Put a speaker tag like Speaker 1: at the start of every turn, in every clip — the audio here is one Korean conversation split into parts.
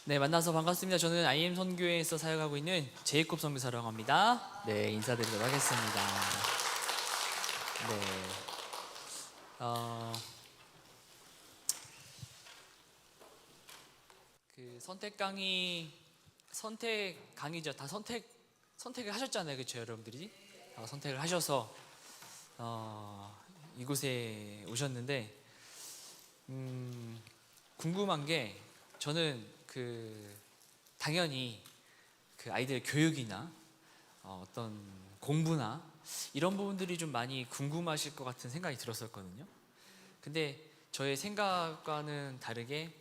Speaker 1: 네, 만나서 반갑습니다. 저는 IM 선교회에서 사역하고 있는 제이콥 선교사라고 합니다. 네, 인사드리도록 하겠습니다. 네, 어, 선택 강의죠. 다 선택을 하셨잖아요, 그렇죠, 여러분들이? 선택을 하셔서 이곳에 오셨는데, 궁금한 게 저는 당연히 아이들 교육이나 어떤 공부나 이런 부분들이 좀 많이 궁금하실 것 같은 생각이 들었었거든요. 근데 저의 생각과는 다르게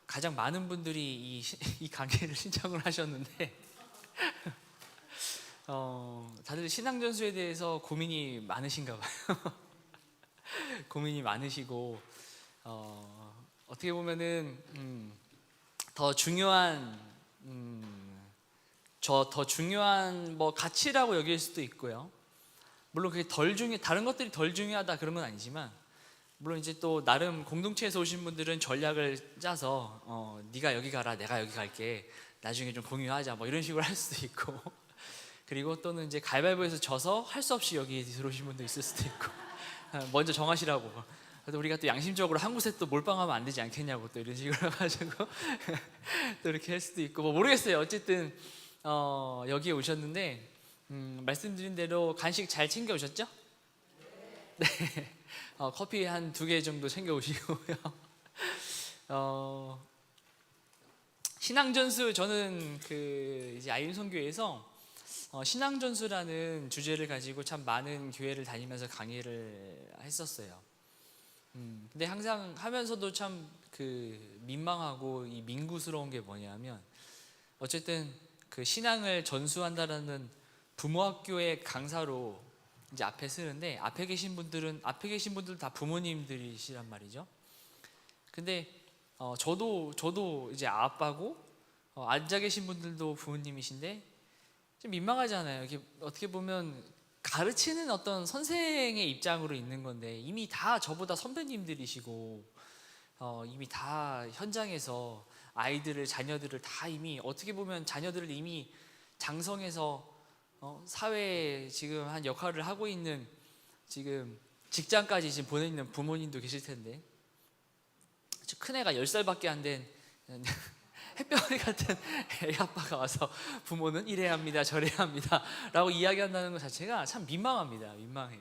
Speaker 1: 가장 많은 분들이 이 강의를 신청을 하셨는데 다들 신앙전수에 대해서 고민이 많으신가 봐요. 고민이 많으시고 어떻게 보면은 더 중요한 더 중요한 뭐 가치라고 여길 수도 있고요. 물론 그게 다른 것들이 덜 중요하다 그런 건 아니지만, 물론 이제 또 나름 공동체에서 오신 분들은 전략을 짜서 네가 여기 가라, 내가 여기 갈게, 나중에 좀 공유하자, 뭐 이런 식으로 할 수도 있고 그리고 또는 이제 가위바위보에서 져서 할 수 없이 여기 들어오신 분도 있을 수도 있고 먼저 정하시라고. 그래도 우리가 또 양심적으로 한 곳에 또 몰빵하면 안 되지 않겠냐고 또 이런 식으로 해가지고 또 이렇게 할 수도 있고, 뭐 모르겠어요. 어쨌든 여기에 오셨는데 말씀드린 대로 간식 잘 챙겨 오셨죠? 네. 커피 한 2개 정도 챙겨 오시고요. 신앙전수, 저는 이제 아이엠 선교회에서 신앙전수라는 주제를 가지고 참 많은 교회를 다니면서 강의를 했었어요. 근데 항상 하면서도 참 민망하고 이 민구스러운 게 뭐냐면, 어쨌든 신앙을 전수한다라는 부모학교의 강사로 이제 앞에 쓰는데, 앞에 계신 분들 다 부모님들이시란 말이죠. 근데 저도 이제 아빠고 앉아 계신 분들도 부모님이신데 좀 민망하잖아요. 이게 어떻게 보면 가르치는 어떤 선생의 입장으로 있는 건데, 이미 다 저보다 선배님들이시고 이미 다 현장에서 자녀들을 다 이미 어떻게 보면 자녀들을 이미 장성해서 사회에 지금 한 역할을 하고 있는, 지금 직장까지 지금 보내는 부모님도 계실 텐데, 큰애가 10살밖에 안 된 햇병아리 같은 애 아빠가 와서 부모는 이래야 합니다, 저래야 합니다 라고 이야기한다는 것 자체가 참 민망합니다. 민망해요.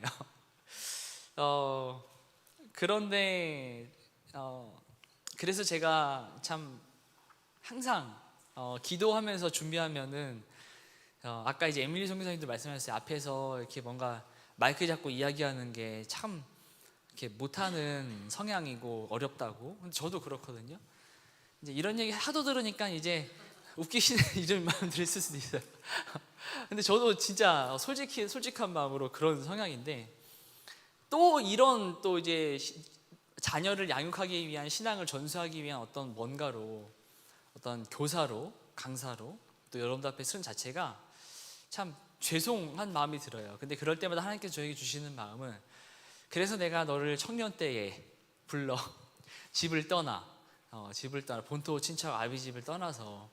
Speaker 1: 그런데 그래서 제가 참 항상 기도하면서 준비하면은 아까 이제 에밀리 선교사님도 말씀하셨어요. 앞에서 이렇게 뭔가 마이크 잡고 이야기하는 게 참 이렇게 못하는 성향이고 어렵다고. 근데 저도 그렇거든요. 이제 이런 얘기 하도 들으니까 이제 웃기시는 이런 마음 들을 수도 있어요. 근데 저도 진짜 솔직한 마음으로 그런 성향인데, 또 이런 또 이제 자녀를 양육하기 위한, 신앙을 전수하기 위한 어떤 뭔가로, 어떤 교사로, 강사로 또 여러분들 앞에 서는 자체가 참 죄송한 마음이 들어요. 근데 그럴 때마다 하나님께서 저에게 주시는 마음은, 그래서 내가 너를 청년 때에 불러 집을 떠나 본토 친척 아비 집을 떠나서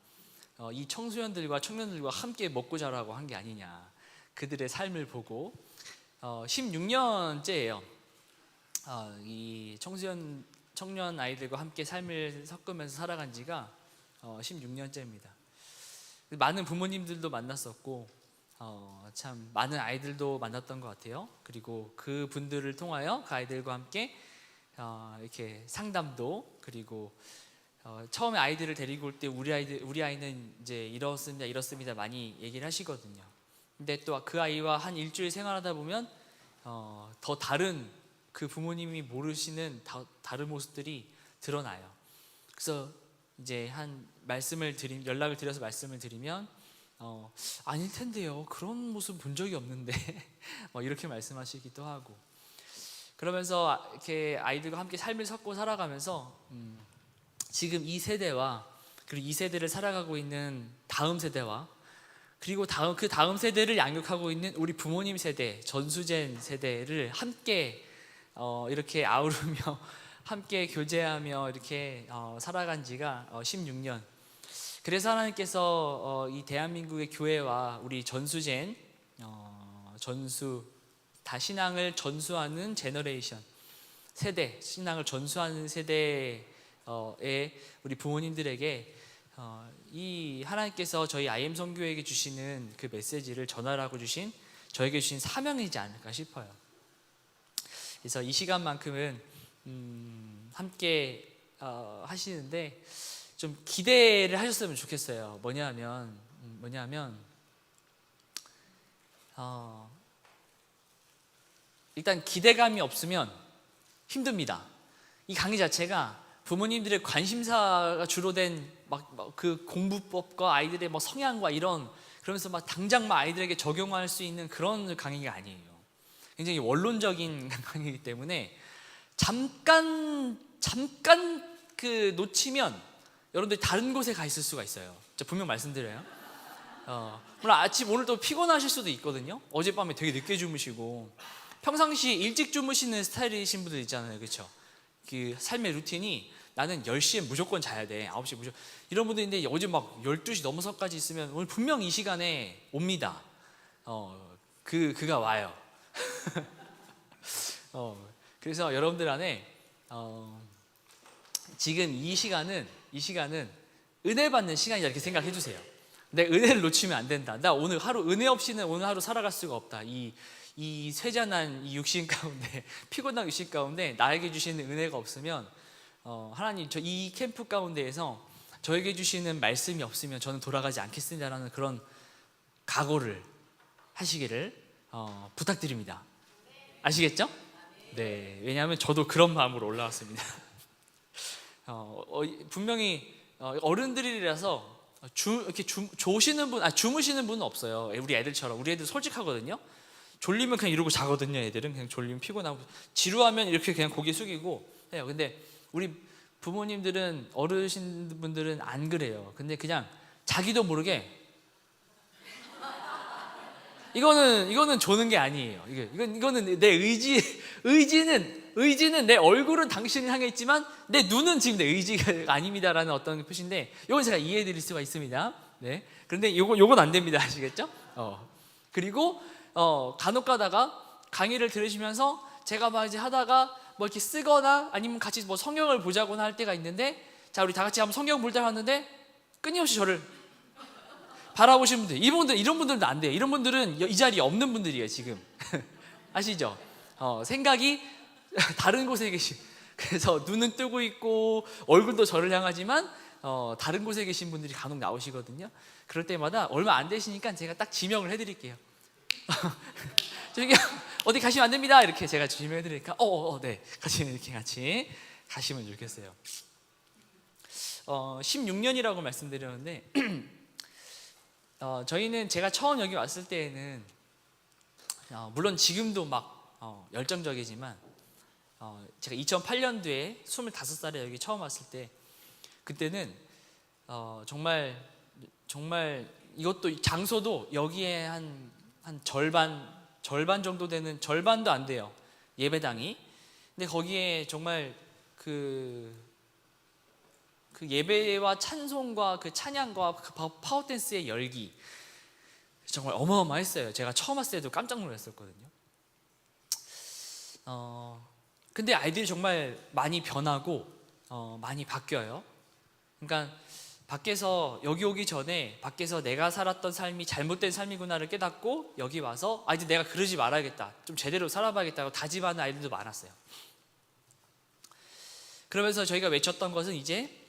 Speaker 1: 이 청소년들과 청년들과 함께 먹고 자라고 한 게 아니냐. 그들의 삶을 보고 16년째예요. 이 청년 아이들과 함께 삶을 섞으면서 살아간 지가 16년째입니다. 많은 부모님들도 만났었고 참 많은 아이들도 만났던 것 같아요. 그리고 그 분들을 통하여 그 아이들과 함께 이렇게 상담도, 그리고 처음에 아이들을 데리고 올 때 우리 아이는 이제 이렇습니다 많이 얘기를 하시거든요. 근데 또 그 아이와 한 일주일 생활하다 보면 더 다른, 그 부모님이 모르시는 다른 모습들이 드러나요. 그래서 이제 연락을 드려서 말씀을 드리면 아닐 텐데요, 그런 모습 본 적이 없는데 이렇게 말씀하시기도 하고, 그러면서 이렇게 아이들과 함께 삶을 섞고 살아가면서 지금 이 세대와, 그리고 이 세대를 살아가고 있는 다음 세대와, 그리고 그 다음 세대를 양육하고 있는 우리 부모님 세대, 전수젠 세대를 함께 이렇게 아우르며 함께 교제하며 이렇게 살아간 지가 16년. 그래서 하나님께서 이 대한민국의 교회와 우리 전수젠 다 신앙을 전수하는 제너레이션 세대, 신앙을 전수하는 세대의 우리 부모님들에게 이 하나님께서 저희 IM 선교회에게 주시는 그 메시지를 전하라고 주신 저에게 주신 사명이지 않을까 싶어요. 그래서 이 시간만큼은 함께 하시는데 좀 기대를 하셨으면 좋겠어요. 뭐냐면 일단 기대감이 없으면 힘듭니다. 이 강의 자체가 부모님들의 관심사가 주로 된 그 공부법과 아이들의 성향과 이런, 그러면서 당장 아이들에게 적용할 수 있는 그런 강의가 아니에요. 굉장히 원론적인 강의이기 때문에 잠깐 그 놓치면 여러분들이 다른 곳에 가 있을 수가 있어요. 제가 분명 말씀드려요. 물론 오늘 또 피곤하실 수도 있거든요. 어젯밤에 되게 늦게 주무시고 평상시 일찍 주무시는 스타일이신 분들 있잖아요, 그렇죠? 그 삶의 루틴이 나는 10시에 무조건 자야 돼, 9시에 무조건, 이런 분들인데 어제 12시 넘어서까지 있으면 오늘 분명 이 시간에 옵니다. 그가 와요. 그래서 여러분들 안에 지금 이 시간은 은혜 받는 시간이다 이렇게 생각해 주세요. 내 은혜를 놓치면 안 된다. 나 오늘 하루 은혜 없이는 오늘 하루 살아갈 수가 없다. 이 쇠잔한 이 육신 가운데, 피곤한 육신 가운데 나에게 주시는 은혜가 없으면 하나님, 저 이 캠프 가운데에서 저에게 주시는 말씀이 없으면 저는 돌아가지 않겠습니다라는 그런 각오를 하시기를 부탁드립니다. 아시겠죠? 네, 왜냐하면 저도 그런 마음으로 올라왔습니다. 분명히 어른들이라서 이렇게 조시는 분, 주무시는 분은 없어요. 우리 애들처럼. 우리 애들 솔직하거든요. 졸리면 그냥 이러고 자거든요. 애들은 그냥 졸리면 피곤하고 지루하면 이렇게 그냥 고개 숙이고 해요. 근데 우리 부모님들은, 어르신분들은 안 그래요. 근데 그냥 자기도 모르게 이거는 조는 게 아니에요. 이거는 내 의지는 내 얼굴은 당신을 향해 있지만 내 눈은 지금 내 의지가 아닙니다라는 어떤 표시인데, 이건 제가 이해해 드릴 수가 있습니다. 네. 그런데 요건 안 됩니다. 아시겠죠? 그리고 간혹 가다가 강의를 들으시면서 제가 이제 하다가 이렇게 쓰거나 아니면 같이 성경을 보자거나 할 때가 있는데, 자, 우리 다 같이 한번 성경 볼 때 하는데 끊임없이 저를 바라보시는 분들, 이런 분들도 안 돼요. 이런 분들은 이 자리에 없는 분들이에요, 지금. 아시죠? 생각이 다른 곳에 계신, 그래서 눈은 뜨고 있고 얼굴도 저를 향하지만 다른 곳에 계신 분들이 간혹 나오시거든요. 그럴 때마다 얼마 안 되시니까 제가 딱 지명을 해드릴게요. 저기 어디 가시면 안 됩니다. 이렇게 제가 지명해 드리니까 네, 같이 가시면 좋겠어요. 16년이라고 말씀드렸는데 저희는, 제가 처음 여기 왔을 때에는 물론 지금도 열정적이지만 제가 2008년도에 25살에 여기 처음 왔을 때, 그때는 정말 이것도 장소도 여기에 한 절반 정도 되는, 절반도 안 돼요, 예배당이. 근데 거기에 정말 그 예배와 찬송과 그 찬양과 그 파워댄스의 열기 정말 어마어마했어요. 제가 처음 왔을 때도 깜짝 놀랐었거든요. 근데 아이들이 정말 많이 변하고 많이 바뀌어요. 그러니까 밖에서, 여기 오기 전에 밖에서 내가 살았던 삶이 잘못된 삶이구나를 깨닫고 여기 와서 이제 내가 그러지 말아야겠다, 좀 제대로 살아봐야겠다고 다짐하는 아이들도 많았어요. 그러면서 저희가 외쳤던 것은 이제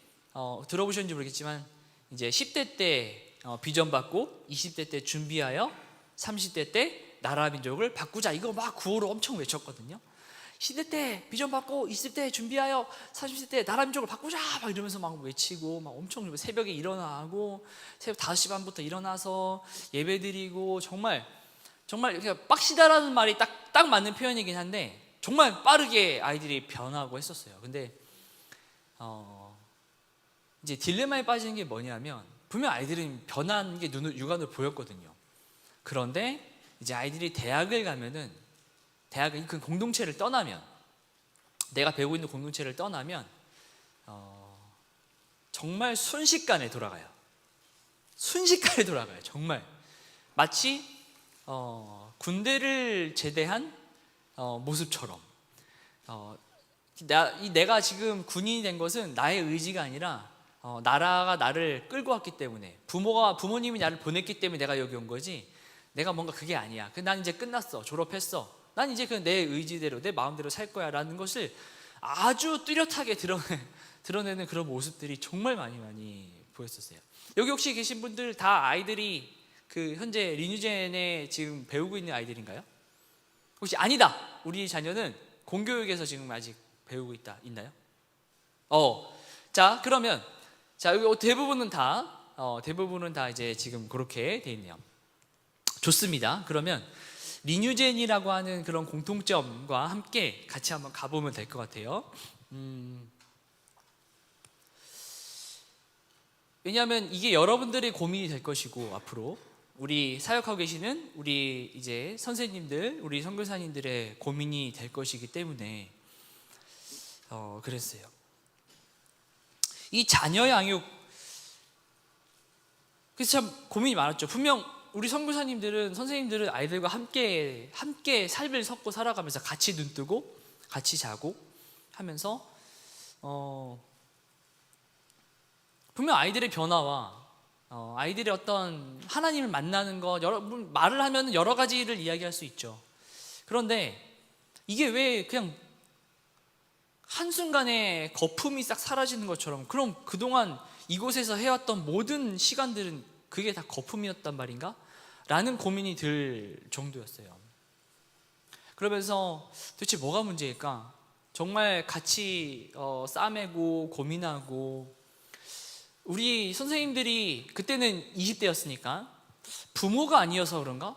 Speaker 1: 들어보셨는지 모르겠지만, 이제 10대 때 비전 받고 20대 때 준비하여 30대 때 나라 민족을 바꾸자, 이거 구호로 엄청 외쳤거든요. 10대 때 비전 받고 20대 준비하여 30대 나라 민족을 바꾸자 이러면서 외치고 엄청 새벽에 일어나고 새벽 5시 반부터 일어나서 예배드리고, 정말 이렇게 빡시다라는 말이 딱 맞는 표현이긴 한데 정말 빠르게 아이들이 변하고 했었어요. 근데 이제 딜레마에 빠지는 게 뭐냐면, 분명 아이들은 변한 게 육안으로 보였거든요. 그런데 이제 아이들이 대학을 가면은, 대학을 그 공동체를 떠나면 내가 배우고 있는 공동체를 떠나면 정말 순식간에 돌아가요. 순식간에 돌아가요. 정말 마치 군대를 제대한 모습처럼. 내가 지금 군인이 된 것은 나의 의지가 아니라 나라가 나를 끌고 왔기 때문에, 부모님이 나를 보냈기 때문에 내가 여기 온 거지, 내가 뭔가 그게 아니야. 난 이제 끝났어. 졸업했어. 난 이제 내 의지대로 내 마음대로 살 거야 라는 것을 아주 뚜렷하게 드러내는 그런 모습들이 정말 많이 보였었어요. 여기 혹시 계신 분들 다 아이들이 현재 리뉴젠에 지금 배우고 있는 아이들인가요? 혹시 아니다, 우리 자녀는 공교육에서 지금 아직 배우고 있나요? 자, 그러면 여기 대부분은 다 이제 지금 그렇게 돼 있네요. 좋습니다. 그러면 리뉴젠이라고 하는 그런 공통점과 함께 같이 한번 가보면 될 것 같아요. 왜냐하면 이게 여러분들의 고민이 될 것이고, 앞으로 우리 사역하고 계시는 우리 이제 선생님들, 우리 선교사님들의 고민이 될 것이기 때문에 그랬어요. 이 자녀 양육, 그래서 참 고민이 많았죠. 분명 우리 선교사님들은, 선생님들은 아이들과 함께 삶을 섞고 살아가면서 같이 눈뜨고 같이 자고 하면서 분명 아이들의 변화와 아이들의 어떤 하나님을 만나는 것, 말을 하면 여러 가지를 이야기할 수 있죠. 그런데 이게 왜 그냥 한순간에 거품이 싹 사라지는 것처럼, 그럼 그동안 이곳에서 해왔던 모든 시간들은 그게 다 거품이었단 말인가? 라는 고민이 들 정도였어요. 그러면서 도대체 뭐가 문제일까? 정말 같이 싸매고 고민하고, 우리 선생님들이 그때는 20대였으니까 부모가 아니어서 그런가?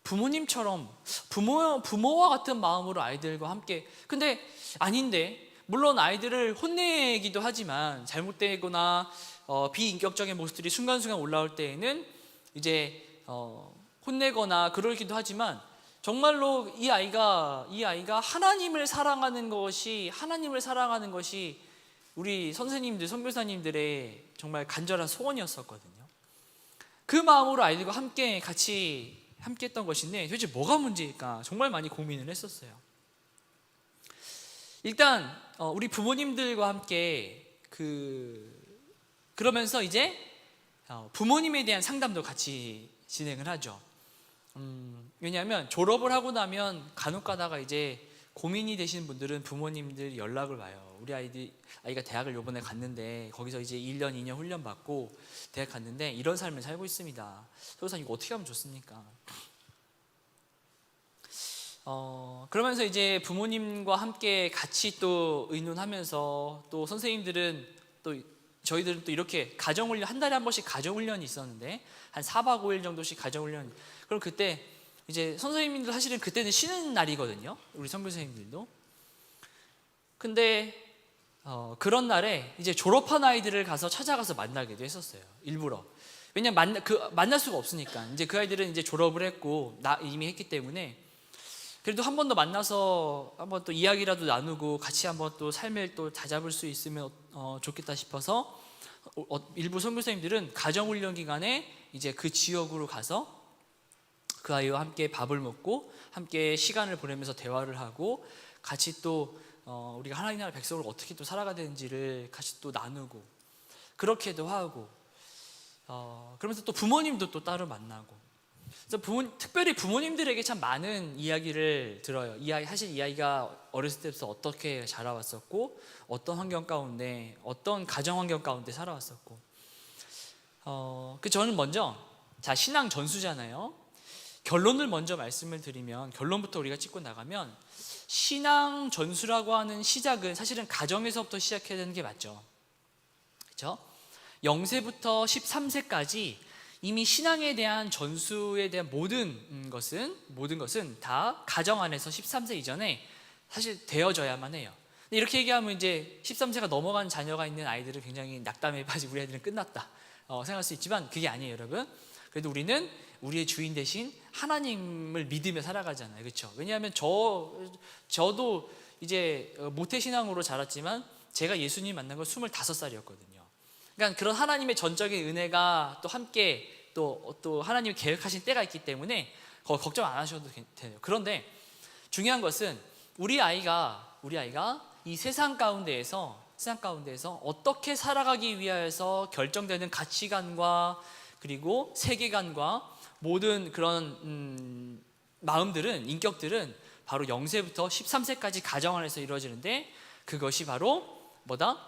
Speaker 1: 부모님처럼 부모와 같은 마음으로 아이들과 함께, 근데 아닌데, 물론 아이들을 혼내기도 하지만 잘못되거나 비인격적인 모습들이 순간순간 올라올 때에는 이제 혼내거나 그러기도 하지만, 정말로 이 아이가 하나님을 사랑하는 것이 우리 선생님들, 선교사님들의 정말 간절한 소원이었었거든요. 그 마음으로 아이들과 같이 했던 것인데, 도대체 뭐가 문제일까? 정말 많이 고민을 했었어요. 일단 우리 부모님들과 함께 그러면서 이제 부모님에 대한 상담도 같이 진행을 하죠. 왜냐하면 졸업을 하고 나면 간혹 가다가 이제 고민이 되시는 분들은 부모님들 연락을 와요. 우리 아이가 대학을 요번에 갔는데 거기서 이제 1년, 2년 훈련 받고 대학 갔는데 이런 삶을 살고 있습니다. 선교사님 이거 어떻게 하면 좋습니까? 그러면서 이제 부모님과 함께 같이 또 의논하면서, 또 선생님들은 저희들은 또 이렇게 가정훈련, 한 달에 한 번씩 가정훈련이 있었는데 한 4박 5일 정도씩 가정훈련. 그럼 그때 이제 선생님들 사실은 그때는 쉬는 날이거든요, 우리 선교사님들도. 근데 그런 날에 이제 졸업한 아이들을 찾아가서 만나기도 했었어요, 일부러. 왜냐면 만날 수가 없으니까. 이제 그 아이들은 이제 졸업을 했고 이미 했기 때문에, 그래도 한 번 더 만나서 한번 또 이야기라도 나누고 같이 한번 또 삶을 또 다잡을 수 있으면 좋겠다 싶어서 일부 선교사님들은 가정훈련 기간에 이제 그 지역으로 가서 그 아이와 함께 밥을 먹고 함께 시간을 보내면서 대화를 하고, 같이 또 우리가 하나님 나라 백성으로 어떻게 또 살아가야 되는지를 같이 또 나누고, 그렇게도 하고, 그러면서 또 부모님도 또 따로 만나고. 그래서 특별히 부모님들에게 참 많은 이야기를 들어요. 사실 이 아이가 어렸을 때부터 어떻게 자라왔었고, 어떤 환경 가운데, 어떤 가정 환경 가운데 살아왔었고. 저는 먼저, 신앙 전수잖아요. 결론을 먼저 말씀을 드리면, 결론부터 우리가 짚고 나가면, 신앙 전수라고 하는 시작은 사실은 가정에서부터 시작해야 되는 게 맞죠. 그렇죠? 0세부터 13세까지 이미 신앙에 대한 전수에 대한 모든 것은 다 가정 안에서 13세 이전에 사실 되어져야만 해요. 근데 이렇게 얘기하면 이제 13세가 넘어간 자녀가 있는 아이들은 굉장히 낙담에 빠지고 우리 아이들은 끝났다 생각할 수 있지만, 그게 아니에요, 여러분. 그래도 우리는 우리의 주인 대신 하나님을 믿으며 살아가잖아요, 그렇죠? 왜냐하면 저도 이제 모태신앙으로 자랐지만 제가 예수님 만난 건 25살이었거든요. 그러니까 그런 하나님의 전적인 은혜가 또 함께 또 하나님이 계획하신 때가 있기 때문에 걱정 안 하셔도 돼요. 그런데 중요한 것은 우리 아이가 이 세상 가운데에서 어떻게 살아가기 위하여서 결정되는 가치관과 그리고 세계관과 모든 그런 마음들은, 인격들은 바로 0세부터 13세까지 가정 안에서 이루어지는데, 그것이 바로 뭐다?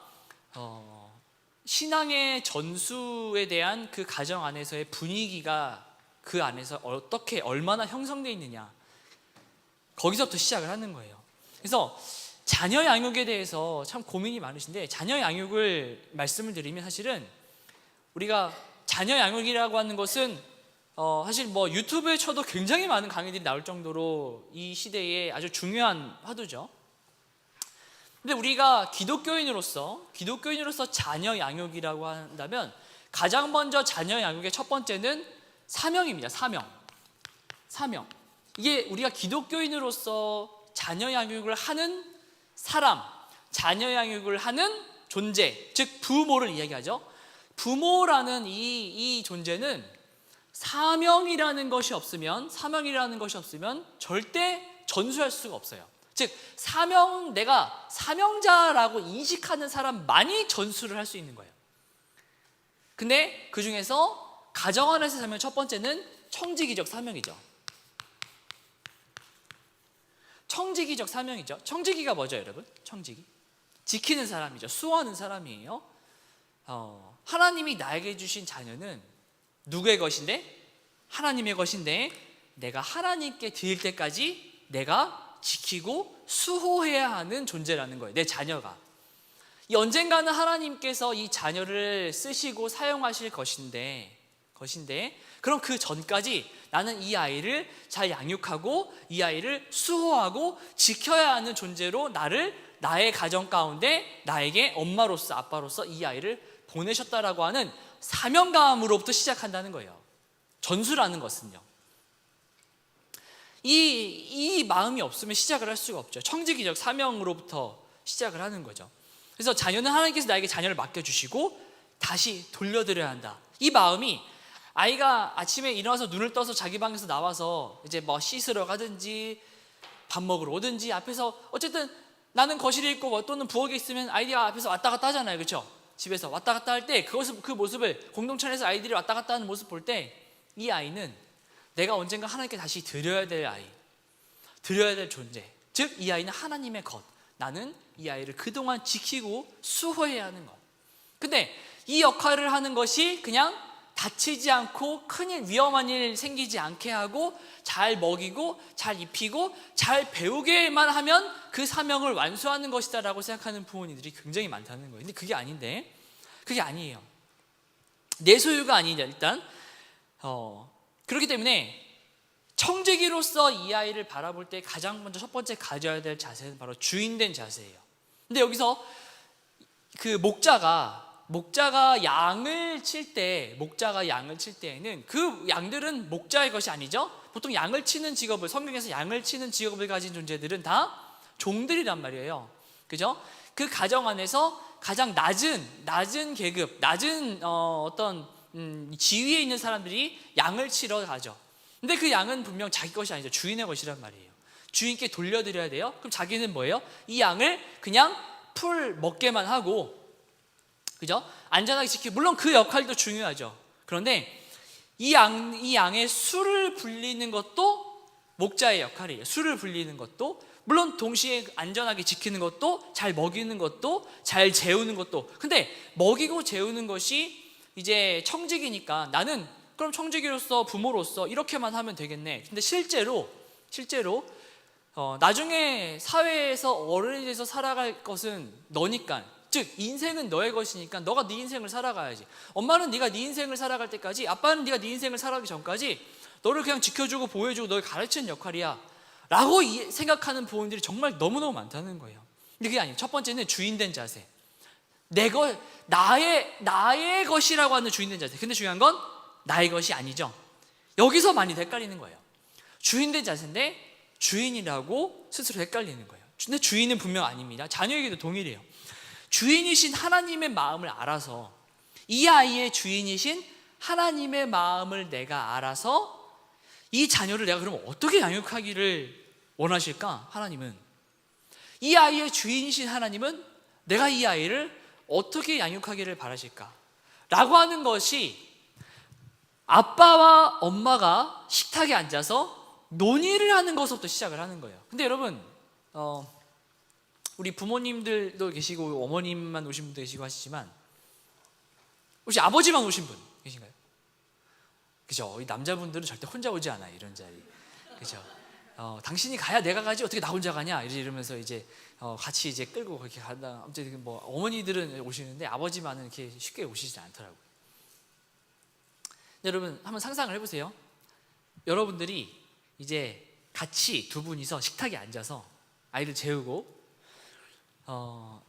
Speaker 1: 신앙의 전수에 대한 그 가정 안에서의 분위기가 그 안에서 어떻게 얼마나 형성되어 있느냐, 거기서부터 시작을 하는 거예요. 그래서 자녀 양육에 대해서 참 고민이 많으신데, 자녀 양육을 말씀을 드리면 사실은 우리가 자녀 양육이라고 하는 것은 사실 뭐 유튜브에 쳐도 굉장히 많은 강의들이 나올 정도로 이 시대에 아주 중요한 화두죠. 근데 우리가 기독교인으로서 자녀 양육이라고 한다면 가장 먼저 자녀 양육의 첫 번째는 사명입니다. 사명. 이게 우리가 기독교인으로서 자녀 양육을 하는 사람, 자녀 양육을 하는 존재, 즉 부모를 이야기하죠. 부모라는 이 존재는 사명이라는 것이 없으면 절대 전수할 수가 없어요. 즉 내가 사명자라고 인식하는 사람만이 전수를 할 수 있는 거예요. 근데 그 중에서 가정 안에서 사명 첫 번째는 청지기적 사명이죠. 청지기적 사명이죠. 청지기가 뭐죠, 여러분? 청지기, 지키는 사람이죠. 수호하는 사람이에요. 하나님이 나에게 주신 자녀는 누구의 것인데? 하나님의 것인데, 내가 하나님께 드릴 때까지 내가 지키고 수호해야 하는 존재라는 거예요. 내 자녀가. 언젠가는 하나님께서 이 자녀를 쓰시고 사용하실 것인데 그럼 그 전까지 나는 이 아이를 잘 양육하고 이 아이를 수호하고 지켜야 하는 존재로 나의 가정 가운데 나에게 엄마로서 아빠로서 이 아이를 보내셨다라고 하는 사명감으로부터 시작한다는 거예요. 전수라는 것은요. 이 마음이 없으면 시작을 할 수가 없죠. 청지기적 사명으로부터 시작을 하는 거죠. 그래서 자녀는 하나님께서 나에게 자녀를 맡겨주시고 다시 돌려드려야 한다. 이 마음이, 아이가 아침에 일어나서 눈을 떠서 자기 방에서 나와서 이제 뭐 씻으러 가든지 밥 먹으러 오든지 앞에서 어쨌든 나는 거실에 있고 또는 부엌에 있으면 아이디가 앞에서 왔다 갔다 하잖아요. 그렇죠? 집에서 왔다 갔다 할 때 그 모습을, 공동체 안에서 아이들이 왔다 갔다 하는 모습 볼 때 이 아이는 내가 언젠가 하나님께 다시 드려야 될 아이, 드려야 될 존재, 즉 이 아이는 하나님의 것, 나는 이 아이를 그동안 지키고 수호해야 하는 것. 근데 이 역할을 하는 것이 그냥 다치지 않고 큰 위험한 일 생기지 않게 하고 잘 먹이고 잘 입히고 잘 배우게만 하면 그 사명을 완수하는 것이다 라고 생각하는 부모님들이 굉장히 많다는 거예요. 근데 그게 아닌데, 그게 아니에요. 내 소유가 아니냐. 일단 그렇기 때문에 청지기로서 이 아이를 바라볼 때 가장 먼저 첫 번째 가져야 될 자세는 바로 주인된 자세예요. 근데 여기서 그 목자가 양을 칠 때에는 그 양들은 목자의 것이 아니죠. 보통 양을 치는 직업을, 성경에서 양을 치는 직업을 가진 존재들은 다 종들이란 말이에요. 그죠? 그 가정 안에서 가장 낮은 계급, 어떤 지위에 있는 사람들이 양을 치러 가죠. 근데 그 양은 분명 자기 것이 아니죠. 주인의 것이란 말이에요. 주인께 돌려드려야 돼요. 그럼 자기는 뭐예요? 이 양을 그냥 풀 먹게만 하고, 그죠? 안전하게 지키고, 물론 그 역할도 중요하죠. 그런데 이 양의 수를 불리는 것도 목자의 역할이에요. 수를 불리는 것도, 물론 동시에 안전하게 지키는 것도, 잘 먹이는 것도, 잘 재우는 것도. 근데 먹이고 재우는 것이 이제 청지기니까 나는 그럼 청지기로서, 부모로서 이렇게만 하면 되겠네. 근데 실제로 나중에 사회에서 어른이 돼서 살아갈 것은 너니까, 즉 인생은 너의 것이니까 너가 네 인생을 살아가야지. 엄마는 네가 네 인생을 살아갈 때까지, 아빠는 네가 네 인생을 살아가기 전까지 너를 그냥 지켜주고 보호해주고 너를 가르치는 역할이야 라고 생각하는 부모님들이 정말 너무너무 많다는 거예요. 근데 그게 아니에요. 첫 번째는 주인된 자세, 나의 것이라고 하는 주인된 자세. 근데 중요한 건 나의 것이 아니죠. 여기서 많이 헷갈리는 거예요. 주인된 자세인데 주인이라고 스스로 헷갈리는 거예요. 근데 주인은 분명 아닙니다. 자녀에게도 동일해요. 주인이신 하나님의 마음을 알아서, 이 아이의 주인이신 하나님의 마음을 내가 알아서 이 자녀를 내가 그럼 어떻게 양육하기를 원하실까? 하나님은, 이 아이의 주인이신 하나님은 내가 이 아이를 어떻게 양육하기를 바라실까? 라고 하는 것이 아빠와 엄마가 식탁에 앉아서 논의를 하는 것부터 시작을 하는 거예요. 근데 여러분, 우리 부모님들도 계시고 어머님만 오신 분도 계시고 하시지만, 혹시 아버지만 오신 분 계신가요? 그죠? 이 남자분들은 절대 혼자 오지 않아요, 이런 자리. 그죠? 당신이 가야 내가 가지 어떻게 나 혼자 가냐 이러면서 이제 같이 이제 끌고 그렇게 간다. 아무튼 뭐 어머니들은 오시는데 아버지만은 이렇게 쉽게 오시지 않더라고요. 여러분 한번 상상을 해보세요. 여러분들이 이제 같이 두 분이서 식탁에 앉아서 아이를 재우고,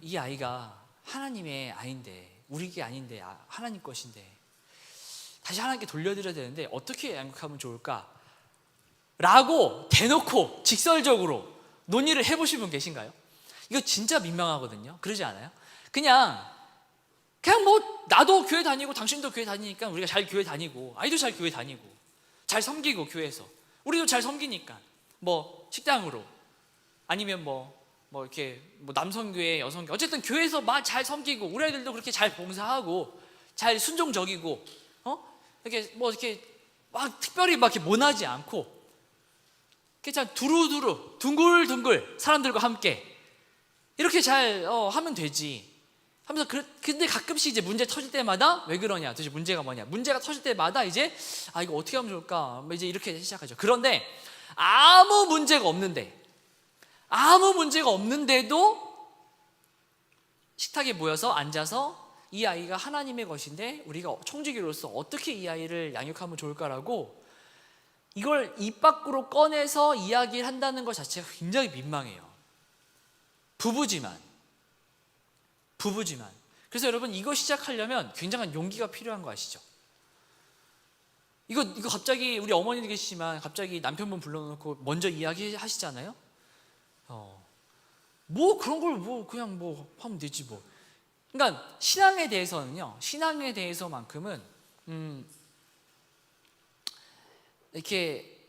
Speaker 1: 이 아이가 하나님의 아이인데, 우리 게 아닌데 하나님 것인데 다시 하나님께 돌려드려야 되는데 어떻게 양육하면 좋을까? 라고 대놓고 직설적으로 논의를 해보신 분 계신가요? 이거 진짜 민망하거든요. 그러지 않아요? 그냥 뭐 나도 교회 다니고 당신도 교회 다니니까 우리가 잘 교회 다니고, 아이도 잘 교회 다니고 잘 섬기고, 교회에서 우리도 잘 섬기니까 뭐 식당으로 아니면 뭐 이렇게 뭐 남성교회 여성교회 어쨌든 교회에서 막 잘 섬기고, 우리 아이들도 그렇게 잘 봉사하고 잘 순종적이고, 이렇게 뭐 이렇게 막 특별히 막 이렇게 모나지 않고 이렇게 참 두루두루 둥글둥글 사람들과 함께 이렇게 잘 하면 되지 하면서, 근데 가끔씩 이제 문제 터질 때마다 왜 그러냐, 도대체 문제가 뭐냐, 문제가 터질 때마다 이제 이거 어떻게 하면 좋을까, 이제 이렇게 시작하죠. 그런데 아무 문제가 없는데도 식탁에 모여서 앉아서 이 아이가 하나님의 것인데 우리가 청지기로서 어떻게 이 아이를 양육하면 좋을까라고 이걸 입 밖으로 꺼내서 이야기를 한다는 것 자체가 굉장히 민망해요. 부부지만. 그래서 여러분, 이거 시작하려면 굉장한 용기가 필요한 거 아시죠? 이거 갑자기 우리 어머니도 계시지만 갑자기 남편분 불러놓고 먼저 이야기하시잖아요. 뭐 그런 걸 뭐 그냥 뭐 하면 되지 뭐. 그러니까 신앙에 대해서만큼은 이렇게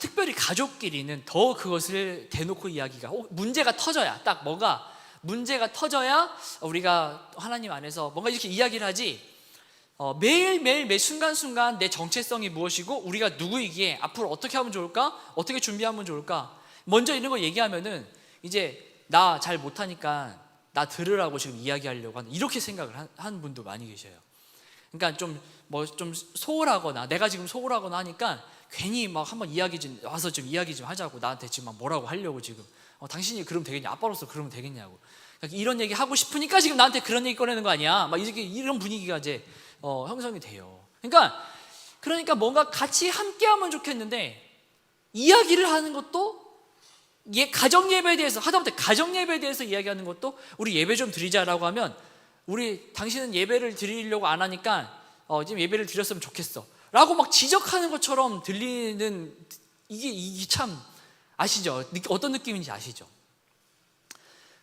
Speaker 1: 특별히 가족끼리는 더 그것을 대놓고 이야기가, 문제가 터져야, 딱 문제가 터져야 우리가 하나님 안에서 뭔가 이렇게 이야기를 하지, 매일매일 매 순간순간 내 정체성이 무엇이고 우리가 누구이기에 앞으로 어떻게 하면 좋을까, 어떻게 준비하면 좋을까, 먼저 이런 거 얘기하면은 이제 나 잘 못하니까 나 들으라고 지금 이야기하려고 하는, 이렇게 생각을 하는 분도 많이 계셔요. 그러니까 좀 소홀하거나, 내가 지금 소홀하거나 하니까 괜히 막 한번 와서 좀 이야기 좀 하자고, 나한테 지금 막 뭐라고 하려고 지금, 당신이 그러면 되겠냐, 아빠로서 그러면 되겠냐고, 그러니까 이런 얘기 하고 싶으니까 지금 나한테 그런 얘기 꺼내는 거 아니야, 막 이렇게 이런 분위기가 이제 형성이 돼요. 그러니까 뭔가 같이 함께하면 좋겠는데, 이야기를 하는 것도, 가정 예배에 대해서 하다못해 가정 예배에 대해서 이야기하는 것도, 우리 예배 좀 드리자라고 하면, 당신은 예배를 드리려고 안 하니까 지금 예배를 드렸으면 좋겠어 라고 막 지적하는 것처럼 들리는, 이게 참 아시죠? 어떤 느낌인지 아시죠?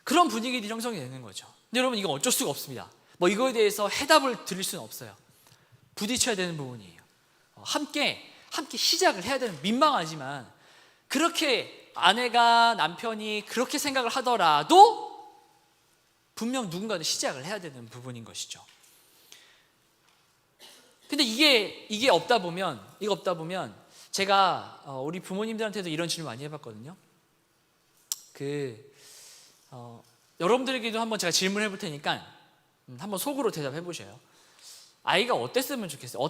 Speaker 1: 그런 분위기들이 형성이 되는 거죠. 근데 여러분, 이거 어쩔 수가 없습니다. 뭐 이거에 대해서 해답을 드릴 수는 없어요. 부딪혀야 되는 부분이에요. 함께 시작을 해야 되는, 민망하지만 그렇게 아내가, 남편이 그렇게 생각을 하더라도 분명 누군가는 시작을 해야 되는 부분인 것이죠. 근데 이게 없다 보면 제가 우리 부모님들한테도 이런 질문 많이 해봤거든요. 여러분들에게도 한번 제가 질문해 볼 테니까 한번 속으로 대답해 보셔요. 아이가 어땠으면 좋겠어요?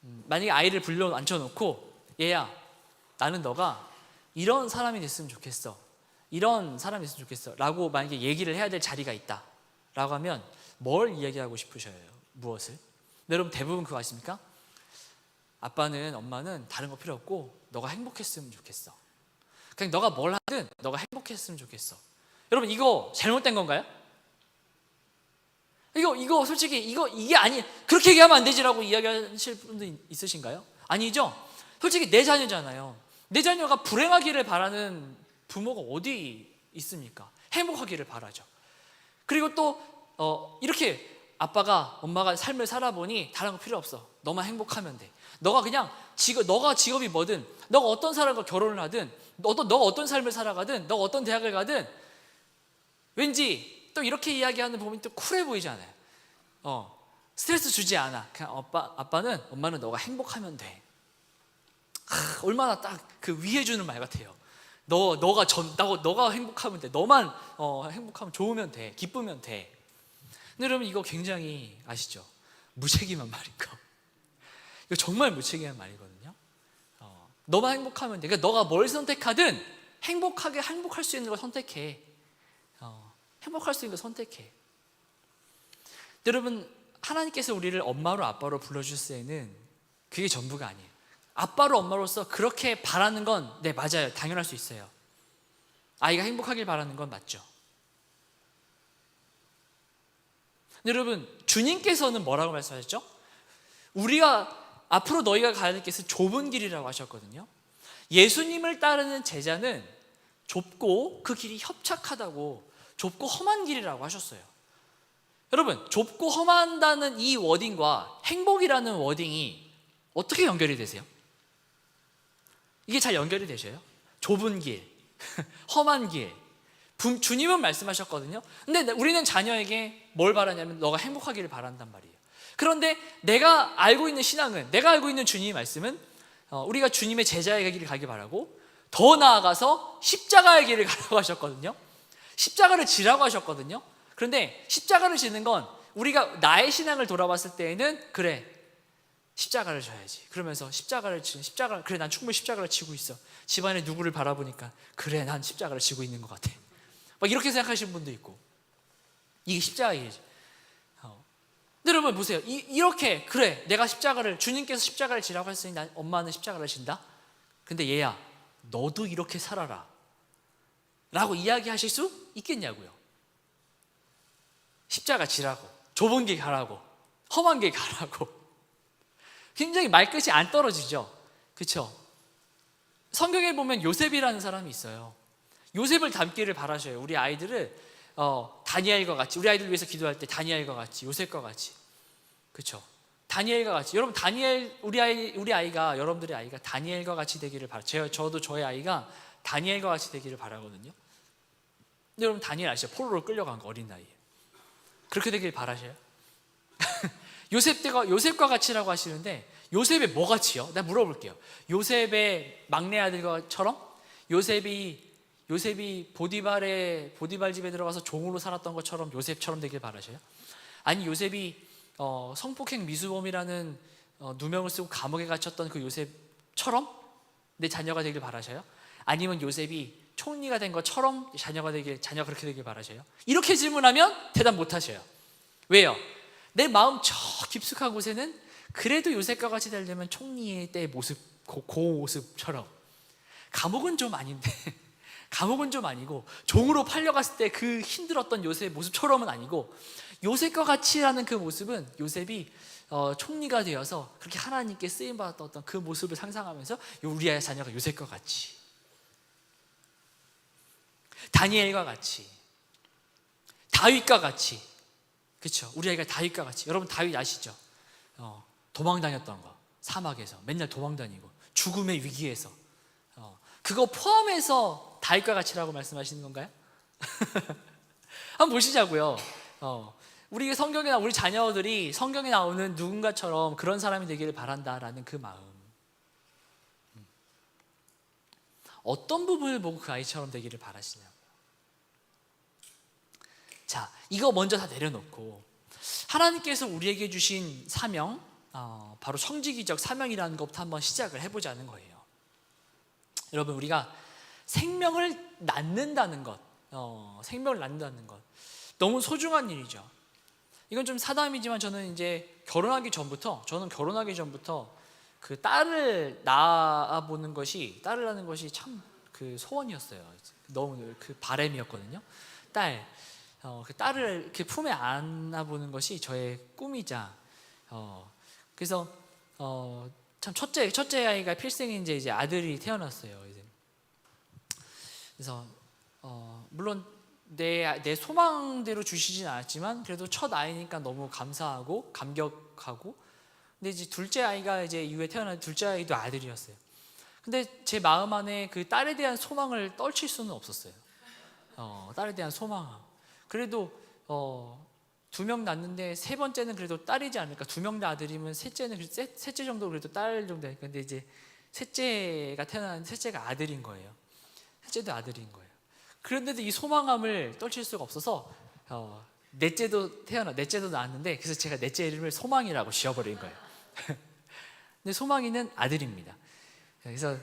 Speaker 1: 만약에 아이를 불러 앉혀놓고, 얘야, 나는 너가 이런 사람이 됐으면 좋겠어, 이런 사람이 됐으면 좋겠어 라고 만약에 얘기를 해야 될 자리가 있다 라고 하면 뭘 이야기하고 싶으셔요? 무엇을? 여러분, 대부분 그거 아십니까? 아빠는, 엄마는 다른 거 필요 없고 너가 행복했으면 좋겠어, 그냥 너가 뭘 하든 너가 행복했으면 좋겠어. 여러분, 이거 잘못된 건가요? 이거 솔직히 이게 아니, 그렇게 얘기하면 안 되지라고 이야기하실 분도 있으신가요? 아니죠? 솔직히 내 자녀잖아요. 내 자녀가 불행하기를 바라는 부모가 어디 있습니까? 행복하기를 바라죠. 그리고 또 이렇게 아빠가 엄마가 삶을 살아보니 다른 거 필요 없어. 너만 행복하면 돼. 너가 직업이 뭐든, 너가 어떤 사람과 결혼을 하든, 너가 어떤 삶을 살아가든, 너가 어떤 대학을 가든, 왠지 또 이렇게 이야기하는 부분이 또 쿨해 보이잖아요. 스트레스 주지 않아. 그냥 엄마는 너가 행복하면 돼. 얼마나 딱 그 위해주는 말 같아요. 너가 행복하면 돼. 너만 행복하면 좋으면 돼. 기쁘면 돼. 근데 여러분, 이거 굉장히 아시죠? 무책임한 말인 거. 이거 정말 무책임한 말이거든요. 너만 행복하면 돼. 그러니까 너가 뭘 선택하든 행복할 수 있는 걸 선택해. 행복할 수 있는 걸 선택해. 여러분, 하나님께서 우리를 엄마로 아빠로 불러주실 때는 그게 전부가 아니에요. 아빠로 엄마로서 그렇게 바라는 건 네, 맞아요. 당연할 수 있어요. 아이가 행복하길 바라는 건 맞죠. 여러분, 주님께서는 뭐라고 말씀하셨죠? 앞으로 너희가 가야 될 것은 좁은 길이라고 하셨거든요. 예수님을 따르는 제자는 좁고 그 길이 협착하다고, 좁고 험한 길이라고 하셨어요. 여러분, 좁고 험한다는 이 워딩과 행복이라는 워딩이 어떻게 연결이 되세요? 이게 잘 연결이 되셔요? 좁은 길, 험한 길. 주님은 말씀하셨거든요. 근데 우리는 자녀에게 뭘 바라냐면 너가 행복하기를 바란단 말이에요. 그런데 내가 알고 있는 신앙은, 내가 알고 있는 주님의 말씀은 우리가 주님의 제자의 길을 가길 바라고, 더 나아가서 십자가의 길을 가라고 하셨거든요. 십자가를 지라고 하셨거든요. 그런데 십자가를 지는 건 우리가 나의 신앙을 돌아봤을 때에는 그래, 십자가를 져야지. 그러면서 그래, 난 충분히 십자가를 지고 있어. 집안에 누구를 바라보니까 그래, 난 십자가를 지고 있는 것 같아. 막 이렇게 생각하시는 분도 있고, 이게 십자가이지. 근데 여러분 보세요. 이렇게 그래, 내가 주님께서 십자가를 지라고 했으니 엄마는 십자가를 진다. 근데 얘야, 너도 이렇게 살아라 라고 이야기하실 수 있겠냐고요. 십자가 지라고, 좁은 길 가라고, 험한 길 가라고. 굉장히 말끝이 안 떨어지죠. 그렇죠? 성경에 보면 요셉이라는 사람이 있어요. 요셉을 닮기를 바라셔요. 우리 아이들을 다니엘과 같이, 우리 아이들 위해서 기도할 때 다니엘과 같이, 요셉과 같이, 그렇죠? 다니엘과 같이. 여러분, 우리 아이가, 여러분들의 아이가 다니엘과 같이 되기를 저도 저의 아이가 다니엘과 같이 되기를 바라거든요. 근데 여러분, 다니엘 아시죠? 포로로 끌려간 거, 어린 나이에. 그렇게 되길 바라셔요? 요셉과 같이라고 하시는데, 요셉의 뭐 같이요? 내가 물어볼게요. 요셉의 막내 아들처럼? 요셉이 보디발 집에 들어가서 종으로 살았던 것처럼 요셉처럼 되길 바라셔요? 아니, 요셉이 성폭행 미수범이라는 누명을 쓰고 감옥에 갇혔던 그 요셉처럼 내 자녀가 되길 바라셔요? 아니면 요셉이 총리가 된 것처럼 자녀가 그렇게 되길 바라셔요? 이렇게 질문하면 대답 못 하셔요. 왜요? 내 마음 저 깊숙한 곳에는 그래도 요셉과 같이 되려면 총리의 때 모습, 그 모습처럼. 감옥은 좀 아닌데, 감옥은 좀 아니고, 종으로 팔려갔을 때 그 힘들었던 요셉의 모습처럼은 아니고, 요셉과 같이라는 그 모습은 요셉이 총리가 되어서 그렇게 하나님께 쓰임받았던 그 모습을 상상하면서 우리 아이 자녀가 요셉과 같이, 다니엘과 같이, 다윗과 같이. 그렇죠? 우리 아이가 다윗과 같이. 여러분, 다윗 아시죠? 도망 다녔던 거, 사막에서 맨날 도망 다니고 죽음의 위기에서, 그거 포함해서 다윗과 같이라고 말씀하시는 건가요? 한번 보시자고요. 우리 성경이나 우리 자녀들이 성경에 나오는 누군가처럼 그런 사람이 되기를 바란다라는 그 마음. 어떤 부분을 보고 그 아이처럼 되기를 바라시냐고요. 자, 이거 먼저 다 내려놓고 하나님께서 우리에게 주신 사명, 바로 성지기적 사명이라는 것부터 한번 시작을 해보자는 거예요. 여러분, 우리가 생명을 낳는다는 것, 너무 소중한 일이죠. 이건 좀 사담이지만 저는 결혼하기 전부터 그 딸을 낳는 것이 참 그 소원이었어요. 너무 그 바람이었거든요. 그 딸을 이렇게 품에 안아보는 것이 저의 꿈이자, 그래서 참 첫째 아이가 필생이 이제 아들이 태어났어요. 그래서 물론 내 소망대로 주시진 않았지만 그래도 첫 아이니까 너무 감사하고 감격하고, 근데 이제 둘째 아이가 이제 이후에 태어난 둘째 아이도 아들이었어요. 근데 제 마음 안에 그 딸에 대한 소망을 떨칠 수는 없었어요. 딸에 대한 소망. 그래도 2명 낳는데 세 번째는 그래도 딸이지 않을까. 2명 다 아들이면 셋째는 셋째 정도 그래도 딸 정도 되니까. 근데 이제 셋째가 태어난 셋째가 아들인 거예요. 셋째도 아들인 거예요. 그런데도 이 소망함을 떨칠 수가 없어서 넷째도 낳았는데, 그래서 제가 넷째 이름을 소망이라고 지어버린 거예요. 근데 소망이는 아들입니다. 그래서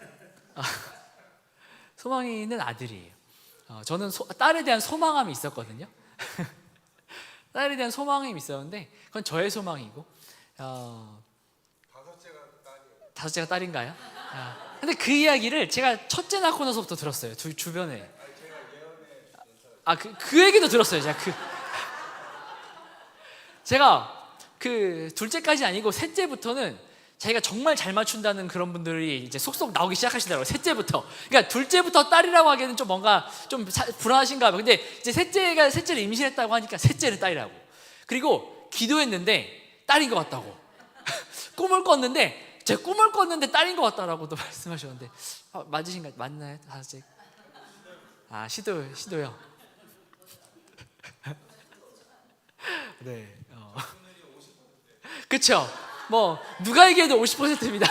Speaker 1: 소망이는 아들이에요. 저는 딸에 대한 소망함이 있었거든요. 딸에 대한 소망이 있었는데 그건 저의 소망이고, 다섯째가 딸인가요? 근데 그 이야기를 제가 첫째 낳고 나서부터 들었어요. 주변에. 그 얘기도 들었어요. 제가 그 둘째까지 아니고 셋째부터는 자기가 정말 잘 맞춘다는 그런 분들이 이제 속속 나오기 시작하시더라고요. 셋째부터. 그러니까 둘째부터 딸이라고 하기에는 좀 뭔가 좀 불안하신가 봐요. 근데 이제 셋째를 임신했다고 하니까 셋째는 딸이라고. 그리고 기도했는데 딸인 것 같다고. 꿈을 꿨는데 제 꿈을 꿨는데 딸인 것 같다라고도 말씀하셨는데, 맞으신가요? 맞나요? 다섯째? 시도요. 네. 그렇죠. 뭐 누가 얘기해도 50%입니다.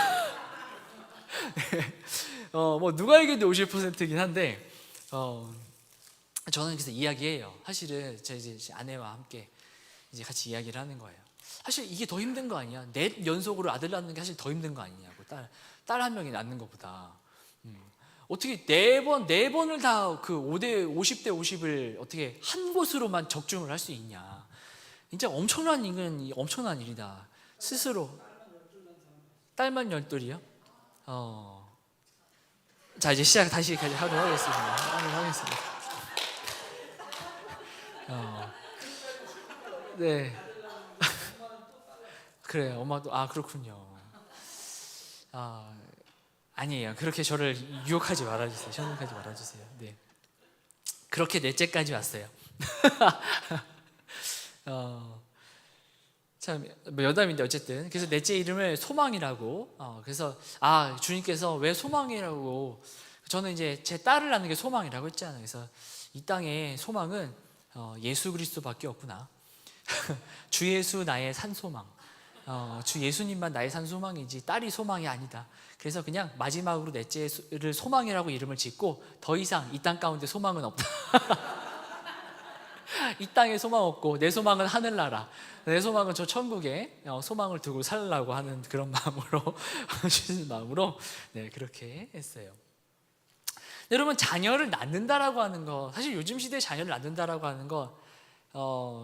Speaker 1: 뭐 누가 얘기해도 50%이긴 한데, 저는 그래서 이야기해요. 사실은 제 이제 아내와 함께 이제 같이 이야기를 하는 거예요. 사실 이게 더 힘든 거 아니야? 넷 연속으로 아들 낳는 게 사실 더 힘든 거 아니냐고. 딸 한 명이 낳는 것보다. 어떻게 네 번을 다 그 50대 50을 어떻게 한 곳으로만 적중을 할 수 있냐? 진짜 엄청난 일이다. 스스로. 딸만 12이요? 자, 이제 다시 하도록 하겠습니다. 네. 그래요. 엄마도 그렇군요. 아니에요. 그렇게 저를 유혹하지 말아주세요. 현혹하지 말아주세요. 네. 그렇게 넷째까지 왔어요. 참 여담인데 어쨌든, 그래서 넷째 이름을 소망이라고. 그래서 주님께서 왜 소망이라고, 저는 이제 제 딸을 낳는 게 소망이라고 했잖아요. 그래서 이 땅에 소망은 예수 그리스도밖에 없구나. 주 예수 나의 산소망. 주 예수님만 나의 산소망이지 딸이 소망이 아니다. 그래서 그냥 마지막으로 넷째를 소망이라고 이름을 짓고, 더 이상 이 땅 가운데 소망은 없다. 이 땅에 소망 없고 내 소망은 하늘나라, 내 소망은 저 천국에 소망을 두고 살라고 하는 그런 마음으로 주신 마음으로 네, 그렇게 했어요. 여러분, 자녀를 낳는다라고 하는 거, 사실 요즘 시대에 자녀를 낳는다라고 하는 거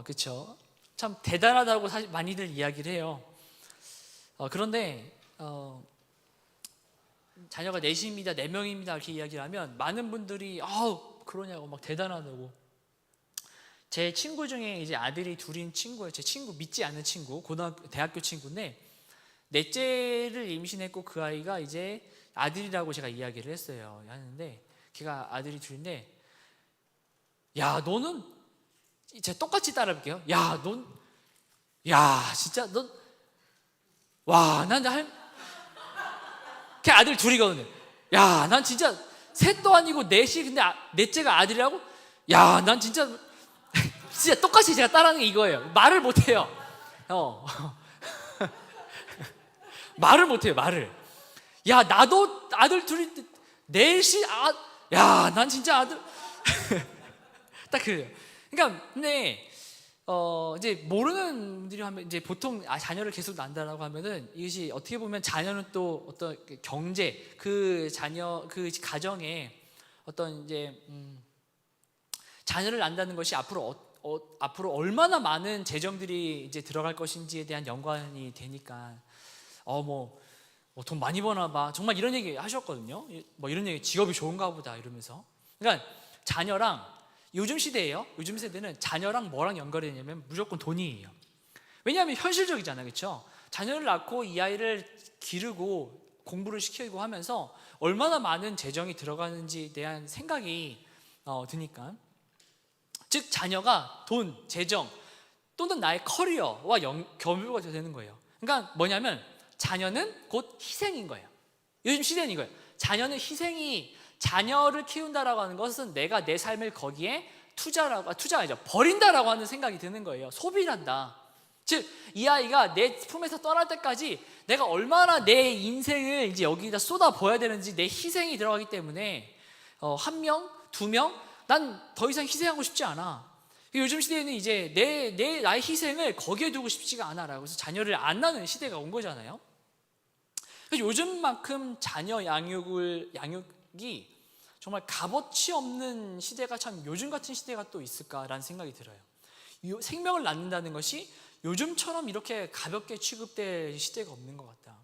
Speaker 1: 그렇죠, 참 대단하다고 사실 많이들 이야기를 해요. 그런데 자녀가 넷입니다, 4명입니다 이렇게 이야기를 하면 많은 분들이 그러냐고 막 대단하다고. 제 친구 중에 이제 아들이 둘인 친구예요. 제 친구, 믿지 않는 친구, 대학교 친구인데 넷째를 임신했고 그 아이가 이제 아들이라고 제가 이야기를 했어요. 하는데 걔가 아들이 둘인데, 야 너는, 제가 똑같이 따라해볼게요. 진짜 넌, 걔 아들 둘이거든요. 난 진짜 셋도 아니고 넷이, 근데 넷째가 아들이라고? 난 진짜 똑같이 제가 따라하는 게 이거예요. 말을 못해요. 말을 못해요. 나도 아들 둘이 넷이 난 진짜 아들. 딱 그래요. 그러니까 근데 이제 모르는 분들이 하면 이제 보통 자녀를 계속 낳는다라고 하면은 이것이 어떻게 보면 자녀는 또 어떤 경제, 그 자녀 그 가정에 어떤 이제 자녀를 낳는다는 것이 앞으로 얼마나 많은 재정들이 이제 들어갈 것인지에 대한 연관이 되니까 돈 많이 버나 봐, 정말 이런 얘기 하셨거든요. 뭐 이런 얘기, 직업이 좋은가 보다 이러면서. 그러니까 자녀랑, 요즘 시대예요. 요즘 세대는 자녀랑 뭐랑 연결이 되냐면 무조건 돈이에요. 왜냐하면 현실적이잖아요, 그렇죠? 자녀를 낳고 이 아이를 기르고 공부를 시키고 하면서 얼마나 많은 재정이 들어가는지에 대한 생각이 드니까. 즉 자녀가 돈, 재정 또는 나의 커리어와 겸유가 되는 거예요. 그러니까 뭐냐면 자녀는 곧 희생인 거예요. 요즘 시대는 이거예요. 자녀는 희생이, 자녀를 키운다라고 하는 것은 내가 내 삶을 거기에 투자가 아니죠, 버린다라고 하는 생각이 드는 거예요. 소비를 한다. 즉 이 아이가 내 품에서 떠날 때까지 내가 얼마나 내 인생을 이제 여기다 쏟아 부어야 되는지, 내 희생이 들어가기 때문에 한 명, 두 명, 난 더 이상 희생하고 싶지 않아. 요즘 시대에는 이제 나의 희생을 거기에 두고 싶지가 않아라고 해서 자녀를 안 낳는 시대가 온 거잖아요. 그래서 요즘만큼 자녀 양육이 정말 값어치 없는 시대가 참 요즘 같은 시대가 또 있을까라는 생각이 들어요. 생명을 낳는다는 것이 요즘처럼 이렇게 가볍게 취급될 시대가 없는 것 같다.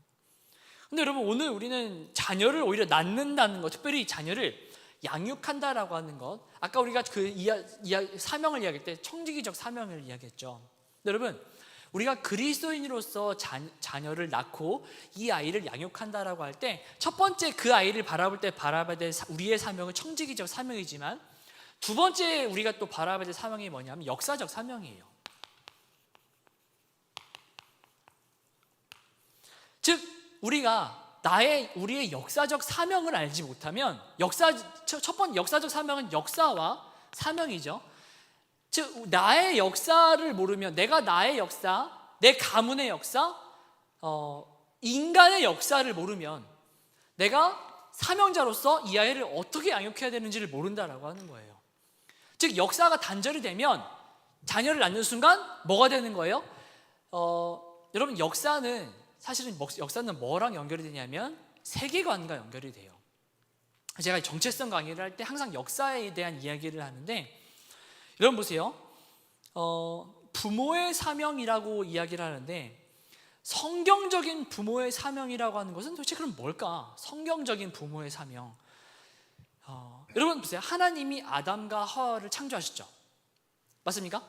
Speaker 1: 근데 여러분, 오늘 우리는 자녀를 오히려 낳는다는 것, 특별히 자녀를 양육한다라고 하는 것, 아까 우리가 그 사명을 이야기할 때 청지기적 사명을 이야기했죠. 근데 여러분, 우리가 그리스도인으로서 자녀를 낳고 이 아이를 양육한다라고 할 때 첫 번째 그 아이를 바라봐야 될 우리의 사명은 청지기적 사명이지만, 두 번째 우리가 또 바라봐야 될 사명이 뭐냐면 역사적 사명이에요. 즉 우리가 우리의 역사적 사명을 알지 못하면, 첫 번째 역사적 사명은 역사와 사명이죠. 즉 나의 역사를 모르면, 내가 나의 역사, 내 가문의 역사, 인간의 역사를 모르면 내가 사명자로서 이 아이를 어떻게 양육해야 되는지를 모른다라고 하는 거예요. 즉 역사가 단절이 되면 자녀를 낳는 순간 뭐가 되는 거예요? 여러분, 사실은 역사는 뭐랑 연결이 되냐면 세계관과 연결이 돼요. 제가 정체성 강의를 할 때 항상 역사에 대한 이야기를 하는데, 여러분 보세요. 부모의 사명이라고 이야기를 하는데, 성경적인 부모의 사명이라고 하는 것은 도대체 그럼 뭘까? 성경적인 부모의 사명. 여러분 보세요. 하나님이 아담과 하와를 창조하셨죠. 맞습니까?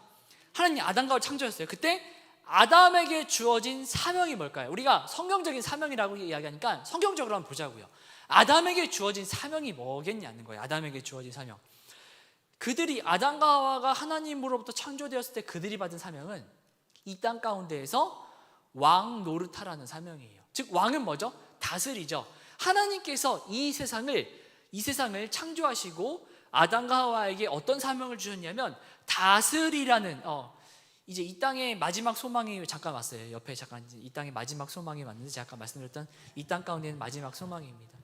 Speaker 1: 하나님이 아담과 하와를 창조하셨어요. 그때 아담에게 주어진 사명이 뭘까요? 우리가 성경적인 사명이라고 이야기하니까 성경적으로 한번 보자고요. 아담에게 주어진 사명이 뭐겠냐는 거예요. 아담에게 주어진 사명. 아담과 하와가 하나님으로부터 창조되었을 때 그들이 받은 사명은 이 땅 가운데에서 왕 노릇하라는 사명이에요. 즉 왕은 뭐죠? 다스리죠. 하나님께서 이 세상을 창조하시고 아담과 하와에게 어떤 사명을 주셨냐면 다스리라는, 이제 이 땅의 마지막 소망이 잠깐 왔어요. 옆에 잠깐 이 땅의 마지막 소망이 왔는데, 제가 아까 말씀드렸던 이 땅 가운데는 마지막 소망입니다.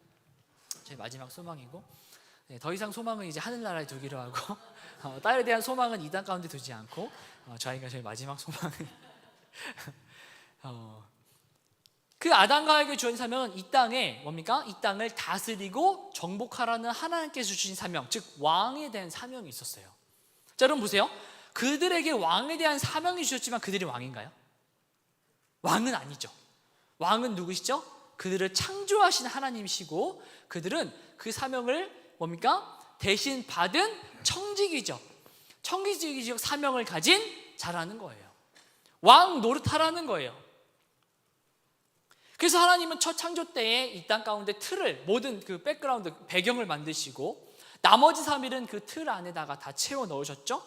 Speaker 1: 저희 마지막 소망이고, 더 이상 소망은 이제 하늘나라에 두기로 하고, 딸에 대한 소망은 이 땅 가운데 두지 않고, 저희 마지막 소망은 그 아담과 하와에게 주어진 사명은 이 땅에 뭡니까? 이 땅을 다스리고 정복하라는 하나님께서 주신 사명, 즉 왕에 대한 사명이 있었어요. 자, 여러분 보세요. 그들에게 왕에 대한 사명이 주셨지만 그들이 왕인가요? 왕은 아니죠. 왕은 누구시죠? 그들을 창조하신 하나님이시고, 그들은 그 사명을 뭡니까? 대신 받은 청지기적 사명을 가진 자라는 거예요. 왕 노릇하라는 거예요. 그래서 하나님은 첫 창조 때에 이 땅 가운데 모든 그 백그라운드, 배경을 만드시고 나머지 3일은 그 틀 안에다가 다 채워 넣으셨죠.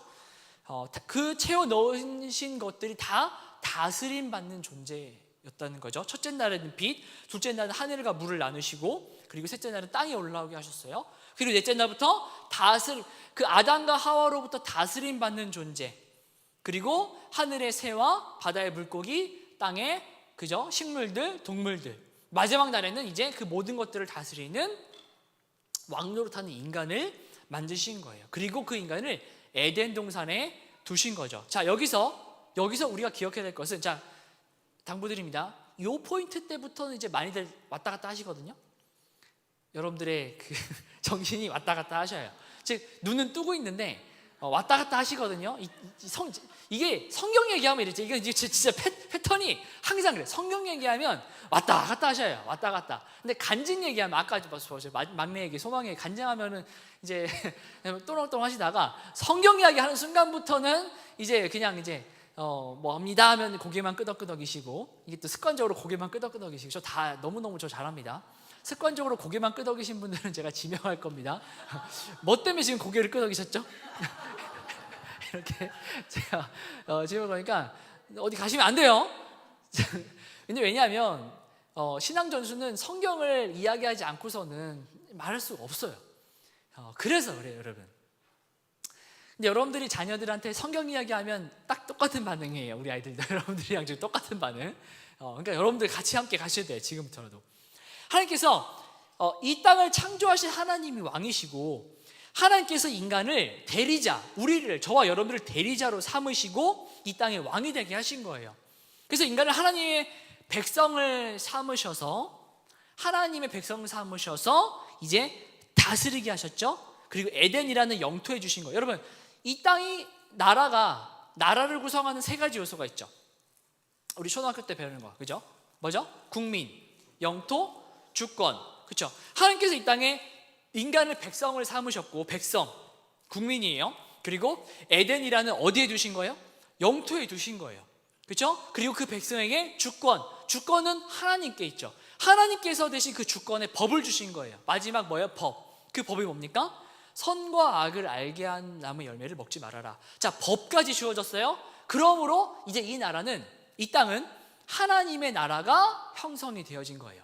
Speaker 1: 그 채워 넣으신 것들이 다 다스림 받는 존재였다는 거죠. 첫째 날에는 빛, 둘째 날은 하늘과 물을 나누시고, 그리고 셋째 날은 땅에 올라오게 하셨어요. 그리고 넷째 날부터 그 아담과 하와로부터 다스림 받는 존재, 그리고 하늘의 새와 바다의 물고기, 땅의 식물들, 동물들, 마지막 날에는 이제 그 모든 것들을 다스리는 왕노릇하는 인간을 만드신 거예요. 그리고 그 인간을 에덴 동산에 두신 거죠. 자, 여기서 우리가 기억해야 될 것은, 자, 당부드립니다. 이 포인트 때부터는 이제 많이들 왔다 갔다 하시거든요. 여러분들의 그 정신이 왔다 갔다 하셔요. 즉 눈은 뜨고 있는데 왔다 갔다 하시거든요. 이게 성경 얘기하면 이랬죠. 이게 진짜 패턴이 항상 그래. 성경 얘기하면 왔다 갔다 하셔요. 왔다 갔다. 근데 간증 얘기하면, 아까 보세요. 막내 얘기, 소망 얘기 간증하면은 이제 또렁또렁 하시다가 성경 이야기 하는 순간부터는 이제 그냥 뭐 합니다 하면 고개만 끄덕끄덕이시고, 이게 또 습관적으로 고개만 끄덕끄덕이시고, 저 다 너무너무 저 잘합니다. 습관적으로 고개만 끄덕이신 분들은 제가 지명할 겁니다. 뭐 때문에 지금 고개를 끄덕이셨죠? 이렇게 제가 지금 그러니까 어디 가시면 안 돼요. 근데 왜냐하면 신앙 전수는 성경을 이야기하지 않고서는 말할 수가 없어요. 그래서 그래요, 여러분. 근데 여러분들이 자녀들한테 성경 이야기하면 딱 똑같은 반응이에요. 우리 아이들도 여러분들이랑 지금 똑같은 반응. 그러니까 여러분들 같이 함께 가셔야 돼요. 지금부터라도. 하나님께서 이 땅을 창조하신 하나님이 왕이시고, 하나님께서 인간을 대리자, 우리를, 저와 여러분들을 대리자로 삼으시고 이 땅의 왕이 되게 하신 거예요. 그래서 인간을 하나님의 백성을 삼으셔서, 하나님의 백성을 삼으셔서 이제 다스리게 하셨죠. 그리고 에덴이라는 영토에 주신 거예요. 여러분, 이 땅이 나라를 구성하는 세 가지 요소가 있죠. 우리 초등학교 때 배우는 거, 그죠? 뭐죠? 국민, 영토, 주권, 그렇죠? 하나님께서 이 땅에 인간을 백성을 삼으셨고, 백성, 국민이에요. 그리고 에덴이라는 어디에 두신 거예요? 영토에 두신 거예요. 그렇죠? 그리고 그 백성에게 주권은 하나님께 있죠. 하나님께서 대신 그 주권에 법을 주신 거예요. 마지막 뭐예요? 법. 그 법이 뭡니까? 선과 악을 알게 한 나무 열매를 먹지 말아라. 자, 법까지 주어졌어요. 그러므로 이제 이 땅은 하나님의 나라가 형성이 되어진 거예요.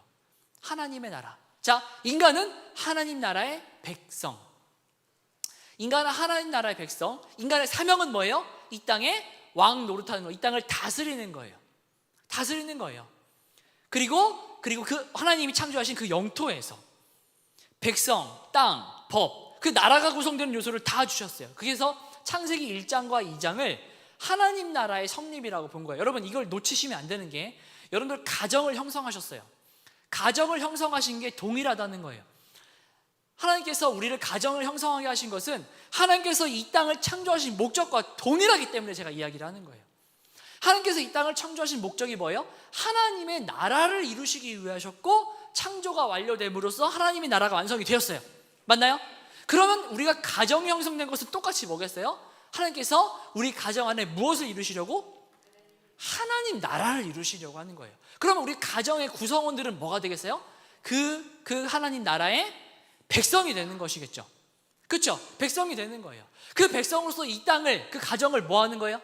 Speaker 1: 하나님의 나라. 자, 인간은 하나님 나라의 백성. 인간은 하나님 나라의 백성. 인간의 사명은 뭐예요? 이 땅에 왕 노릇하는 거, 이 땅을 다스리는 거예요. 다스리는 거예요. 그리고 그 하나님이 창조하신 그 영토에서 백성, 땅, 법, 그 나라가 구성되는 요소를 다 주셨어요. 그래서 창세기 1장과 2장을 하나님 나라의 성립이라고 본 거예요. 여러분, 이걸 놓치시면 안 되는 게, 여러분들 가정을 형성하셨어요. 가정을 형성하신 게 동일하다는 거예요. 하나님께서 우리를 가정을 형성하게 하신 것은 하나님께서 이 땅을 창조하신 목적과 동일하기 때문에 제가 이야기를 하는 거예요. 하나님께서 이 땅을 창조하신 목적이 뭐예요? 하나님의 나라를 이루시기 위해 하셨고, 창조가 완료됨으로써 하나님의 나라가 완성이 되었어요. 맞나요? 그러면 우리가 가정이 형성된 것은 똑같이 뭐겠어요? 하나님께서 우리 가정 안에 무엇을 이루시려고? 하나님 나라를 이루시려고 하는 거예요. 그러면 우리 가정의 구성원들은 뭐가 되겠어요? 그 하나님 나라의 백성이 되는 것이겠죠. 그렇죠? 백성이 되는 거예요. 그 백성으로서 이 땅을, 그 가정을 뭐 하는 거예요?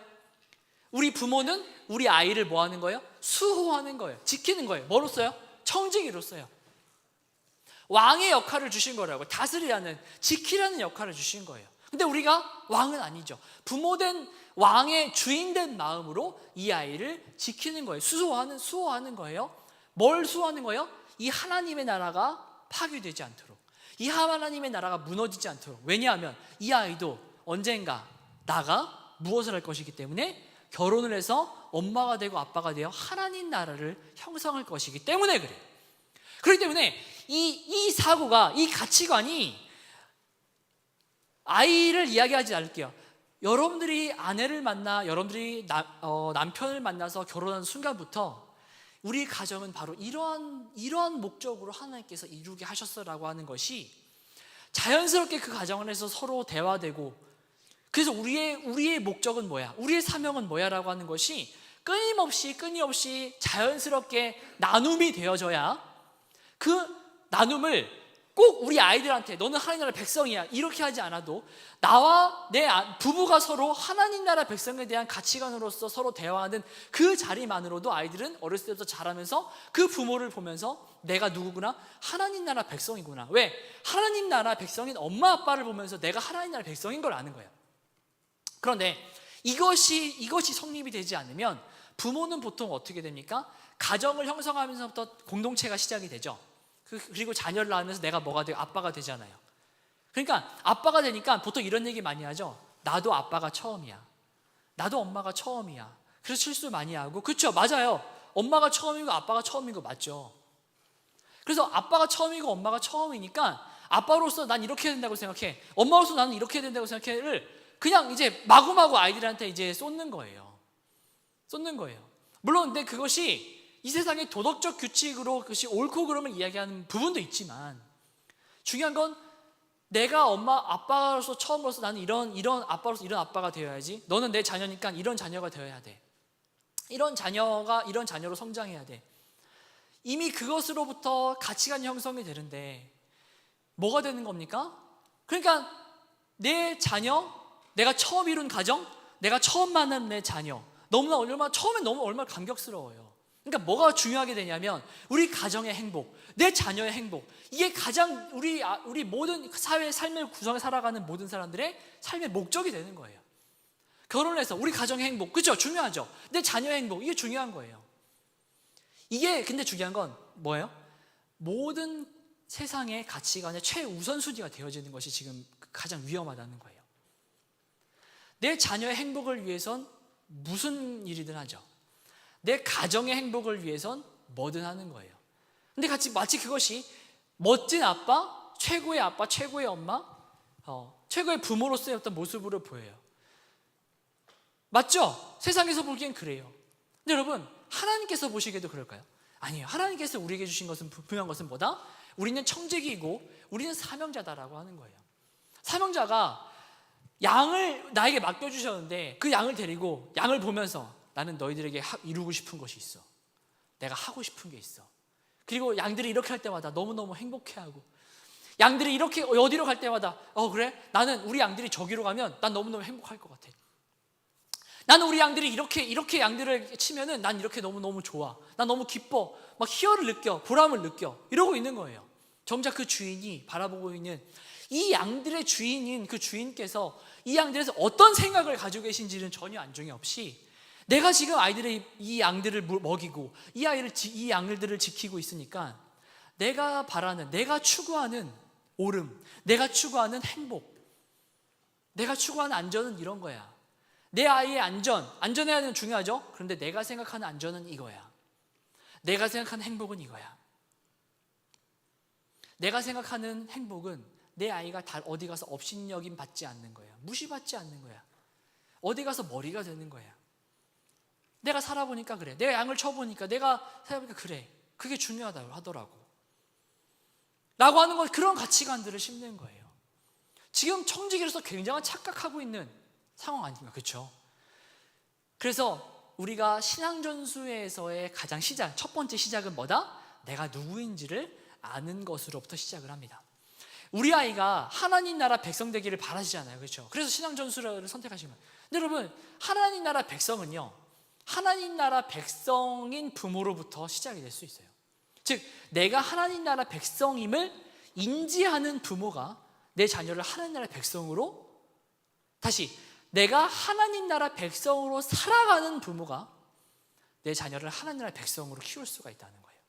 Speaker 1: 우리 부모는 우리 아이를 뭐 하는 거예요? 수호하는 거예요. 지키는 거예요. 뭐로써요? 청지기로써요. 왕의 역할을 주신 거라고. 다스리라는, 지키라는 역할을 주신 거예요. 근데 우리가 왕은 아니죠. 부모된 왕의 주인된 마음으로 이 아이를 지키는 거예요. 수호하는 거예요. 뭘 수호하는 거예요? 이 하나님의 나라가 파괴되지 않도록, 이 하나님의 나라가 무너지지 않도록. 왜냐하면 이 아이도 언젠가 나가 무엇을 할 것이기 때문에, 결혼을 해서 엄마가 되고 아빠가 되어 하나님 나라를 형성할 것이기 때문에 그래요. 그렇기 때문에 이 사고가, 이 가치관이, 아이를 이야기하지 않을게요. 여러분들이 아내를 만나, 여러분들이 남편을 만나서 결혼한 순간부터 우리 가정은 바로 이러한 목적으로 하나님께서 이루게 하셨어라고 하는 것이 자연스럽게 그 가정 안에서 서로 대화되고, 그래서 우리의 목적은 뭐야? 우리의 사명은 뭐야? 라고 하는 것이 끊임없이 자연스럽게 나눔이 되어져야, 그 나눔을 꼭 우리 아이들한테 너는 하나님 나라 백성이야 이렇게 하지 않아도, 나와 내 부부가 서로 하나님 나라 백성에 대한 가치관으로서 서로 대화하는 그 자리만으로도 아이들은 어렸을 때부터 자라면서 그 부모를 보면서 내가 누구구나? 하나님 나라 백성이구나. 왜? 하나님 나라 백성인 엄마 아빠를 보면서 내가 하나님 나라 백성인 걸 아는 거예요. 그런데 이것이 성립이 되지 않으면 부모는 보통 어떻게 됩니까? 가정을 형성하면서부터 공동체가 시작이 되죠. 그리고 자녀를 낳으면서 내가 뭐가 되고 아빠가 되잖아요. 그러니까 아빠가 되니까 보통 이런 얘기 많이 하죠. 나도 아빠가 처음이야. 나도 엄마가 처음이야. 그래서 실수 많이 하고. 그렇죠, 맞아요. 엄마가 처음이고 아빠가 처음인 거 맞죠. 그래서 아빠가 처음이고 엄마가 처음이니까 아빠로서 난 이렇게 해야 된다고 생각해, 엄마로서 나는 이렇게 해야 된다고 생각해를 그냥 이제 마구마구 아이들한테 이제 쏟는 거예요. 물론 근데 그것이 이 세상의 도덕적 규칙으로 그것이 옳고 그름을 이야기하는 부분도 있지만, 중요한 건 내가 엄마 아빠로서 처음으로서 나는 이런 아빠로서 이런 아빠가 되어야지, 너는 내 자녀니까 이런 자녀가 되어야 돼, 이런 자녀로 성장해야 돼. 이미 그것으로부터 가치관 형성이 되는데 뭐가 되는 겁니까? 그러니까 내 자녀, 내가 처음 이룬 가정, 내가 처음 만난 내 자녀, 처음엔 너무 얼마나 감격스러워요. 그러니까 뭐가 중요하게 되냐면 우리 가정의 행복, 내 자녀의 행복, 이게 가장 우리 모든 사회 삶을 구성해 살아가는 모든 사람들의 삶의 목적이 되는 거예요. 결혼해서 우리 가정의 행복, 그렇죠? 중요하죠. 내 자녀의 행복, 이게 중요한 거예요. 이게 근데 중요한 건 뭐예요? 모든 세상의 가치관의 최우선순위가 되어지는 것이 지금 가장 위험하다는 거예요. 내 자녀의 행복을 위해선 무슨 일이든 하죠. 내 가정의 행복을 위해선 뭐든 하는 거예요. 근데 마치 그것이 멋진 아빠, 최고의 엄마, 최고의 부모로서의 어떤 모습으로 보여요. 맞죠? 세상에서 보기엔 그래요. 근데 여러분, 하나님께서 보시기에도 그럴까요? 아니에요. 하나님께서 우리에게 주신 것은 분명한 것은 뭐다? 우리는 청지기이고 우리는 사명자다라고 하는 거예요. 사명자가 양을 나에게 맡겨주셨는데 그 양을 데리고 양을 보면서 나는 너희들에게 이루고 싶은 것이 있어. 내가 하고 싶은 게 있어. 그리고 양들이 이렇게 할 때마다 너무너무 행복해하고, 양들이 이렇게 어디로 갈 때마다 그래? 나는 우리 양들이 저기로 가면 난 너무너무 행복할 것 같아. 나는 우리 양들이 이렇게 양들을 치면은 난 이렇게 너무너무 좋아. 난 너무 기뻐. 막 희열을 느껴. 보람을 느껴. 이러고 있는 거예요. 정작 그 주인이 바라보고 있는 이 양들의 주인인 그 주인께서 이 양들에서 어떤 생각을 가지고 계신지는 전혀 안중에 없이 내가 지금 이 양들을 먹이고 이 양들을 지키고 있으니까 내가 바라는, 내가 추구하는 오름, 내가 추구하는 행복, 내가 추구하는 안전은 이런 거야. 내 아이의 안전해야 하는 중요하죠. 그런데 내가 생각하는 안전은 이거야. 내가 생각하는 행복은 이거야. 내가 생각하는 행복은 내 아이가 어디 가서 업신여김 받지 않는 거야. 무시받지 않는 거야. 어디 가서 머리가 되는 거야. 내가 살아보니까 그래. 내가 양을 쳐보니까, 내가 살아보니까 그래. 그게 중요하다고 하더라고. 라고 하는 건 그런 가치관들을 심는 거예요. 지금 청지기로서 굉장한 착각하고 있는 상황 아닙니까? 그렇죠? 그래서 우리가 신앙전수에서의 가장 첫 번째 시작은 뭐다? 내가 누구인지를 아는 것으로부터 시작을 합니다. 우리 아이가 하나님 나라 백성 되기를 바라시잖아요. 그렇죠? 그래서 신앙전수를 선택하신 거예요. 근데 여러분, 하나님 나라 백성은요, 하나님 나라 백성인 부모로부터 시작이 될 수 있어요. 즉, 내가 하나님 나라 백성임을 인지하는 부모가 내 자녀를 하나님 나라 백성으로, 다시 내가 하나님 나라 백성으로 살아가는 부모가 내 자녀를 하나님 나라 백성으로 키울 수가 있다는 거예요.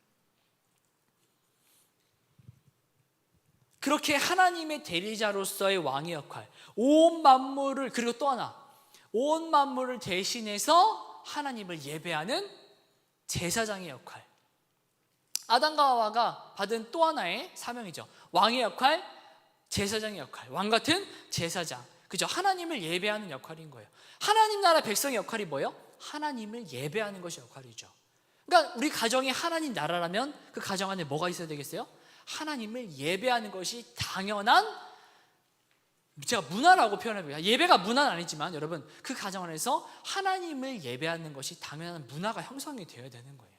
Speaker 1: 그렇게 하나님의 대리자로서의 왕의 역할, 온 만물을, 그리고 또 하나, 온 만물을 대신해서 하나님을 예배하는 제사장의 역할, 아담과 하와가 받은 또 하나의 사명이죠. 왕의 역할, 제사장의 역할, 왕 같은 제사장, 그죠? 하나님을 예배하는 역할인 거예요. 하나님 나라 백성의 역할이 뭐예요? 하나님을 예배하는 것이 역할이죠. 그러니까 우리 가정이 하나님 나라라면 그 가정 안에 뭐가 있어야 되겠어요? 하나님을 예배하는 것이 당연한, 제가 문화라고 표현해요. 예배가 문화는 아니지만 여러분, 그 가정 안에서 하나님을 예배하는 것이 당연한 문화가 형성이 되어야 되는 거예요.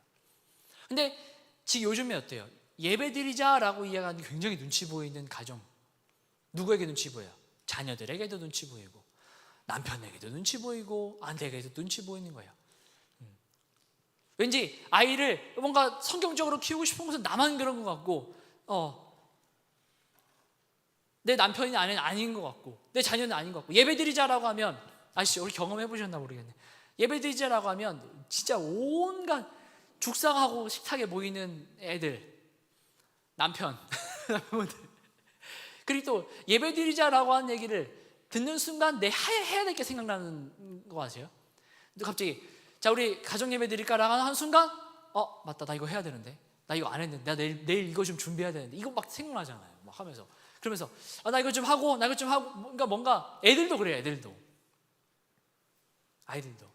Speaker 1: 근데 지금 요즘에 어때요? 예배드리자라고 이야기하는 게 굉장히 눈치 보이는 가정, 누구에게 눈치 보여요? 자녀들에게도 눈치 보이고, 남편에게도 눈치 보이고, 아내에게도 눈치 보이는 거예요. 왠지 아이를 뭔가 성경적으로 키우고 싶은 것은 나만 그런 것 같고, 내 남편이 아내는 아닌 것 같고, 내 자녀는 아닌 것 같고, 예배드리자라고 하면, 아시죠? 우리 경험해 보셨나 모르겠네. 예배드리자라고 하면 진짜 온갖 죽상하고 식탁에 모이는 애들, 남편, 그리고 또 예배드리자라고 하는 얘기를 듣는 순간 내 해야 될 게 생각나는 거 아세요? 근데 갑자기 자, 우리 가정 예배 드릴까라고 하는 순간 맞다, 나 이거 해야 되는데, 나 이거 안 했는데, 나 내일 이거 좀 준비해야 되는데, 이거 막 생각나잖아요. 막 하면서, 그러면서 나 이거 좀 하고, 그러니까 뭔가 애들도 그래요. 아이들도.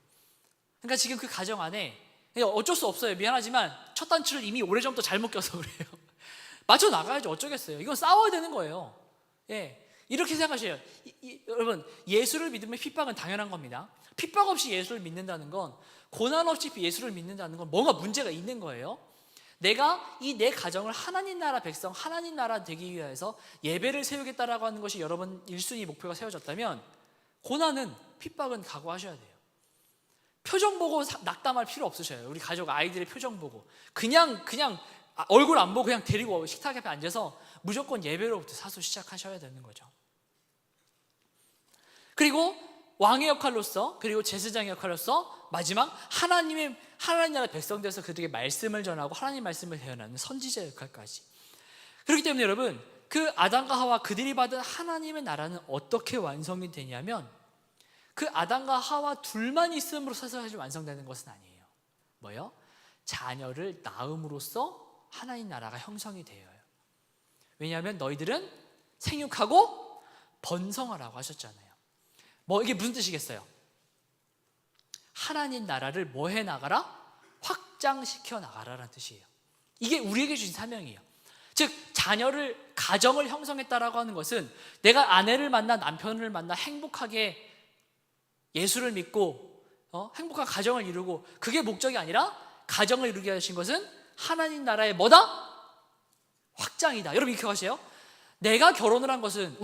Speaker 1: 그러니까 지금 그 가정 안에 어쩔 수 없어요. 미안하지만 첫 단추를 이미 오래전부터 잘못 껴서 그래요. 맞춰 나가야죠. 어쩌겠어요. 이건 싸워야 되는 거예요. 예, 이렇게 생각하셔요. 여러분, 예수를 믿으면 핍박은 당연한 겁니다. 핍박 없이 예수를 믿는다는 건, 고난 없이 예수를 믿는다는 건 뭔가 문제가 있는 거예요. 내가 이 내 가정을 하나님 나라 백성, 하나님 나라 되기 위해서 예배를 세우겠다라고 하는 것이 여러분 1순위 목표가 세워졌다면 고난은, 핍박은 각오하셔야 돼요. 표정 보고 낙담할 필요 없으셔요. 우리 가족 아이들의 표정 보고 그냥 얼굴 안 보고 그냥 데리고 식탁 앞에 앉아서 무조건 예배로부터 사수 시작하셔야 되는 거죠. 그리고 왕의 역할로서, 그리고 제사장의 역할로서 마지막 하나님 나라 백성 되어서 그들에게 말씀을 전하고 하나님 말씀을 대언하는 선지자 역할까지. 그렇기 때문에 여러분, 그 아담과 하와 그들이 받은 하나님의 나라는 어떻게 완성이 되냐면 그 아담과 하와 둘만 있음으로 사실 완성되는 것은 아니에요. 뭐요? 자녀를 낳음으로써 하나님 나라가 형성이 되어요. 왜냐하면 너희들은 생육하고 번성하라고 하셨잖아요. 이게 무슨 뜻이겠어요? 하나님 나라를 뭐 해 나가라? 확장시켜 나가라라는 뜻이에요. 이게 우리에게 주신 사명이에요. 즉 가정을 형성했다라고 하는 것은 내가 아내를 만나 남편을 만나 행복하게 예수를 믿고 행복한 가정을 이루고, 그게 목적이 아니라 가정을 이루게 하신 것은 하나님 나라의 뭐다? 확장이다. 여러분 기억하세요? 우리가 결혼한 것은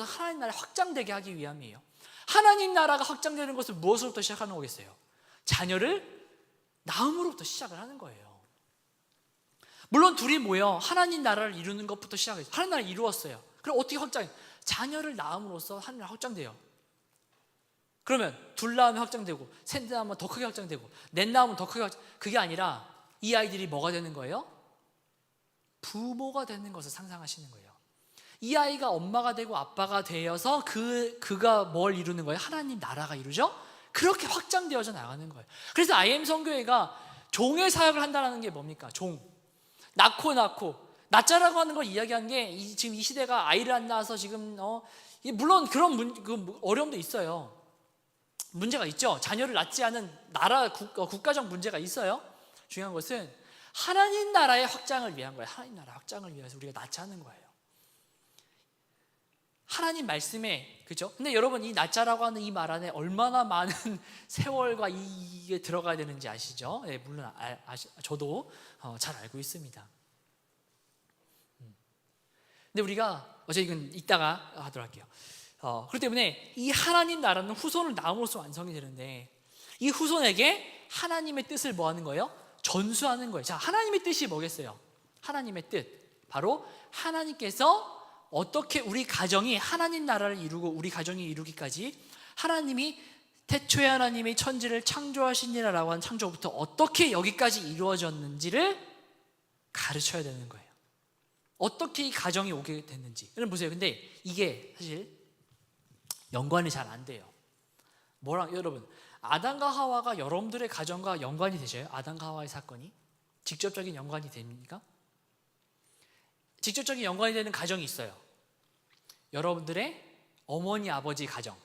Speaker 1: 하나님 나라 확장되게 하기 위함이에요. 하나님 나라가 확장되는 것은 무엇으로부터 시작하는 거겠어요? 자녀를 낳음으로부터 시작을 하는 거예요. 물론 둘이 모여 하나님 나라를 이루는 것부터 시작해서 하나님 나라를 이루었어요. 그럼 어떻게 확장해요? 자녀를 낳음으로써 하나님 나라 확장돼요. 그러면 둘 낳으면 확장되고, 셋 낳으면 더 크게 확장되고, 넷 낳으면 더 크게 그게 아니라 이 아이들이 뭐가 되는 거예요? 부모가 되는 것을 상상하시는 거예요. 이 아이가 엄마가 되고 아빠가 되어서 그가 뭘 이루는 거예요? 하나님 나라가 이루죠? 그렇게 확장되어져 나가는 거예요. 그래서 IM 선교회가 종의 사역을 한다는 게 뭡니까? 낳자라고 하는 걸 이야기한 게 지금 이 시대가 아이를 안 낳아서 지금 물론 그런 어려움도 있어요. 문제가 있죠. 자녀를 낳지 않은 국가적 문제가 있어요. 중요한 것은 하나님 나라의 확장을 위한 거예요. 하나님 나라 확장을 위해서 우리가 낳자는 거예요. 하나님 말씀에, 그죠? 근데 여러분, 이 낳자라고 하는 이 말 안에 얼마나 많은 세월과 이게 들어가야 되는지 아시죠? 네, 물론 저도 잘 알고 있습니다. 근데 우리가 이건 이따가 하도록 할게요. 그렇기 때문에 이 하나님 나라는 후손을 낳음으로써 완성이 되는데, 이 후손에게 하나님의 뜻을 뭐 하는 거예요? 전수하는 거예요. 자, 하나님의 뜻이 뭐겠어요? 하나님의 뜻, 바로 하나님께서 어떻게 우리 가정이 하나님 나라를 이루고 우리 가정이 이루기까지 하나님이 태초에 하나님이 천지를 창조하시니라라고 하는 창조부터 어떻게 여기까지 이루어졌는지를 가르쳐야 되는 거예요. 어떻게 이 가정이 오게 됐는지. 여러분 보세요. 근데 이게 사실 연관이 잘 안 돼요. 여러분, 아담과 하와가 여러분들의 가정과 연관이 되셔요? 아담과 하와의 사건이 직접적인 연관이 됩니까? 직접적인 연관이 되는 가정이 있어요. 여러분들의 어머니 아버지 가정,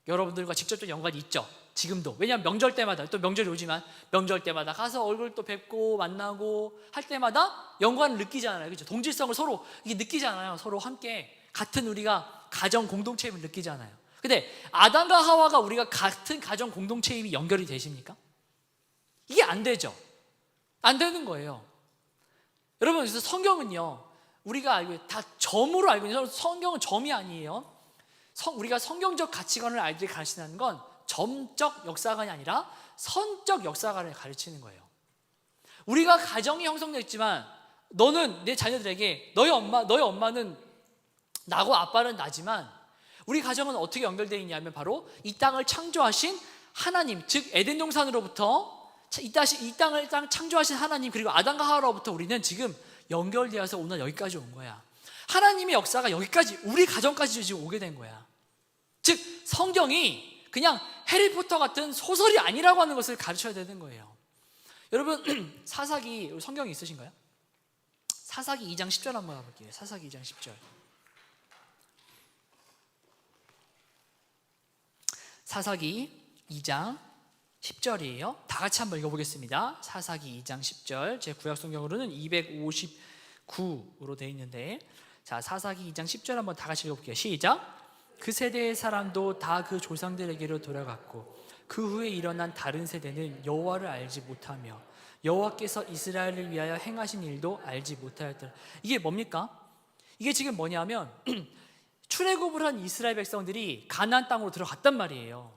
Speaker 1: 여러분들과 직접적 연관이 있죠. 지금도. 왜냐하면 명절 때마다, 또 명절이 오지만 명절 때마다 가서 얼굴 또 뵙고 만나고 할 때마다 연관을 느끼잖아요. 그렇죠? 동질성을 서로 이게 느끼잖아요. 서로 함께 같은 우리가 가정 공동체임을 느끼잖아요. 근데 아담과 하와가 우리가 같은 가정 공동체임이 연결이 되십니까? 이게 안 되죠. 안 되는 거예요. 여러분, 그래서 성경은요, 우리가 알고 다 점으로 알고 있는, 성경은 점이 아니에요. 우리가 성경적 가치관을 아이들이 가르치는 건 점적 역사관이 아니라 선적 역사관을 가르치는 거예요. 우리가 가정이 형성됐지만 너는 내 자녀들에게 너희 엄마는 나고 아빠는 나지만 우리 가정은 어떻게 연결되어 있냐면 바로 이 땅을 창조하신 하나님, 즉 에덴 동산으로부터 이 땅을 창조하신 하나님, 그리고 아담과 하와로부터 우리는 지금 연결되어서 오늘 여기까지 온 거야. 하나님의 역사가 여기까지, 우리 가정까지 지금 오게 된 거야. 즉 성경이 그냥 해리포터 같은 소설이 아니라고 하는 것을 가르쳐야 되는 거예요. 여러분, 사사기 성경이 있으신가요? 사사기 2장 10절 한번 가볼게요. 사사기 2장 10절. 사사기 2장 10절이에요. 다 같이 한번 읽어보겠습니다. 사사기 2장 10절. 제 구약 성경으로는 259로 되어 있는데, 자, 사사기 2장 10절 한번 다 같이 읽어볼게요. 시작. 그 세대의 사람도 다 그 조상들에게로 돌아갔고 그 후에 일어난 다른 세대는 여호와를 알지 못하며 여호와께서 이스라엘을 위하여 행하신 일도 알지 못하였더라. 이게 뭡니까? 이게 지금 뭐냐면 출애굽을 한 이스라엘 백성들이 가나안 땅으로 들어갔단 말이에요.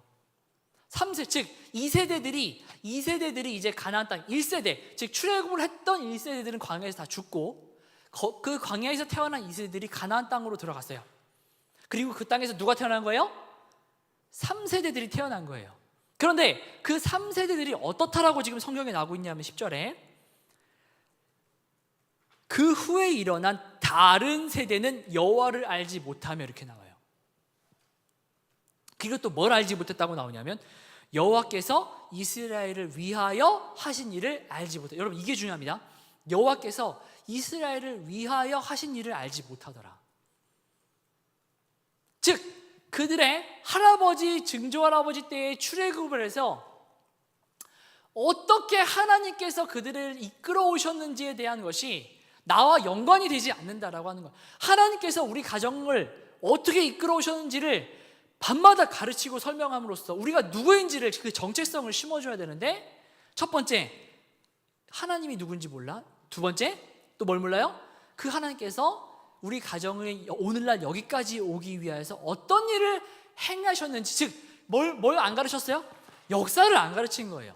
Speaker 1: 3세, 즉 2세대들이 이제 가나안 땅 1세대, 즉 출애굽을 했던 1세대들은 광야에서 다 죽고 그 광야에서 태어난 2세대들이 가나안 땅으로 들어갔어요. 그리고 그 땅에서 누가 태어난 거예요? 3세대들이 태어난 거예요. 그런데 그 3세대들이 어떻다라고 지금 성경에 나오고 있냐면 10절에 그 후에 일어난 다른 세대는 여호와를 알지 못하며 이렇게 나와요. 그리고 또 뭘 알지 못했다고 나오냐면 여호와께서 이스라엘을 위하여 하신 일을 알지 못해. 여러분 이게 중요합니다. 여호와께서 이스라엘을 위하여 하신 일을 알지 못하더라. 즉 그들의 할아버지 증조할아버지 때에 출애굽을 해서 어떻게 하나님께서 그들을 이끌어 오셨는지에 대한 것이 나와 연관이 되지 않는다라고 하는 거예요. 하나님께서 우리 가정을 어떻게 이끌어 오셨는지를 밤마다 가르치고 설명함으로써 우리가 누구인지를 그 정체성을 심어줘야 되는데, 첫 번째 하나님이 누군지 몰라. 두 번째 또 뭘 몰라요? 그 하나님께서 우리 가정을 오늘날 여기까지 오기 위해서 어떤 일을 행하셨는지, 즉 뭘 안 가르쳤어요? 역사를 안 가르친 거예요.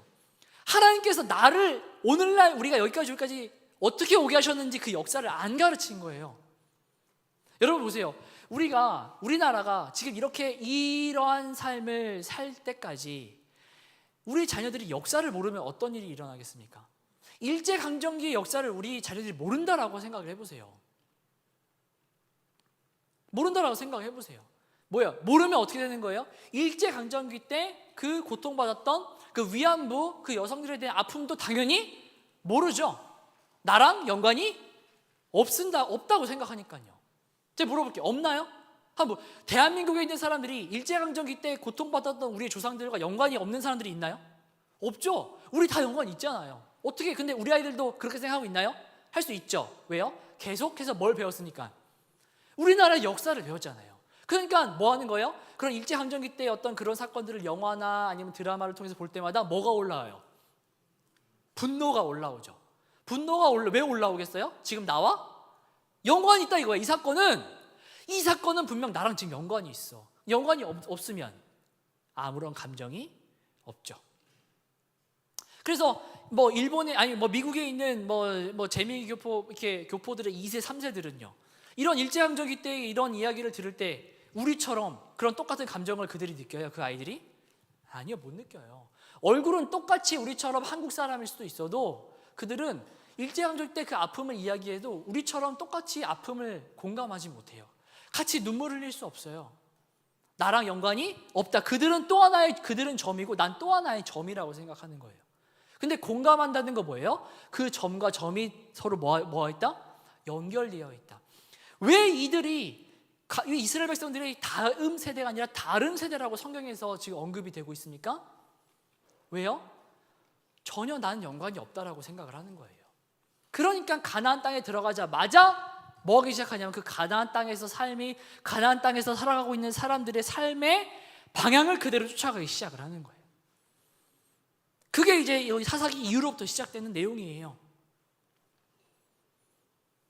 Speaker 1: 하나님께서 나를 오늘날 우리가 여기까지 어떻게 오게 하셨는지 그 역사를 안 가르친 거예요. 여러분 보세요. 우리나라가 지금 이렇게 이러한 삶을 살 때까지 우리 자녀들이 역사를 모르면 어떤 일이 일어나겠습니까? 일제강점기의 역사를 우리 자녀들이 모른다라고 생각을 해보세요. 모른다라고 생각해 보세요. 뭐야? 모르면 어떻게 되는 거예요? 일제강점기 때 그 고통받았던 그 위안부 그 여성들에 대한 아픔도 당연히 모르죠. 나랑 연관이 없다고 생각하니까요. 제가 물어볼게요. 없나요? 대한민국에 있는 사람들이 일제강점기 때 고통받았던 우리의 조상들과 연관이 없는 사람들이 있나요? 없죠. 우리 다 연관이 있잖아요. 어떻게 근데 우리 아이들도 그렇게 생각하고 있나요? 할 수 있죠. 왜요? 계속해서 뭘 배웠으니까? 우리나라의 역사를 배웠잖아요. 그러니까 뭐 하는 거예요? 그런 일제강점기 때 어떤 그런 사건들을 영화나 아니면 드라마를 통해서 볼 때마다 뭐가 올라와요? 분노가 올라오죠. 왜 올라오겠어요? 지금 나와? 연관이 있다 이거야. 이 사건은 분명 나랑 지금 연관이 있어. 연관이 없으면 아무런 감정이 없죠. 그래서 미국에 있는 재미 교포들의 2세, 3세들은요. 이런 일제강점기 때 이런 이야기를 들을 때 우리처럼 그런 똑같은 감정을 그들이 느껴요? 그 아이들이? 아니요, 못 느껴요. 얼굴은 똑같이 우리처럼 한국 사람일 수도 있어도 그들은 일제강점기 때 그 아픔을 이야기해도 우리처럼 똑같이 아픔을 공감하지 못해요. 같이 눈물 흘릴 수 없어요. 나랑 연관이 없다. 그들은 점이고 난 또 하나의 점이라고 생각하는 거예요. 근데 공감한다는 거 뭐예요? 그 점과 점이 서로 뭐가 있다? 연결되어 있다. 왜 이스라엘 백성들이 다음 세대가 아니라 다른 세대라고 성경에서 지금 언급이 되고 있습니까? 왜요? 전혀 나는 연관이 없다라고 생각을 하는 거예요. 그러니까 가나안 땅에 들어가자마자 뭐 하기 시작하냐면 그 가나안 땅에서 살아가고 있는 사람들의 삶의 방향을 그대로 쫓아가기 시작을 하는 거예요. 그게 이제 여기 사사기 이후로부터 시작되는 내용이에요.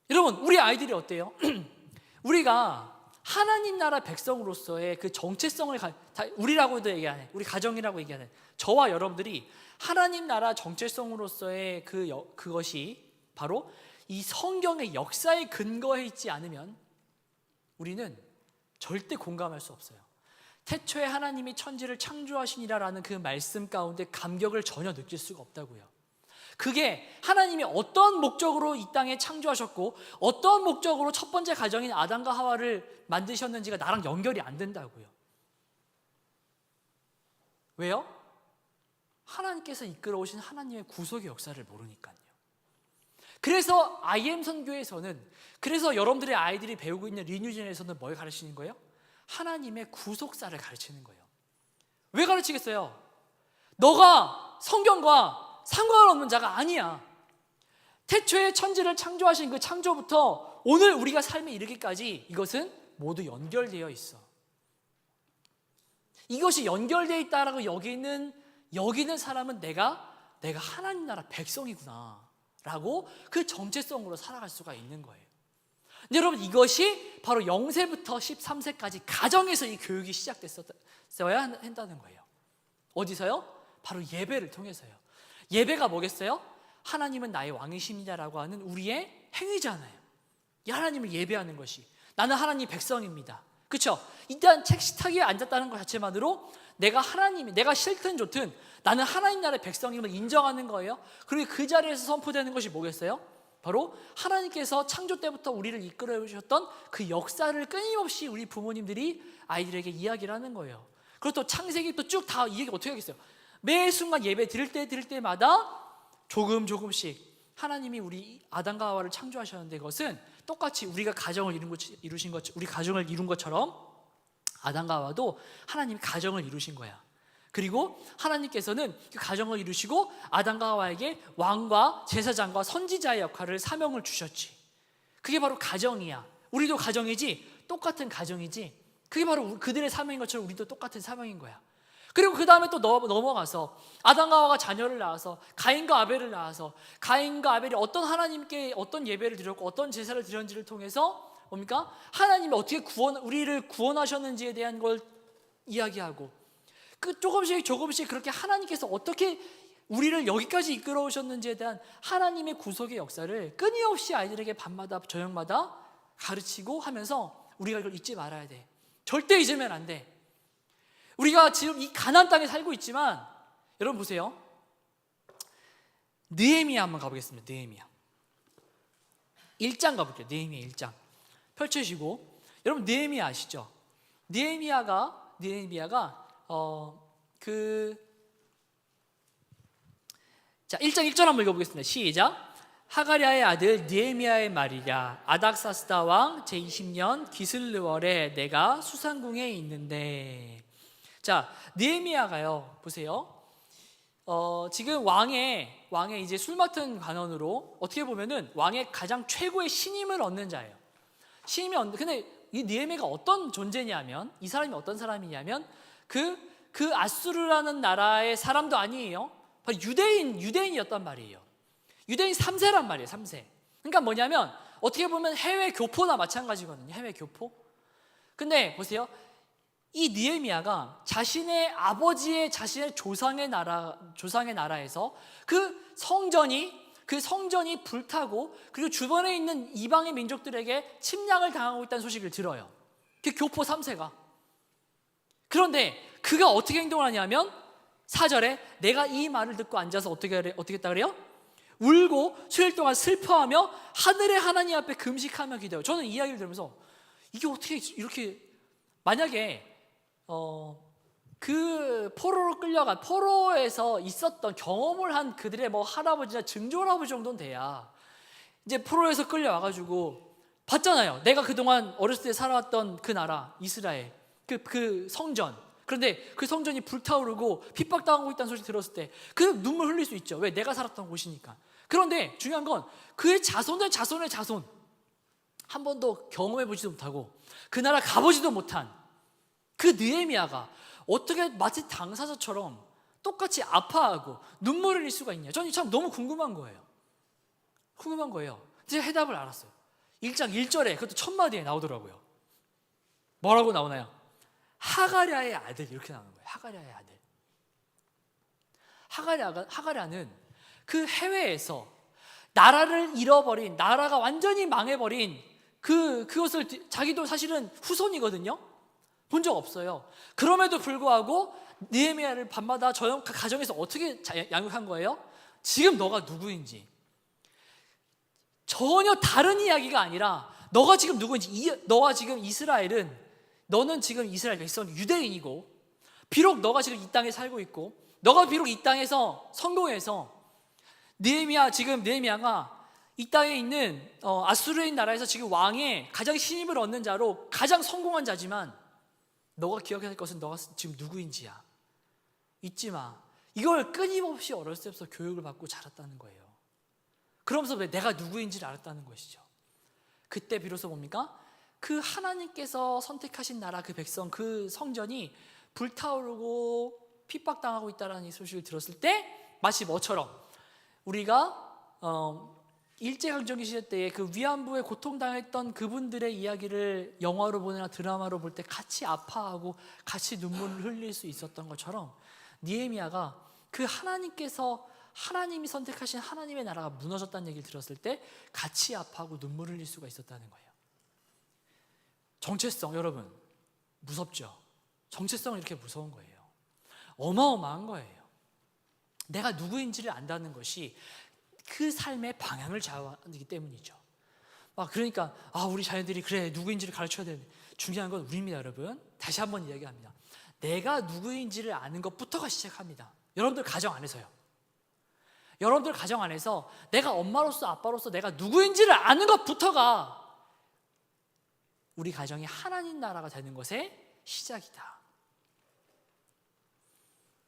Speaker 1: 여러분, 우리 아이들이 어때요? 우리가 하나님 나라 백성으로서의 그 정체성을 우리라고도 얘기하는, 우리 가정이라고 얘기하는 저와 여러분들이 하나님 나라 정체성으로서의 그것이 바로 이 성경의 역사에 근거해 있지 않으면 우리는 절대 공감할 수 없어요. 태초에 하나님이 천지를 창조하시니라라는 그 말씀 가운데 감격을 전혀 느낄 수가 없다고요. 그게 하나님이 어떤 목적으로 이 땅에 창조하셨고 어떤 목적으로 첫 번째 가정인 아담과 하와를 만드셨는지가 나랑 연결이 안 된다고요. 왜요? 하나님께서 이끌어 오신 하나님의 구속의 역사를 모르니까요. 그래서 IM 선교에서는, 그래서 여러분들의 아이들이 배우고 있는 리뉴진에서는 뭘 가르치는 거예요? 하나님의 구속사를 가르치는 거예요. 왜 가르치겠어요? 너가 성경과 상관없는 자가 아니야. 태초에 천지를 창조하신 그 창조부터 오늘 우리가 삶에 이르기까지 이것은 모두 연결되어 있어. 이것이 연결되어 있다라고 여기는 사람은 내가 하나님 나라 백성이구나 라고 그 정체성으로 살아갈 수가 있는 거예요. 근데 여러분, 이것이 바로 0세부터 13세까지 가정에서 이 교육이 시작됐어야 한다는 거예요. 어디서요? 바로 예배를 통해서요. 예배가 뭐겠어요? 하나님은 나의 왕이십니다라고 하는 우리의 행위잖아요. 이 하나님을 예배하는 것이, 나는 하나님 백성입니다. 그렇죠? 일단 책 식탁 위에 앉았다는 것 자체만으로 내가 싫든 좋든 나는 하나님 나라의 백성임을 인정하는 거예요. 그리고 그 자리에서 선포되는 것이 뭐겠어요? 바로 하나님께서 창조 때부터 우리를 이끌어 오셨던 그 역사를 끊임없이 우리 부모님들이 아이들에게 이야기를 하는 거예요. 그리고 또 창세기 또 쭉 다 이야기 어떻게 하겠어요? 매 순간 예배 드릴 때마다 조금씩 하나님이 우리 아담과 하와를 창조하셨는데, 그것은 똑같이 우리가 가정을 이루신 것, 우리 가정을 이룬 것처럼 아담과 하와도 하나님이 가정을 이루신 거야. 그리고 하나님께서는 그 가정을 이루시고 아담과 하와에게 왕과 제사장과 선지자의 역할을, 사명을 주셨지. 그게 바로 가정이야. 우리도 가정이지, 똑같은 가정이지. 그게 바로 그들의 사명인 것처럼 우리도 똑같은 사명인 거야. 그리고 그 다음에 또 넘어가서 아담과 하와가 자녀를 낳아서 가인과 아벨을 낳아서, 가인과 아벨이 어떤 하나님께 어떤 예배를 드렸고 어떤 제사를 드렸는지를 통해서 뭡니까? 하나님이 어떻게 우리를 구원하셨는지에 대한 걸 이야기하고, 그 조금씩 그렇게 하나님께서 어떻게 우리를 여기까지 이끌어 오셨는지에 대한 하나님의 구속의 역사를 끊임없이 아이들에게 밤마다 저녁마다 가르치고 하면서 우리가 이걸 잊지 말아야 돼. 절대 잊으면 안 돼. 우리가 지금 이 가나안 땅에 살고 있지만, 여러분 보세요. 느헤미야 한번 가보겠습니다. 느헤미야 1장 가볼게요. 느헤미야 1장 펼쳐주시고, 여러분 느헤미야 아시죠? 느헤미야가 자, 1장 1절 한번 읽어보겠습니다. 시작. 하가랴의 아들 느헤미야의 말이랴. 아닥사스다 왕 제20년 기슬르월에 내가 수산궁에 있는데. 자, 느헤미야가요, 보세요. 지금 왕의 이제 술 맡은 관원으로 어떻게 보면은 왕의 가장 최고의 신임을 얻는 자예요. 근데 이 느헤미야가 어떤 존재냐면, 이 사람이 어떤 사람이냐면 그 아수르라는 나라의 사람도 아니에요. 바로 유대인이었단 말이에요. 유대인 3세란 말이에요. 3세. 그러니까 뭐냐면 어떻게 보면 해외 교포나 마찬가지거든요. 해외 교포. 근데 보세요. 이 느헤미야가 자신의 조상의 나라에서 그 성전이 불타고, 그리고 주변에 있는 이방의 민족들에게 침략을 당하고 있다는 소식을 들어요. 그 교포 3세가. 그런데 그가 어떻게 행동을 하냐면 4절에 내가 이 말을 듣고 앉아서 어떻게 했다 그래요? 울고 수일 동안 슬퍼하며 하늘의 하나님 앞에 금식하며 기도해요. 저는 이 이야기를 들으면서 이게 어떻게 이렇게, 만약에 그 포로에서 있었던 경험을 한 그들의 뭐 할아버지나 증조할아버지 정도는 돼야 이제 포로에서 끌려와가지고 봤잖아요. 내가 그동안 어렸을 때 살아왔던 그 나라 이스라엘, 그 성전, 그런데 그 성전이 불타오르고 핍박당하고 있다는 소식 들었을 때 그 눈물 흘릴 수 있죠. 왜? 내가 살았던 곳이니까. 그런데 중요한 건 그의 자손의 자손 한 번도 경험해보지도 못하고 그 나라 가보지도 못한 그 느헤미야가 어떻게 마치 당사자처럼 똑같이 아파하고 눈물을 흘릴 수가 있냐. 저는 참 너무 궁금한 거예요. 제가 해답을 알았어요. 1장 1절에 그것도 첫 마디에 나오더라고요. 뭐라고 나오나요? 하가랴의 아들, 이렇게 나오는 거예요. 하가랴의 아들. 하가랴는 그 해외에서 나라를 잃어버린, 나라가 완전히 망해버린 그것을, 자기도 사실은 후손이거든요. 본 적 없어요. 그럼에도 불구하고 느헤미야를 밤마다 가정에서 어떻게 양육한 거예요? 지금 너가 누구인지, 전혀 다른 이야기가 아니라 너가 지금 누구인지, 너가 지금 너는 지금 이스라엘 백성 유대인이고, 비록 너가 지금 이 땅에 살고 있고, 너가 비록 이 땅에서 성공해서 느헤미야가 이 땅에 있는 아수르인 나라에서 지금 왕의 가장 신임을 얻는 자로 가장 성공한 자지만, 너가 기억해야 할 것은 너가 지금 누구인지야. 잊지 마. 이걸 끊임없이 어렸을 때부터 교육을 받고 자랐다는 거예요. 그러면서 왜 내가 누구인지를 알았다는 것이죠. 그때 비로소 뭡니까? 그 하나님께서 선택하신 나라, 그 백성, 그 성전이 불타오르고 핍박당하고 있다는 이 소식을 들었을 때 마치 뭐처럼 우리가 일제강점기 시대 때에 그 위안부에 고통당했던 그분들의 이야기를 영화로 보거나 드라마로 볼 때 같이 아파하고 같이 눈물을 흘릴 수 있었던 것처럼 느헤미야가 그 하나님이 선택하신 하나님의 나라가 무너졌다는 얘기를 들었을 때 같이 아파하고 눈물을 흘릴 수가 있었다는 거예요. 정체성, 여러분 무섭죠? 정체성은 이렇게 무서운 거예요. 어마어마한 거예요. 내가 누구인지를 안다는 것이 그 삶의 방향을 좌우하기 때문이죠. 그러니까 우리 자녀들이 그래 누구인지를 가르쳐야 되는데 중요한 건 우리입니다. 여러분 다시 한번 이야기합니다. 내가 누구인지를 아는 것부터가 시작합니다. 여러분들 가정 안에서요. 여러분들 가정 안에서 내가 엄마로서 아빠로서 내가 누구인지를 아는 것부터가 우리 가정이 하나님 나라가 되는 것의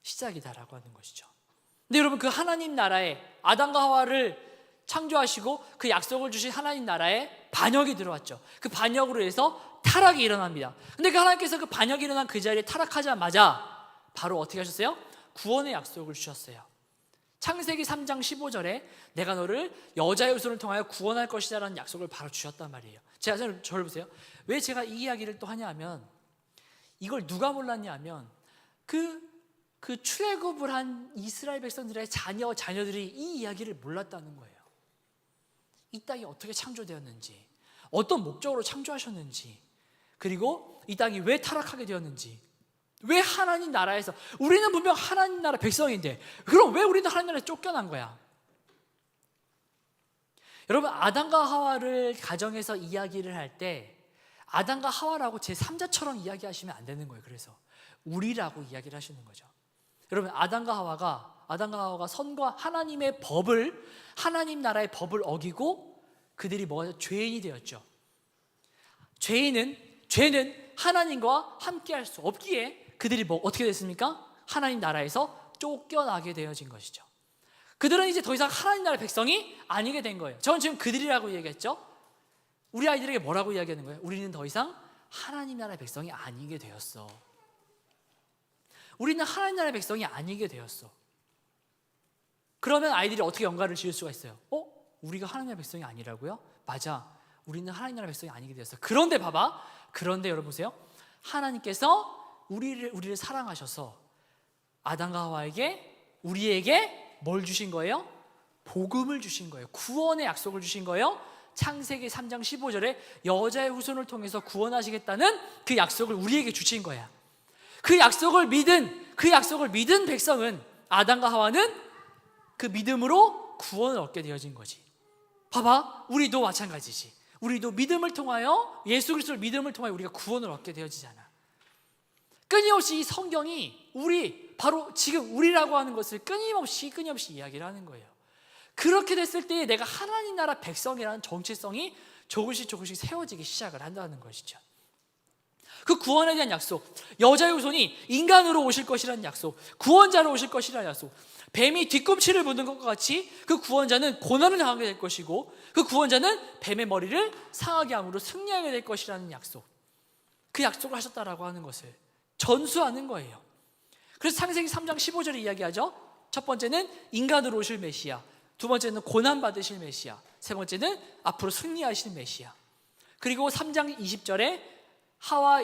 Speaker 1: 시작이다라고 하는 것이죠. 근데 여러분 그 하나님 나라에 아담과 하와를 창조하시고 그 약속을 주신 하나님 나라에 반역이 들어왔죠. 그 반역으로 해서 타락이 일어납니다. 근데 그 하나님께서 그 반역이 일어난 그 자리에 타락하자마자 바로 어떻게 하셨어요? 구원의 약속을 주셨어요. 창세기 3장 15절에 내가 너를 여자의 후손을 통하여 구원할 것이다 라는 약속을 바로 주셨단 말이에요. 저를 보세요. 왜 제가 이 이야기를 또 하냐 하면 이걸 누가 몰랐냐 하면 그 출애굽을 한 이스라엘 백성들의 자녀들이 이 이야기를 몰랐다는 거예요. 이 땅이 어떻게 창조되었는지, 어떤 목적으로 창조하셨는지, 그리고 이 땅이 왜 타락하게 되었는지, 왜 하나님 나라에서 우리는 분명 하나님 나라 백성인데 그럼 왜 우리는 하나님 나라에 쫓겨난 거야? 여러분 아담과 하와를 가정에서 이야기를 할 때 아담과 하와라고 제3자처럼 이야기하시면 안 되는 거예요. 그래서 우리라고 이야기를 하시는 거죠. 여러분 아담과 하와가 선과 하나님의 법을 하나님 나라의 법을 어기고 그들이 죄인이 되었죠. 죄는 하나님과 함께할 수 없기에 그들이 어떻게 됐습니까? 하나님 나라에서 쫓겨나게 되어진 것이죠. 그들은 이제 더 이상 하나님 나라의 백성이 아니게 된 거예요. 저는 지금 그들이라고 얘기했죠. 우리 아이들에게 뭐라고 이야기하는 거예요? 우리는 더 이상 하나님 나라의 백성이 아니게 되었어. 우리는 하나님 나라의 백성이 아니게 되었어. 그러면 아이들이 어떻게 연가를 지을 수가 있어요? 우리가 하나님 나라의 백성이 아니라고요? 맞아. 우리는 하나님 나라의 백성이 아니게 되었어. 그런데 여러분 보세요. 하나님께서 우리를 사랑하셔서 아담과 하와에게 우리에게 뭘 주신 거예요? 복음을 주신 거예요. 구원의 약속을 주신 거예요. 창세기 3장 15절에 여자의 후손을 통해서 구원하시겠다는 그 약속을 우리에게 주신 거야. 그 약속을 믿은 백성은 아담과 하와는 그 믿음으로 구원을 얻게 되어진 거지. 봐봐, 우리도 마찬가지지. 우리도 믿음을 통하여 예수 그리스도를 믿음을 통하여 우리가 구원을 얻게 되어지잖아. 끊임없이 이 성경이 바로 지금 우리라고 하는 것을 끊임없이 이야기를 하는 거예요. 그렇게 됐을 때 내가 하나님 나라 백성이라는 정체성이 조금씩 세워지기 시작을 한다는 것이죠. 그 구원에 대한 약속, 여자의 후손이 인간으로 오실 것이라는 약속, 구원자로 오실 것이라는 약속, 뱀이 뒤꿈치를 무는 것과 같이 그 구원자는 고난을 당하게 될 것이고 그 구원자는 뱀의 머리를 상하게 함으로 승리하게 될 것이라는 약속, 그 약속을 하셨다라고 하는 것을 전수하는 거예요. 그래서 창세기 3장 15절에 이야기하죠. 첫 번째는 인간으로 오실 메시아, 두 번째는 고난받으실 메시아, 세 번째는 앞으로 승리하실 메시아. 그리고 3장 20절에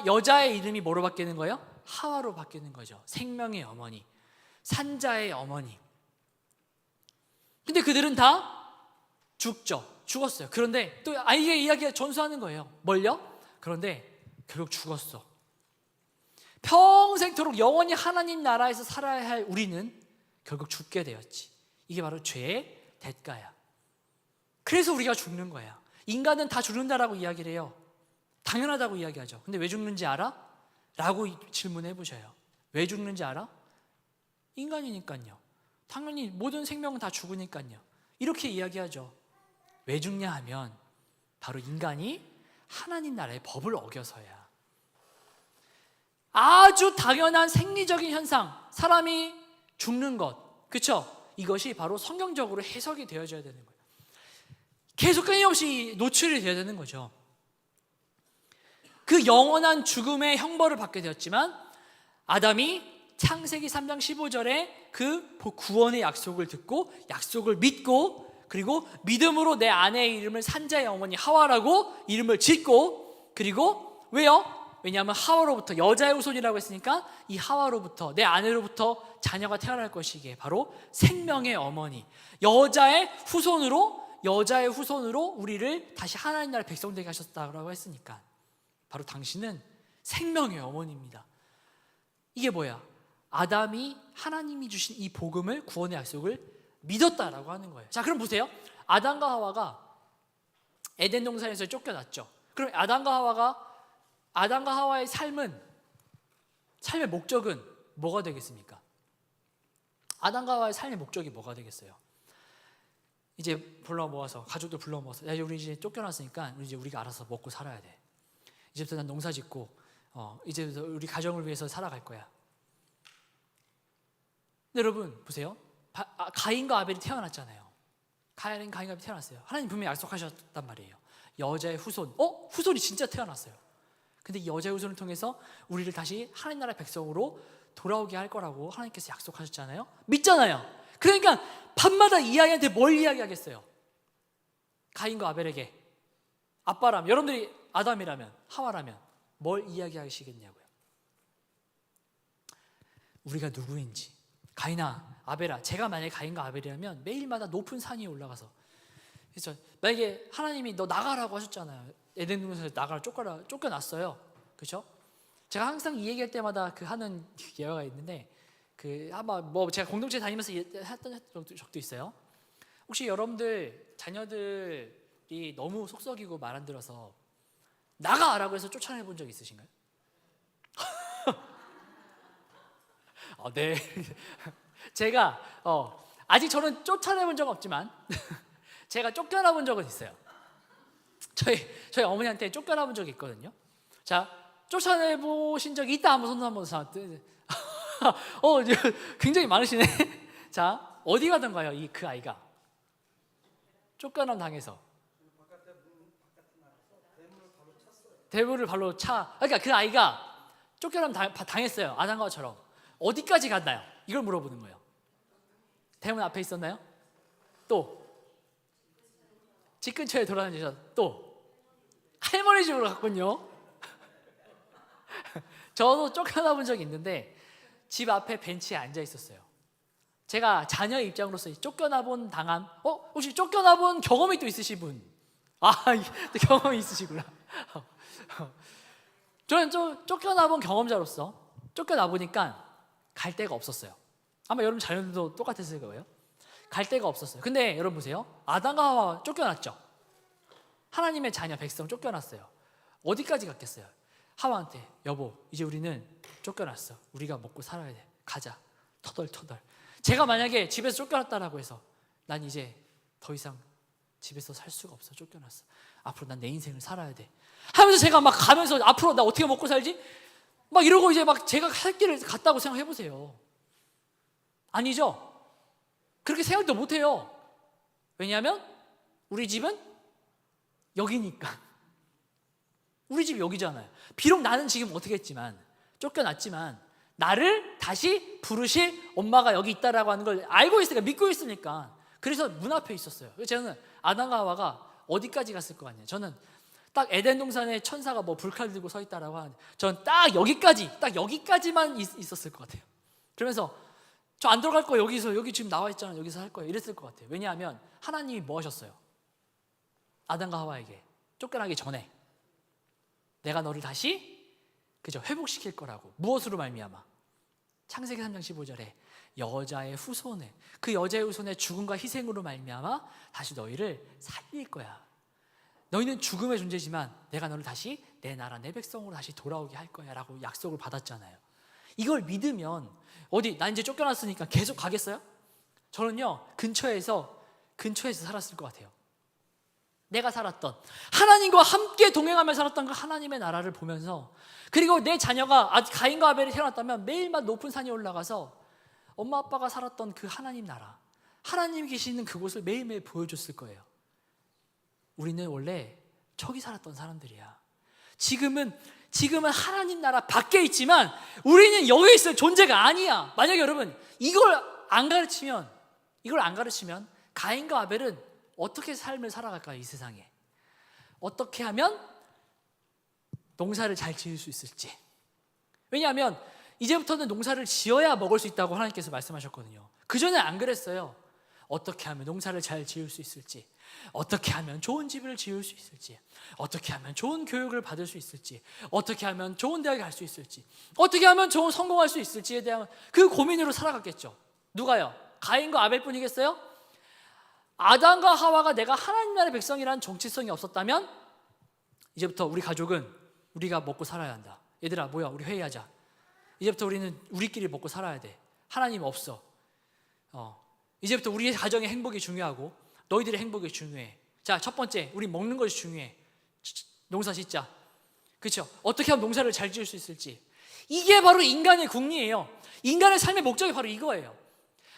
Speaker 1: 여자의 이름이 뭐로 바뀌는 거예요? 하와로 바뀌는 거죠. 생명의 어머니, 산자의 어머니. 근데 그들은 다 죽었어요. 그런데 또 아이의 이야기가 전수하는 거예요. 뭘요? 그런데 결국 죽었어. 평생토록 영원히 하나님 나라에서 살아야 할 우리는 결국 죽게 되었지. 이게 바로 죄의 대가야. 그래서 우리가 죽는 거야. 인간은 다 죽는다라고 이야기를 해요. 당연하다고 이야기하죠. 근데 왜 죽는지 알아? 라고 질문해 보셔요. 왜 죽는지 알아? 인간이니까요. 당연히 모든 생명은 다 죽으니까요. 이렇게 이야기하죠. 왜 죽냐 하면 바로 인간이 하나님 나라의 법을 어겨서야. 아주 당연한 생리적인 현상, 사람이 죽는 것, 그렇죠? 이것이 바로 성경적으로 해석이 되어져야 되는 거예요. 계속 끊임없이 노출이 되어야 되는 거죠. 그 영원한 죽음의 형벌을 받게 되었지만 아담이 창세기 3장 15절에 그 구원의 약속을 듣고 약속을 믿고, 그리고 믿음으로 내 아내의 이름을 산자의 어머니 하와라고 이름을 짓고, 그리고 왜요? 왜냐하면 하와로부터, 여자의 후손이라고 했으니까 이 하와로부터, 내 아내로부터 자녀가 태어날 것이기에 바로 생명의 어머니, 여자의 후손으로 우리를 다시 하나님 나라의 백성 되게 하셨다고 했으니까 바로 당신은 생명의 어머니입니다. 이게 뭐야? 아담이 하나님이 주신 이 복음을, 구원의 약속을 믿었다라고 하는 거예요. 자, 그럼 보세요. 아담과 하와가 에덴 동산에서 쫓겨났죠. 그럼 아담과 하와의 삶의 목적은 뭐가 되겠습니까? 아담과 하와의 삶의 목적이 뭐가 되겠어요? 이제 불러 모아서, 가족들 불러 모아서, 야, 우리 이제 쫓겨났으니까 우리가 알아서 먹고 살아야 돼. 이제부터 난 농사 짓고 이제부터 우리 가정을 위해서 살아갈 거야. 근데 여러분 보세요. 가인과 아벨이 태어났잖아요. 가인과 아벨이 태어났어요. 하나님 분명히 약속하셨단 말이에요. 여자의 후손. 후손이 진짜 태어났어요. 근데 이 여자의 후손을 통해서 우리를 다시 하나님 나라의 백성으로 돌아오게 할 거라고 하나님께서 약속하셨잖아요. 믿잖아요. 그러니까 밤마다 이 아이한테 뭘 이야기하겠어요? 가인과 아벨에게. 아빠라면, 여러분들이 아담이라면, 하와라면 뭘 이야기하시겠냐고요? 우리가 누구인지. 가인아, 아벨아, 제가 만약에 가인과 아벨이라면 매일마다 높은 산 위에 올라가서, 그래서 만약에 하나님이 너 나가라고 하셨잖아요. 에덴 동산에서 나가라, 쫓겨났어요. 그렇죠? 제가 항상 이 얘기할 때마다 그 하는 예화가 있는데, 아마 제가 공동체 다니면서 했던 적도 있어요. 혹시 여러분들 자녀들이 너무 속썩이고 말 안 들어서 나가라고 해서 쫓아내 본 적 있으신가요? 네. 제가 아직 저는 쫓아내 본 적은 없지만 제가 쫓겨나 본 적은 있어요. 저희 어머니한테 쫓겨나 본 적이 있거든요. 자, 쫓아내 보신 적이 있다 한번 손 한번 사. 굉장히 많으시네. 자, 어디 가던가요? 그 아이가 쫓겨남 당해서 대물을 발로 차. 그러니까 그 아이가 쫓겨남 당했어요. 아담과처럼. 어디까지 갔나요? 이걸 물어보는 거예요. 대문 앞에 있었나요? 또 집 근처에 돌아다니셔서 또 할머니 집으로 갔군요. 저도 쫓겨나 본 적이 있는데 집 앞에 벤치에 앉아 있었어요. 제가 자녀의 입장으로서 쫓겨나 본 당함, 혹시 쫓겨나 본 경험이 또 있으신 분? 경험이 있으시구나. 저는 좀 쫓겨나 본 경험자로서 쫓겨나 보니까 갈 데가 없었어요. 아마 여러분 자녀들도 똑같았을 거예요. 갈 데가 없었어요. 근데 여러분 보세요. 아담과 하와 쫓겨났죠. 하나님의 자녀 백성 쫓겨났어요. 어디까지 갔겠어요? 하와한테 여보, 이제 우리는 쫓겨났어. 우리가 먹고 살아야 돼. 가자. 터덜터덜. 제가 만약에 집에서 쫓겨났다라고 해서 난 이제 더 이상 집에서 살 수가 없어. 쫓겨났어. 앞으로 난 내 인생을 살아야 돼. 하면서 제가 막 가면서 앞으로 나 어떻게 먹고 살지? 막 이러고 이제 막 제가 살 길을 갔다고 생각해 보세요. 아니죠? 그렇게 생각도 못 해요. 왜냐하면 우리 집은 여기니까. 우리 집이 여기잖아요. 비록 나는 지금 어떻게 했지만 쫓겨났지만 나를 다시 부르실 엄마가 여기 있다라고 하는 걸 알고 있으니까, 믿고 있으니까. 그래서 문 앞에 있었어요. 저는 아담과 하와가 어디까지 갔을 거 아니에요. 저는 딱 에덴 동산에 천사가 불칼 들고 서 있다라고 하는데 저는 딱 여기까지만 있었을 것 같아요. 그러면서 저 안 들어갈 거예요. 여기 지금 나와 있잖아요. 여기서 할 거예요. 이랬을 것 같아요. 왜냐하면 하나님이 뭐 하셨어요? 아담과 하와에게 쫓겨나기 전에 내가 너를 다시 회복시킬 거라고. 무엇으로 말미암아? 창세기 3장 15절에 여자의 후손에, 그 여자의 후손의 죽음과 희생으로 말미암아 다시 너희를 살릴 거야. 너희는 죽음의 존재지만 내가 너를 다시 내 나라 내 백성으로 다시 돌아오게 할 거야 라고 약속을 받았잖아요. 이걸 믿으면 나 이제 쫓겨났으니까 계속 가겠어요? 저는요 근처에서 살았을 것 같아요. 내가 살았던, 하나님과 함께 동행하며 살았던 그 하나님의 나라를 보면서, 그리고 내 자녀가 가인과 아벨이 태어났다면 매일마다 높은 산에 올라가서 엄마 아빠가 살았던 그 하나님 나라, 하나님이 계시는 그곳을 매일매일 보여줬을 거예요. 우리는 원래 저기 살았던 사람들이야. 지금은
Speaker 2: 지금은 하나님 나라 밖에 있지만 우리는 여기 있을 존재가 아니야. 만약에 여러분 이걸 안 가르치면 가인과 아벨은 어떻게 삶을 살아갈까요? 이 세상에 어떻게 하면 농사를 잘 지을 수 있을지. 왜냐하면 이제부터는 농사를 지어야 먹을 수 있다고 하나님께서 말씀하셨거든요. 그전에 안 그랬어요. 어떻게 하면 농사를 잘 지을 수 있을지, 어떻게 하면 좋은 집을 지을 수 있을지, 어떻게 하면 좋은 교육을 받을 수 있을지, 어떻게 하면 좋은 대학에 갈 수 있을지, 어떻게 하면 좋은 성공할 수 있을지에 대한 그 고민으로 살아갔겠죠. 누가요? 가인과 아벨뿐이겠어요? 아담과 하와가 내가 하나님 나라의 백성이라는 정체성이 없었다면 이제부터 우리 가족은 우리가 먹고 살아야 한다. 얘들아 뭐야, 우리 회의하자. 이제부터 우리는 우리끼리 먹고 살아야 돼. 하나님 없어. 이제부터 우리의 가정의 행복이 중요하고 너희들의 행복이 중요해. 자, 첫 번째, 우리 먹는 것이 중요해. 농사 짓자. 그렇죠? 어떻게 하면 농사를 잘 지을 수 있을지. 이게 바로 인간의 궁리예요. 인간의 삶의 목적이 바로 이거예요.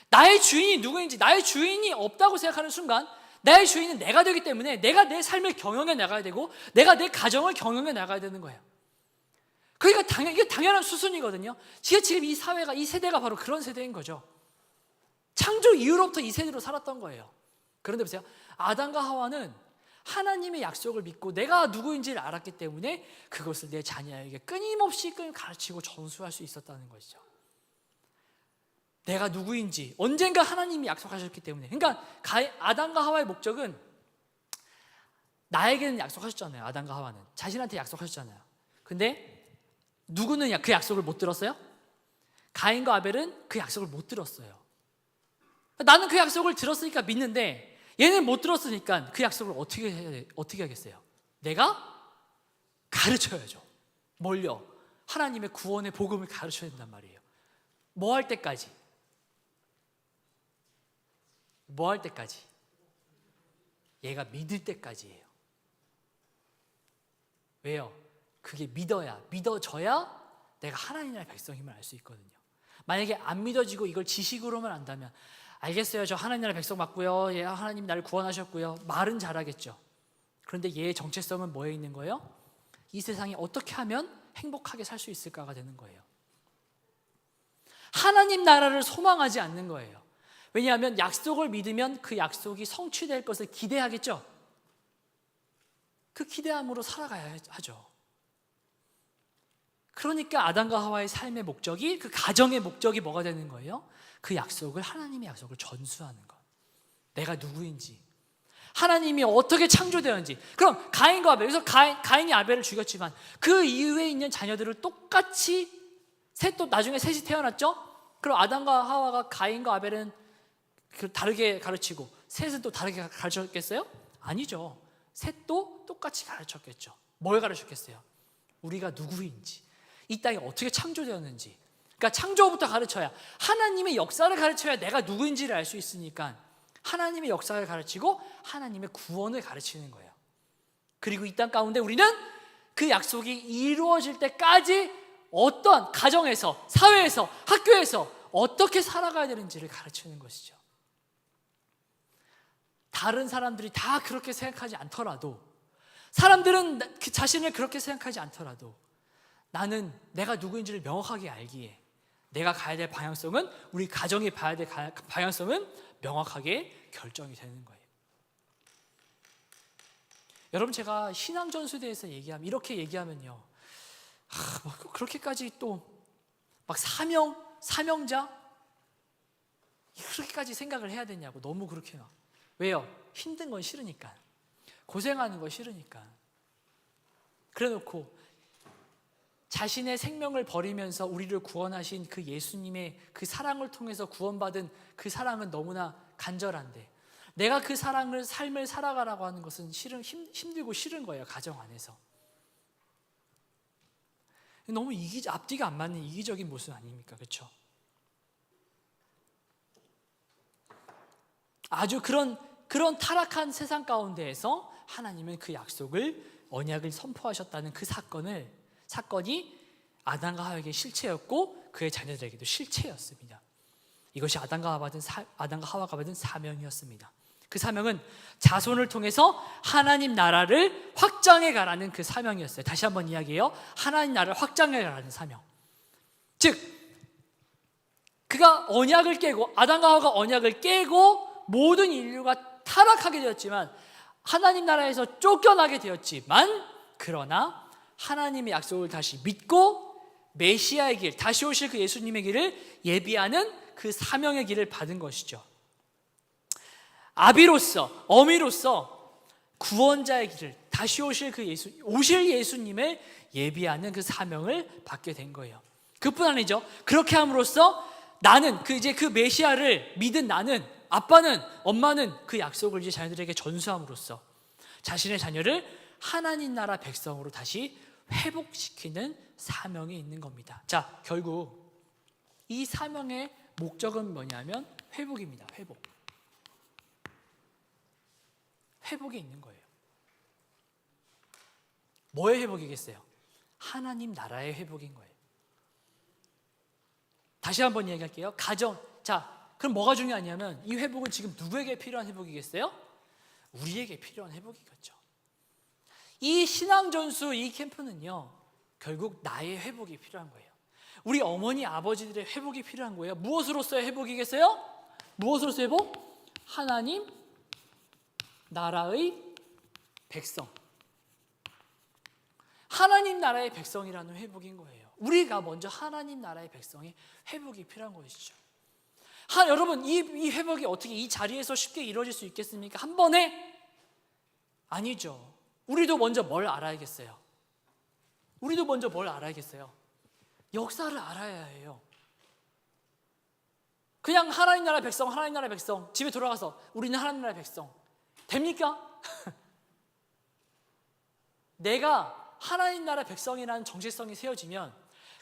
Speaker 2: 나의 주인이 누구인지, 나의 주인이 없다고 생각하는 순간 나의 주인은 내가 되기 때문에 내가 내 삶을 경영해 나가야 되고 내가 내 가정을 경영해 나가야 되는 거예요. 그러니까 이게 당연한 수순이거든요. 지금 이 사회가, 이 세대가 바로 그런 세대인 거죠. 창조 이후로부터 이 세대로 살았던 거예요. 그런데 보세요, 아담과 하와는 하나님의 약속을 믿고 내가 누구인지를 알았기 때문에 그것을 내 자녀에게 끊임없이 가르치고 전수할 수 있었다는 것이죠. 내가 누구인지 언젠가 하나님이 약속하셨기 때문에. 그러니까 아담과 하와의 목적은 나에게는 약속하셨잖아요. 아담과 하와는 자신한테 약속하셨잖아요. 근데 누구는 그 약속을 못 들었어요? 가인과 아벨은 그 약속을 못 들었어요. 나는 그 약속을 들었으니까 믿는데 얘는 못 들었으니까 그 약속을 어떻게 하겠어요? 내가 가르쳐야죠. 뭘요? 하나님의 구원의 복음을 가르쳐야 된단 말이에요. 뭐 할 때까지? 뭐 할 때까지? 얘가 믿을 때까지예요. 왜요? 그게 믿어져야 내가 하나님 나라의 백성임을 알 수 있거든요. 만약에 안 믿어지고 이걸 지식으로만 안다면 알겠어요, 저 하나님 나라의 백성 맞고요, 예, 하나님 나를 구원하셨고요, 말은 잘하겠죠. 그런데 얘의 정체성은 뭐에 있는 거예요? 이 세상에 어떻게 하면 행복하게 살 수 있을까가 되는 거예요. 하나님 나라를 소망하지 않는 거예요. 왜냐하면 약속을 믿으면 그 약속이 성취될 것을 기대하겠죠. 그 기대함으로 살아가야 하죠. 그러니까 아담과 하와의 삶의 목적이, 그 가정의 목적이 뭐가 되는 거예요? 그 약속을, 하나님의 약속을 전수하는 것. 내가 누구인지, 하나님이 어떻게 창조되었는지. 그럼 가인과 아벨, 여기서 가인이 아벨을 죽였지만 그 이후에 있는 자녀들을 똑같이 나중에 셋이 태어났죠? 그럼 아담과 하와가 가인과 아벨은 다르게 가르치고 셋은 또 다르게 가르쳤겠어요? 아니죠. 셋도 똑같이 가르쳤겠죠. 뭘 가르쳤겠어요? 우리가 누구인지, 이 땅이 어떻게 창조되었는지. 그러니까 창조부터 가르쳐야, 하나님의 역사를 가르쳐야 내가 누구인지를 알 수 있으니까 하나님의 역사를 가르치고 하나님의 구원을 가르치는 거예요. 그리고 이 땅 가운데 우리는 그 약속이 이루어질 때까지 어떤 가정에서, 사회에서, 학교에서 어떻게 살아가야 되는지를 가르치는 것이죠. 다른 사람들이 다 그렇게 생각하지 않더라도, 사람들은 자신을 그렇게 생각하지 않더라도 나는 내가 누구인지를 명확하게 알기에 내가 가야 될 방향성은, 우리 가정이 봐야 될 방향성은 명확하게 결정이 되는 거예요. 여러분, 제가 신앙전수대에서 이렇게 얘기하면요, 그렇게까지 또 막 사명자 그렇게까지 생각을 해야 되냐고, 너무 그렇게 막. 왜요? 힘든 건 싫으니까, 고생하는 거 싫으니까. 그래놓고 자신의 생명을 버리면서 우리를 구원하신 그 예수님의 그 사랑을 통해서 구원받은 그 사랑은 너무나 간절한데 내가 그 삶을 살아가라고 하는 것은 힘들고 싫은 거예요. 가정 안에서 너무 앞뒤가 안 맞는 이기적인 모습 아닙니까? 그렇죠? 아주 그런 타락한 세상 가운데에서 하나님은 그 약속을, 언약을 선포하셨다는 그 사건이 아담과 하와에게 실체였고 그의 자녀들에게도 실체였습니다. 이것이 아담과 하와가 받은 사명이었습니다. 그 사명은 자손을 통해서 하나님 나라를 확장해 가라는 그 사명이었어요. 다시 한번 이야기해요. 하나님 나라를 확장해 가라는 사명. 즉 그가 언약을 깨고, 아담과 하와가 언약을 깨고 모든 인류가 타락하게 되었지만, 하나님 나라에서 쫓겨나게 되었지만, 그러나 하나님의 약속을 다시 믿고 메시아의 길, 다시 오실 그 예수님의 길을 예비하는 그 사명의 길을 받은 것이죠. 아비로서, 어미로서 구원자의 길을, 다시 오실 그 오실 예수님을 예비하는 그 사명을 받게 된 거예요. 그뿐 아니죠. 그렇게 함으로써 나는 이제 그 메시아를 믿은 나는, 아빠는, 엄마는 그 약속을 이제 자녀들에게 전수함으로써 자신의 자녀를 하나님 나라 백성으로 다시 회복시키는 사명이 있는 겁니다. 자, 결국 이 사명의 목적은 뭐냐면 회복입니다. 회복이 있는 거예요. 뭐의 회복이겠어요? 하나님 나라의 회복인 거예요. 다시 한번 이야기할게요. 가정. 자, 그럼 뭐가 중요하냐면 이 회복은 지금 누구에게 필요한 회복이겠어요? 우리에게 필요한 회복이겠죠. 이 신앙전수, 이 캠프는요, 결국 나의 회복이 필요한 거예요. 우리 어머니, 아버지들의 회복이 필요한 거예요. 무엇으로서의 회복이겠어요? 무엇으로서의 회복? 하나님 나라의 백성. 하나님 나라의 백성이라는 회복인 거예요. 우리가 먼저 하나님 나라의 백성의 회복이 필요한 것이죠. 여러분, 이 회복이 어떻게 이 자리에서 쉽게 이루어질 수 있겠습니까? 한 번에? 아니죠. 우리도 먼저 뭘 알아야겠어요? 역사를 알아야 해요. 그냥 하나님 나라 백성, 집에 돌아가서 우리는 하나님 나라 백성. 됩니까? 내가 하나님 나라 백성이라는 정체성이 세워지면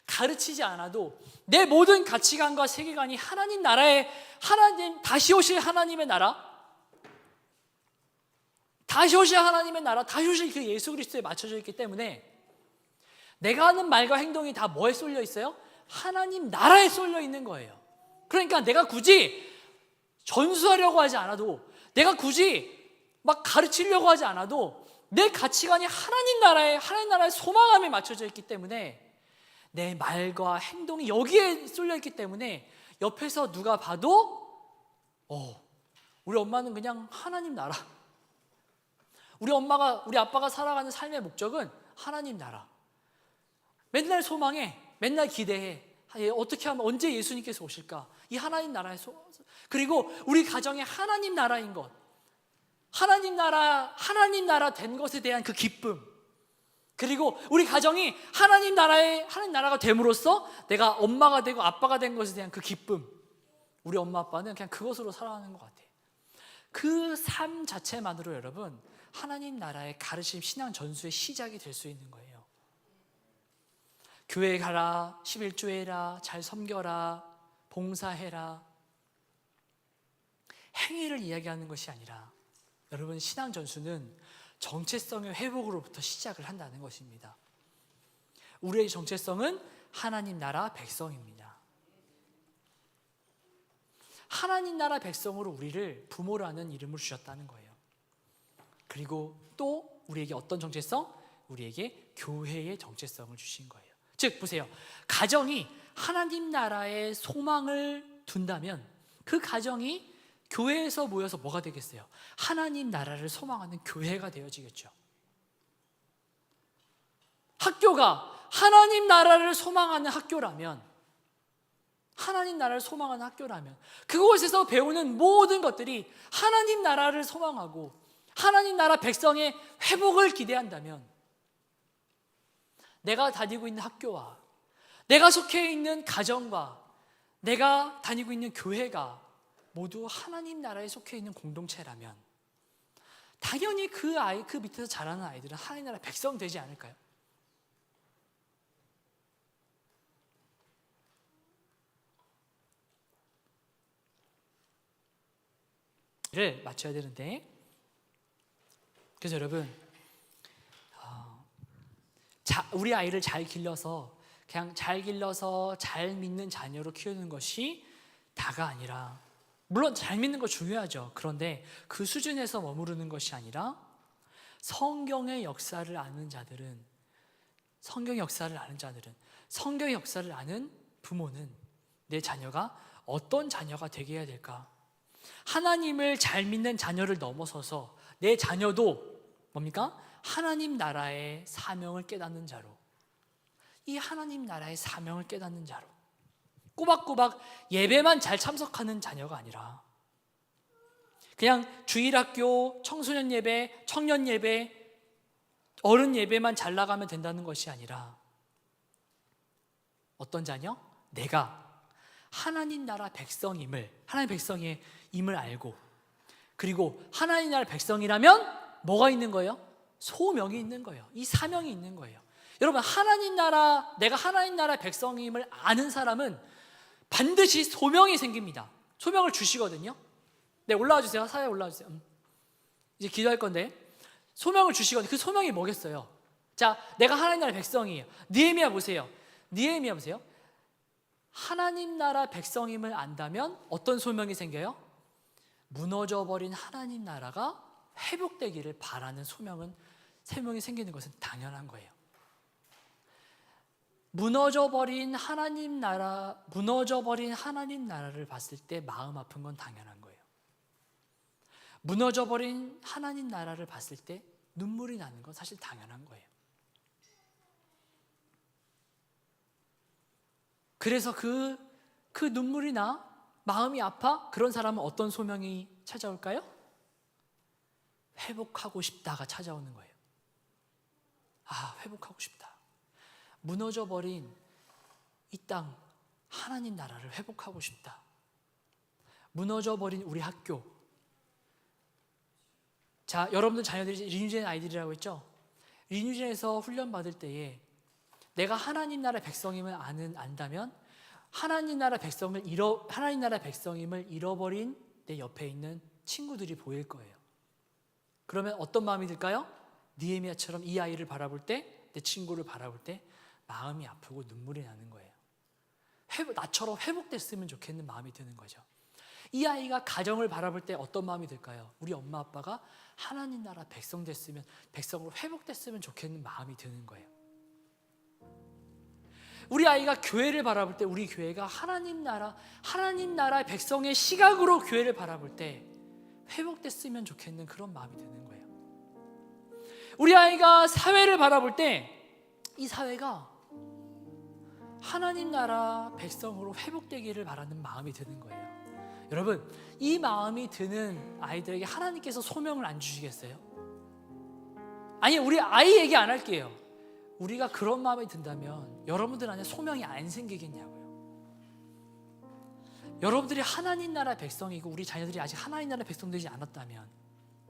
Speaker 2: 가르치지 않아도 내 모든 가치관과 세계관이 하나님 다시 오실 하나님의 나라, 다시 오실 그 예수 그리스도에 맞춰져 있기 때문에 내가 하는 말과 행동이 다 뭐에 쏠려 있어요? 하나님 나라에 쏠려 있는 거예요. 그러니까 내가 굳이 전수하려고 하지 않아도, 내가 굳이 막 가르치려고 하지 않아도 내 가치관이 하나님 나라의 소망함에 맞춰져 있기 때문에 내 말과 행동이 여기에 쏠려 있기 때문에 옆에서 누가 봐도 우리 엄마는 그냥 하나님 나라, 우리 아빠가 살아가는 삶의 목적은 하나님 나라. 맨날 소망해, 맨날 기대해. 어떻게 하면 언제 예수님께서 오실까? 이 하나님 나라의 그리고 우리 가정의 하나님 나라인 것, 하나님 나라 된 것에 대한 그 기쁨, 그리고 우리 가정이 하나님 나라가 됨으로써 내가 엄마가 되고 아빠가 된 것에 대한 그 기쁨, 우리 엄마 아빠는 그냥 그것으로 살아가는 것 같아요. 그 삶 자체만으로 여러분, 하나님 나라의 가르침, 신앙 전수의 시작이 될 수 있는 거예요. 교회 가라, 11조 해라, 잘 섬겨라, 봉사해라. 행위를 이야기하는 것이 아니라 여러분, 신앙 전수는 정체성의 회복으로부터 시작을 한다는 것입니다. 우리의 정체성은 하나님 나라 백성입니다. 하나님 나라 백성으로 우리를 부모라는 이름을 주셨다는 거예요. 그리고 또 우리에게 어떤 정체성? 우리에게 교회의 정체성을 주신 거예요. 즉 보세요, 가정이 하나님 나라의 소망을 둔다면 그 가정이 교회에서 모여서 뭐가 되겠어요? 하나님 나라를 소망하는 교회가 되어지겠죠. 학교가 하나님 나라를 소망하는 학교라면, 그곳에서 배우는 모든 것들이 하나님 나라를 소망하고 하나님 나라 백성의 회복을 기대한다면, 내가 다니고 있는 학교와 내가 속해 있는 가정과 내가 다니고 있는 교회가 모두 하나님 나라에 속해 있는 공동체라면 당연히 그 밑에서 자라는 아이들은 하나님 나라 백성 되지 않을까요? 를 맞춰야 되는데, 그래서 여러분, 우리 아이를 잘 길러서 잘 믿는 자녀로 키우는 것이 다가 아니라 물론 잘 믿는 거 중요하죠. 그런데 그 수준에서 머무르는 것이 아니라 성경의 역사를 아는 자들은, 성경의 역사를 아는 부모는 내 자녀가 어떤 자녀가 되게 해야 될까? 하나님을 잘 믿는 자녀를 넘어서서 내 자녀도 뭡니까? 하나님 나라의 사명을 깨닫는 자로, 이 하나님 나라의 사명을 깨닫는 자로, 꼬박꼬박 예배만 잘 참석하는 자녀가 아니라 그냥 주일학교, 청소년 예배, 청년 예배, 어른 예배만 잘 나가면 된다는 것이 아니라 어떤 자녀? 내가 하나님 나라 백성임을, 하나님 백성임을 알고, 그리고 하나님 나라 백성이라면 뭐가 있는 거예요? 소명이 있는 거예요. 이 사명이 있는 거예요. 여러분, 내가 하나님 나라 백성임을 아는 사람은 반드시 소명이 생깁니다. 소명을 주시거든요. 네, 올라와 주세요. 사회에 올라와 주세요. 이제 기도할 건데, 소명을 주시거든요. 그 소명이 뭐겠어요? 자, 내가 하나님 나라 백성이에요. 느헤미야 보세요. 하나님 나라 백성임을 안다면 어떤 소명이 생겨요? 무너져버린 하나님 나라가 회복되기를 바라는 소명이 생기는 것은 당연한 거예요. 무너져버린 하나님 나라를 봤을 때 마음 아픈 건 당연한 거예요. 무너져버린 하나님 나라를 봤을 때 눈물이 나는 건 사실 당연한 거예요. 그래서 그 눈물이 나, 마음이 아파, 그런 사람은 어떤 소명이 찾아올까요? 회복하고 싶다가 찾아오는 거예요. 아, 회복하고 싶다. 무너져버린 이 땅, 하나님 나라를 회복하고 싶다. 무너져버린 우리 학교. 자, 여러분들 자녀들이 리뉴젠 아이들이라고 했죠? 리뉴젠에서 훈련받을 때에 내가 하나님 나라 백성임을 안다면 하나님 나라 백성임을 잃어버린 내 옆에 있는 친구들이 보일 거예요. 그러면 어떤 마음이 들까요? 느헤미야처럼 이 아이를 바라볼 때, 내 친구를 바라볼 때 마음이 아프고 눈물이 나는 거예요. 나처럼 회복됐으면 좋겠는 마음이 드는 거죠. 이 아이가 가정을 바라볼 때 어떤 마음이 들까요? 우리 엄마 아빠가 하나님 나라 백성으로 회복됐으면 좋겠는 마음이 드는 거예요. 우리 아이가 교회를 바라볼 때 우리 교회가 하나님 나라 백성의 시각으로 교회를 바라볼 때 회복됐으면 좋겠는 그런 마음이 드는 거예요. 우리 아이가 사회를 바라볼 때 이 사회가 하나님 나라 백성으로 회복되기를 바라는 마음이 드는 거예요. 여러분, 이 마음이 드는 아이들에게 하나님께서 소명을 안 주시겠어요? 아니, 우리 아이 얘기 안 할게요. 우리가 그런 마음이 든다면 여러분들 안에 소명이 안 생기겠냐고요. 여러분들이 하나님 나라 백성이고 우리 자녀들이 아직 하나님 나라 백성 되지 않았다면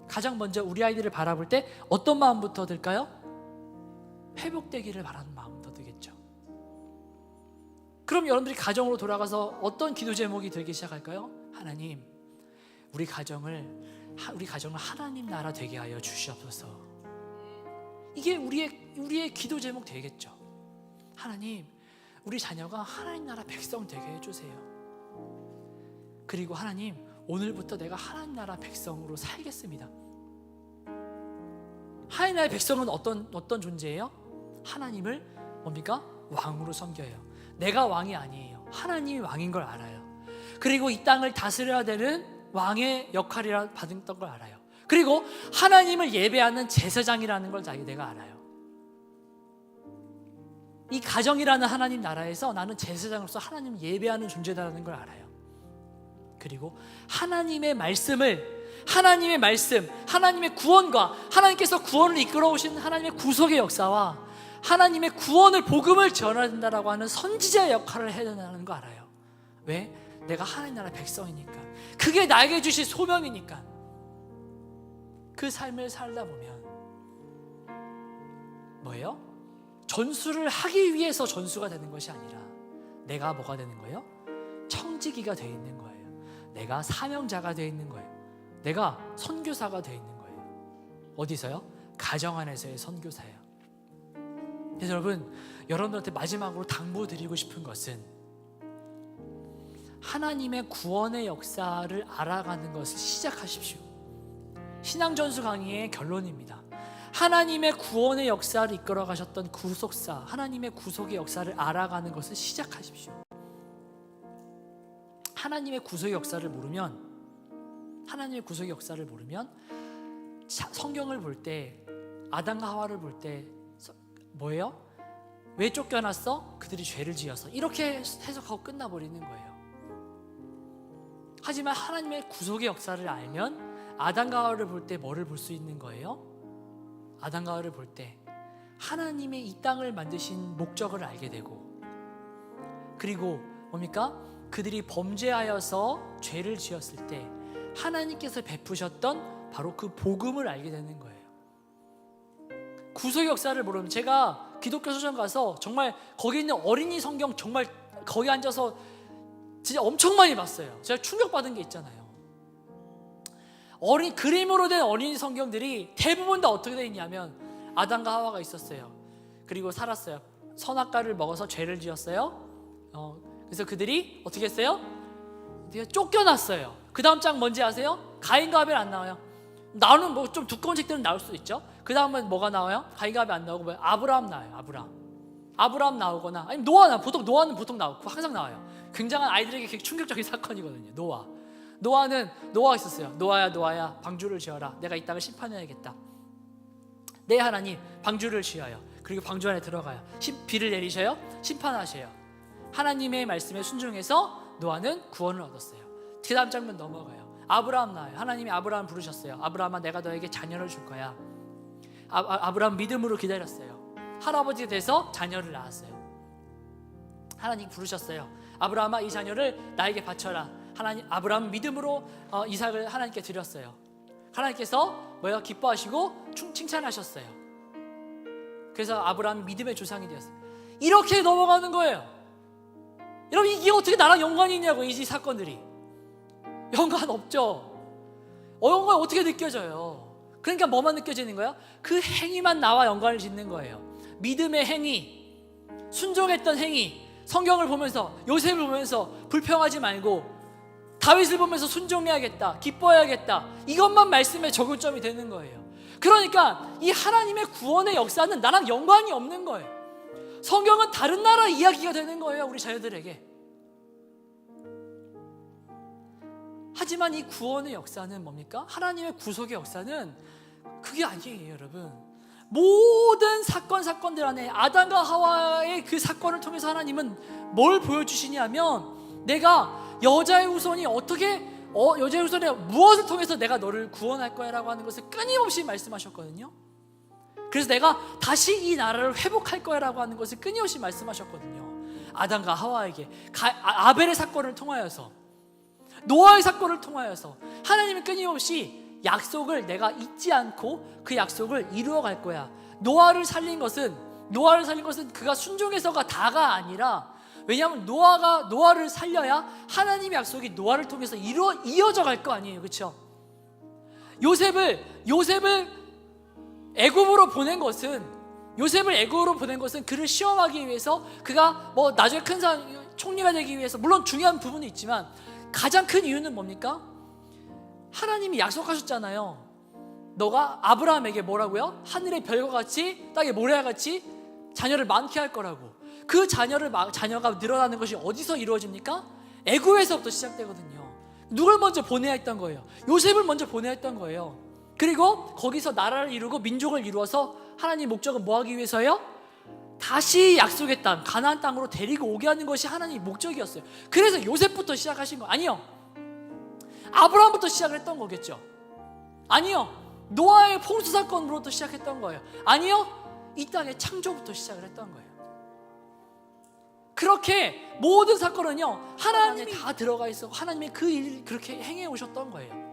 Speaker 2: 가장 먼저 우리 아이들을 바라볼 때 어떤 마음부터 들까요? 회복되기를 바라는 마음부터 들겠죠. 그럼 여러분들이 가정으로 돌아가서 어떤 기도 제목이 들기 시작할까요? 하나님, 우리 가정을 하나님 나라 되게 하여 주시옵소서. 이게 우리의 기도 제목 되겠죠. 하나님, 우리 자녀가 하나님 나라 백성 되게 해주세요. 그리고 하나님, 오늘부터 내가 하나님 나라 백성으로 살겠습니다. 하나님 나라의 백성은 어떤 존재예요? 하나님을 뭡니까? 왕으로 섬겨요. 내가 왕이 아니에요. 하나님이 왕인 걸 알아요. 그리고 이 땅을 다스려야 되는 왕의 역할이라 받았던 걸 알아요. 그리고 하나님을 예배하는 제사장이라는 걸 내가 알아요. 이 가정이라는 하나님 나라에서 나는 제사장으로서 하나님을 예배하는 존재다라는 걸 알아요. 그리고 하나님의 말씀, 하나님의 구원과 하나님께서 구원을 이끌어 오신 하나님의 구속의 역사와 하나님의 구원을, 복음을 전해야 된다라고 하는 선지자의 역할을 해야 된다는 거 알아요. 왜? 내가 하나님 나라 백성이니까. 그게 나에게 주신 소명이니까. 그 삶을 살다 보면 뭐예요? 전수를 하기 위해서 전수가 되는 것이 아니라 내가 뭐가 되는 거예요? 청지기가 되어 있는 거예요. 내가 사명자가 되어 있는 거예요. 내가 선교사가 되어 있는 거예요. 어디서요? 가정 안에서의 선교사예요. 그래서 여러분들한테 마지막으로 당부드리고 싶은 것은 하나님의 구원의 역사를 알아가는 것을 시작하십시오. 신앙전수 강의의 결론입니다. 하나님의 구원의 역사를 이끌어 가셨던 구속사, 하나님의 구속의 역사를 알아가는 것을 시작하십시오. 하나님의 구속의 역사를 모르면, 성경을 볼 때, 아담과 하와를 볼 때 뭐예요? 왜 쫓겨났어? 그들이 죄를 지어서. 이렇게 해석하고 끝나버리는 거예요. 하지만 하나님의 구속의 역사를 알면 아담과 하와를 볼 때 뭐를 볼 수 있는 거예요? 아담과 하와를 볼 때 하나님의 이 땅을 만드신 목적을 알게 되고, 그리고 뭡니까? 그들이 범죄하여서 죄를 지었을 때 하나님께서 베푸셨던 바로 그 복음을 알게 되는 거예요. 구속의 역사를 모르면, 제가 기독교 서점 가서 정말 거기 있는 어린이 성경 정말 거기 앉아서 진짜 엄청 많이 봤어요. 제가 충격받은 게 있잖아요. 그림으로 된 어린이 성경들이 대부분 다 어떻게 되어 있냐면 아담과 하와가 있었어요. 그리고 살았어요. 선악과를 먹어서 죄를 지었어요. 그래서 그들이 어떻게 했어요? 쫓겨났어요. 그 다음 장 뭔지 아세요? 가인과 아벨 안 나와요. 나오는 뭐 좀 두꺼운 책들은 나올 수도 있죠. 그 다음은 뭐가 나와요? 가인과 아벨 안 나오고 뭐예요? 아브라함 나와요. 아브라함 나오거나, 아니면 노아는 보통 나오고 항상 나와요. 굉장한 아이들에게 되게 충격적인 사건이거든요. 노아가 있었어요. 노아야 방주를 지어라. 내가 이 땅을 심판해야겠다. 네 하나님, 방주를 지어요. 그리고 방주 안에 들어가요. 비를 내리셔요. 심판하셔요. 하나님의 말씀에 순종해서 노아는 구원을 얻었어요. 그 다음 장면 넘어가요. 아브라함 나와요. 하나님이 아브라함 부르셨어요. 아브라함아, 내가 너에게 자녀를 줄 거야. 아브라함 믿음으로 기다렸어요. 할아버지가 돼서 자녀를 낳았어요. 하나님 부르셨어요. 아브라함아, 이 자녀를 나에게 바쳐라. 아브라함 믿음으로 이삭을 하나님께 드렸어요. 하나님께서 기뻐하시고 칭찬하셨어요. 그래서 아브라함이 믿음의 조상이 되었어요. 이렇게 넘어가는 거예요. 여러분, 이게 어떻게 나랑 연관이 있냐고. 이 사건들이 연관 없죠. 연관이 어떻게 느껴져요? 그러니까 뭐만 느껴지는 거야? 그 행위만 나와 연관을 짓는 거예요. 믿음의 행위, 순종했던 행위. 성경을 보면서, 요셉을 보면서 불평하지 말고 다윗을 보면서 순종해야겠다, 기뻐해야겠다, 이것만 말씀의 적용점이 되는 거예요. 그러니까 이 하나님의 구원의 역사는 나랑 연관이 없는 거예요. 성경은 다른 나라 이야기가 되는 거예요, 우리 자녀들에게. 하지만 이 구원의 역사는 뭡니까? 하나님의 구속의 역사는 그게 아니에요, 여러분. 모든 사건들 안에 아담과 하와의 그 사건을 통해서 하나님은 뭘 보여주시냐면, 내가 여자의 후손이 여자의 후손이 무엇을 통해서 내가 너를 구원할 거야 라고 하는 것을 끊임없이 말씀하셨거든요. 그래서 내가 다시 이 나라를 회복할 거야 라고 하는 것을 끊임없이 말씀하셨거든요. 아담과 하와에게, 아벨의 사건을 통하여서, 노아의 사건을 통하여서 하나님은 끊임없이 약속을 내가 잊지 않고 그 약속을 이루어 갈 거야. 노아를 살린 것은 그가 순종해서가 다가 아니라, 왜냐하면 노아를 살려야 하나님의 약속이 노아를 통해서 이어져 갈 거 아니에요, 그렇죠? 요셉을 애굽으로 보낸 것은 그를 시험하기 위해서, 그가 나중에 큰 총리가 되기 위해서, 물론 중요한 부분이 있지만 가장 큰 이유는 뭡니까? 하나님이 약속하셨잖아요. 너가 아브라함에게 뭐라고요? 하늘의 별과 같이 땅의 모래와 같이 자녀를 많게 할 거라고. 그 자녀가 늘어나는 것이 어디서 이루어집니까? 애굽에서부터 시작되거든요. 누굴 먼저 보내야 했던 거예요? 요셉을 먼저 보내야 했던 거예요. 그리고 거기서 나라를 이루고 민족을 이루어서 하나님 목적은 뭐 하기 위해서요? 다시 약속의 땅, 가나안 땅으로 데리고 오게 하는 것이 하나님의 목적이었어요. 그래서 요셉부터 시작하신 거 아니요. 아브라함부터 시작을 했던 거겠죠. 아니요. 노아의 홍수 사건으로부터 시작했던 거예요. 아니요. 이 땅의 창조부터 시작을 했던 거예요. 그렇게 모든 사건은요, 하나님이 다 들어가 있어. 하나님의 그 일을 그렇게 행해 오셨던 거예요.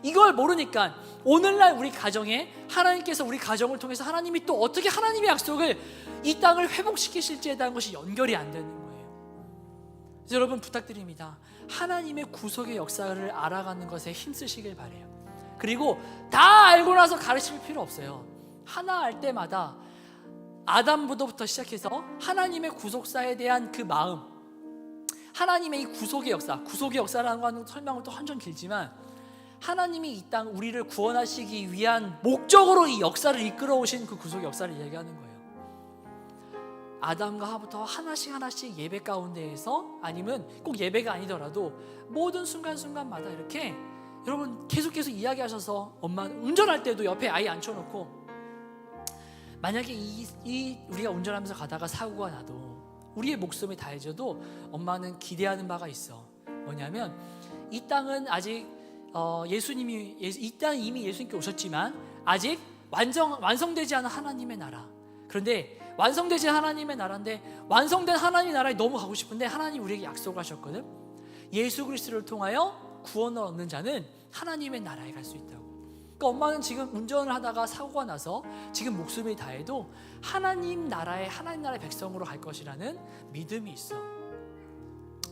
Speaker 2: 이걸 모르니까 오늘날 우리 가정에 하나님께서 우리 가정을 통해서 하나님이 또 어떻게 하나님의 약속을 이 땅을 회복시키실지에 대한 것이 연결이 안 되는 거예요. 그래서 여러분 부탁드립니다. 하나님의 구속의 역사를 알아가는 것에 힘쓰시길 바래요. 그리고 다 알고 나서 가르칠 필요 없어요. 하나 알 때마다 아담부터부터 시작해서 하나님의 구속사에 대한 그 마음, 하나님의 이 구속의 역사라는 건 설명은 또 한참 길지만 하나님이 이 땅 우리를 구원하시기 위한 목적으로 이 역사를 이끌어 오신 그 구속의 역사를 얘기하는 거예요. 아담과 하부터 하나씩 예배 가운데에서, 아니면 꼭 예배가 아니더라도 모든 순간순간마다 이렇게 여러분 계속 이야기하셔서, 엄마 운전할 때도 옆에 아이 앉혀놓고, 만약에 우리가 운전하면서 가다가 사고가 나도 우리의 목숨이 다해져도 엄마는 기대하는 바가 있어. 뭐냐면 이 땅은 아직 이 땅은 이미 예수님께 오셨지만 아직 완성되지 않은 하나님의 나라. 그런데 완성되지 않은 하나님의 나라인데, 완성된 하나님의 나라에 너무 가고 싶은데 하나님 우리에게 약속하셨거든. 예수 그리스도를 통하여 구원을 얻는 자는 하나님의 나라에 갈 수 있다고. 그러니까 엄마는 지금 운전을 하다가 사고가 나서 지금 목숨이 다해도 하나님 나라의 백성으로 갈 것이라는 믿음이 있어.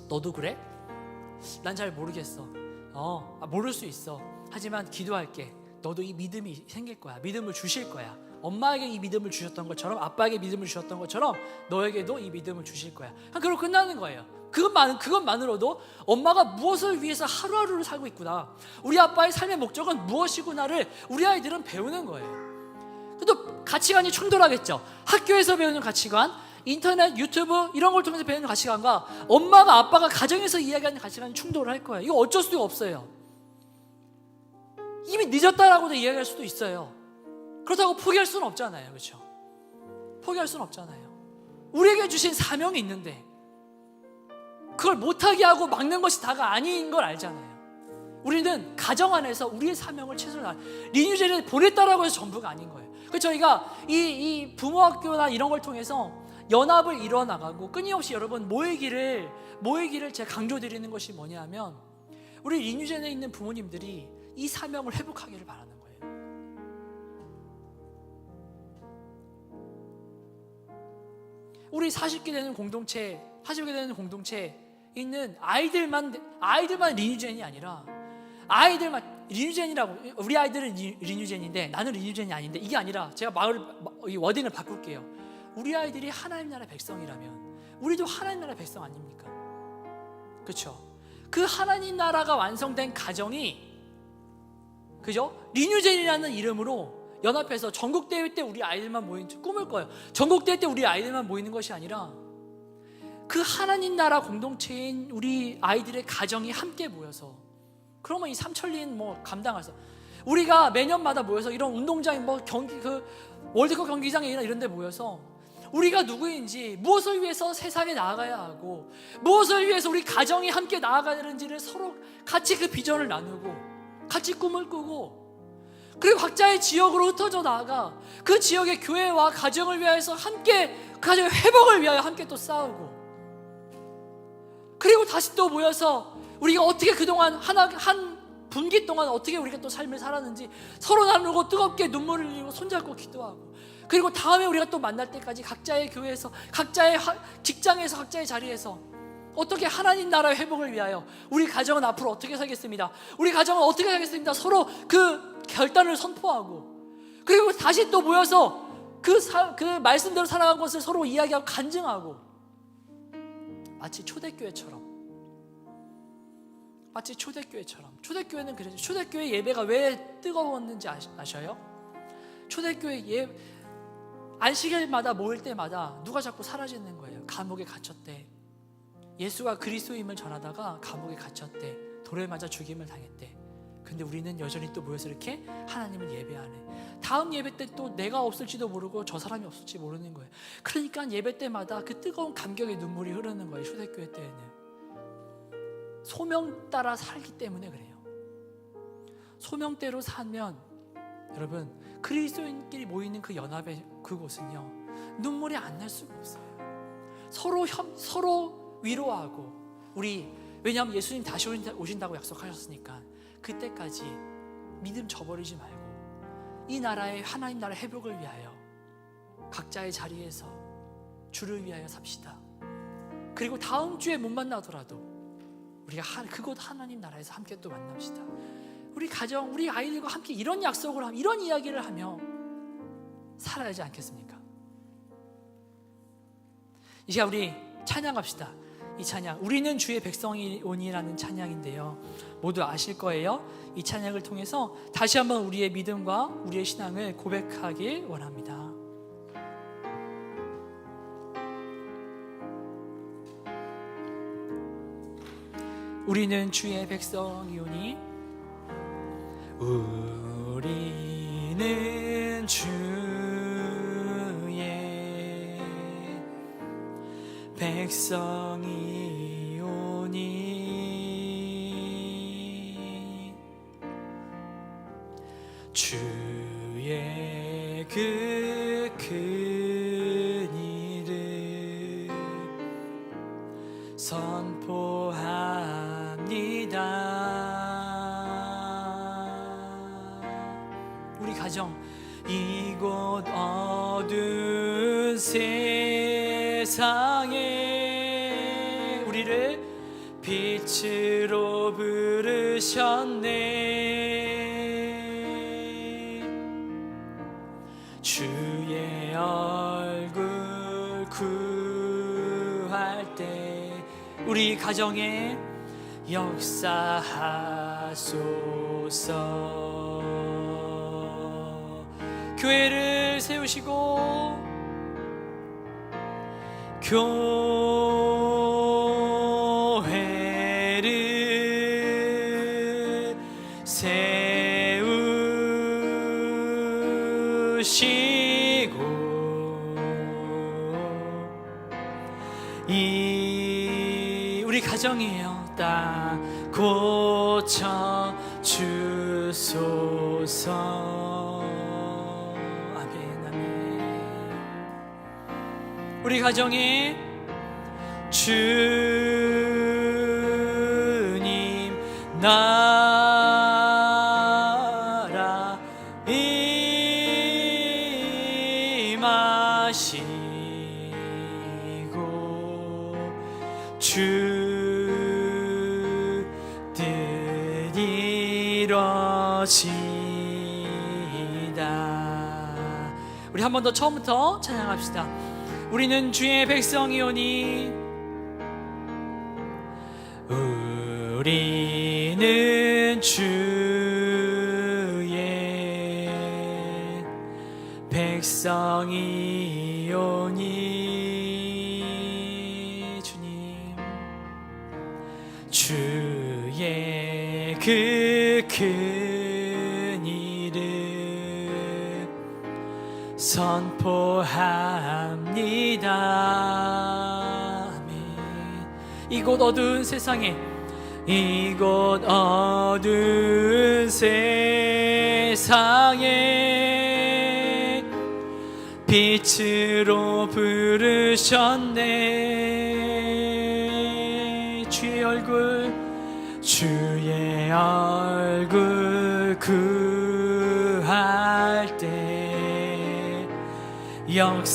Speaker 2: 너도 그래? 난 잘 모르겠어. 모를 수 있어. 하지만 기도할게. 너도 이 믿음이 생길 거야. 믿음을 주실 거야. 엄마에게 이 믿음을 주셨던 것처럼, 아빠에게 믿음을 주셨던 것처럼 너에게도 이 믿음을 주실 거야. 그럼 끝나는 거예요. 그것만으로도 엄마가 무엇을 위해서 하루하루를 살고 있구나, 우리 아빠의 삶의 목적은 무엇이구나를 우리 아이들은 배우는 거예요. 또 가치관이 충돌하겠죠. 학교에서 배우는 가치관, 인터넷, 유튜브 이런 걸 통해서 배우는 가치관과 엄마가 아빠가 가정에서 이야기하는 가치관이 충돌할 거예요. 이거 어쩔 수가 없어요. 이미 늦었다라고도 이야기할 수도 있어요. 그렇다고 포기할 수는 없잖아요. 그렇죠? 포기할 수는 없잖아요. 우리에게 주신 사명이 있는데 그걸 못하게 하고 막는 것이 다가 아닌 걸 알잖아요. 우리는 가정 안에서 우리의 사명을 최선을 다해, 리뉴제를 보냈다라고 해서 전부가 아닌 거예요. 그래서 저희가 이 부모학교나 이런 걸 통해서 연합을 이뤄나가고 끊임없이 여러분 모이기를 제가 강조드리는 것이 뭐냐면, 우리 리뉴젠에 있는 부모님들이 이 사명을 회복하기를 바라는 거예요. 우리 40개 되는 공동체에 있는 아이들만 리뉴젠이 아니라, 아이들만 리뉴젠이라고, 우리 아이들은 리뉴젠인데 나는 리뉴젠이 아닌데, 이게 아니라 제가 이 워딩을 바꿀게요. 우리 아이들이 하나님 나라 백성이라면 우리도 하나님 나라 백성 아닙니까? 그렇죠? 그 하나님 나라가 완성된 가정이, 그죠? 리뉴젠이라는 이름으로 연합해서 전국대회 때 우리 아이들만 모이는 꿈을 꿔요. 전국대회 때 우리 아이들만 모이는 것이 아니라 그 하나님 나라 공동체인 우리 아이들의 가정이 함께 모여서, 그러면 이 삼천리는 감당할 수, 우리가 매년마다 모여서 이런 운동장, 월드컵 경기장에 이런 데 모여서 우리가 누구인지, 무엇을 위해서 세상에 나아가야 하고, 무엇을 위해서 우리 가정이 함께 나아가야 되는지를 서로 같이 그 비전을 나누고, 같이 꿈을 꾸고, 그리고 각자의 지역으로 흩어져 나아가 그 지역의 교회와 가정을 위해서 함께, 가정의 회복을 위하여 함께 또 싸우고, 그리고 다시 또 모여서 우리가 어떻게 그동안 한 분기 동안 어떻게 우리가 또 삶을 살았는지 서로 나누고 뜨겁게 눈물을 흘리고 손잡고 기도하고, 그리고 다음에 우리가 또 만날 때까지 각자의 교회에서, 각자의 직장에서, 각자의 자리에서 어떻게 하나님 나라의 회복을 위하여 우리 가정은 앞으로 어떻게 살겠습니다, 우리 가정은 어떻게 살겠습니다, 서로 그 결단을 선포하고, 그리고 다시 또 모여서 그 말씀대로 살아간 것을 서로 이야기하고 간증하고, 마치 초대교회처럼. 초대교회는 그래서, 초대교회 예배가 왜 뜨거웠는지 아셔요? 초대교회 안식일마다 모일 때마다 누가 자꾸 사라지는 거예요. 감옥에 갇혔대. 예수가 그리스도임을 전하다가 감옥에 갇혔대. 돌에 맞아 죽임을 당했대. 근데 우리는 여전히 또 모여서 이렇게 하나님을 예배하네. 다음 예배 때 또 내가 없을지도 모르고 저 사람이 없을지 모르는 거예요. 그러니까 예배 때마다 그 뜨거운 감격의 눈물이 흐르는 거예요. 초대교회 때에는 소명 따라 살기 때문에 그래요. 소명대로 살면 여러분, 그리스도인끼리 모이는 그 연합의 그곳은요, 눈물이 안 날 수가 없어요. 서로 위로하고, 왜냐하면 예수님 다시 오신다고 약속하셨으니까 그때까지 믿음 저버리지 말고 이 나라의 하나님 나라 회복을 위하여 각자의 자리에서 주를 위하여 삽시다. 그리고 다음 주에 못 만나더라도 우리가 그곳 하나님 나라에서 함께 또 만납시다. 우리 가정, 우리 아이들과 함께 이런 약속을 하며, 이런 이야기를 하며 살아야지 않겠습니까? 이 시간 우리 찬양합시다. 이 찬양, 우리는 주의 백성이오니라는 찬양인데요, 모두 아실 거예요. 이 찬양을 통해서 다시 한번 우리의 믿음과 우리의 신앙을 고백하길 원합니다. 우리는 주의 백성이오니, 우리는 주의 백성이오니, 주의 그 큰 일을 선포합니다. 우리 가정, 이곳 어두운 세상에 우리를 빛으로 부르셨네. 주의 얼굴 구할 때 우리 가정에 역사하소서. 교회를 세우시고 교회를 세우시고 이 우리 가정이에요. 땅 고쳐 주소서. 아멘, 아멘. 우리 가정에 주님 나라 임하시고 주 뜻 이루어지다. 우리 한 번 더 처음부터 찬양합시다. 우리는 주의 백성이오니, 우리는 주의 백성이오니, 주님 주의 그 큰 일을 선포합니다. 아멘. 이곳 어두운 세상에, 이곳 어두운 세상에 빛으로 부르셨네. 주의 얼굴 구할 때 역사하소서.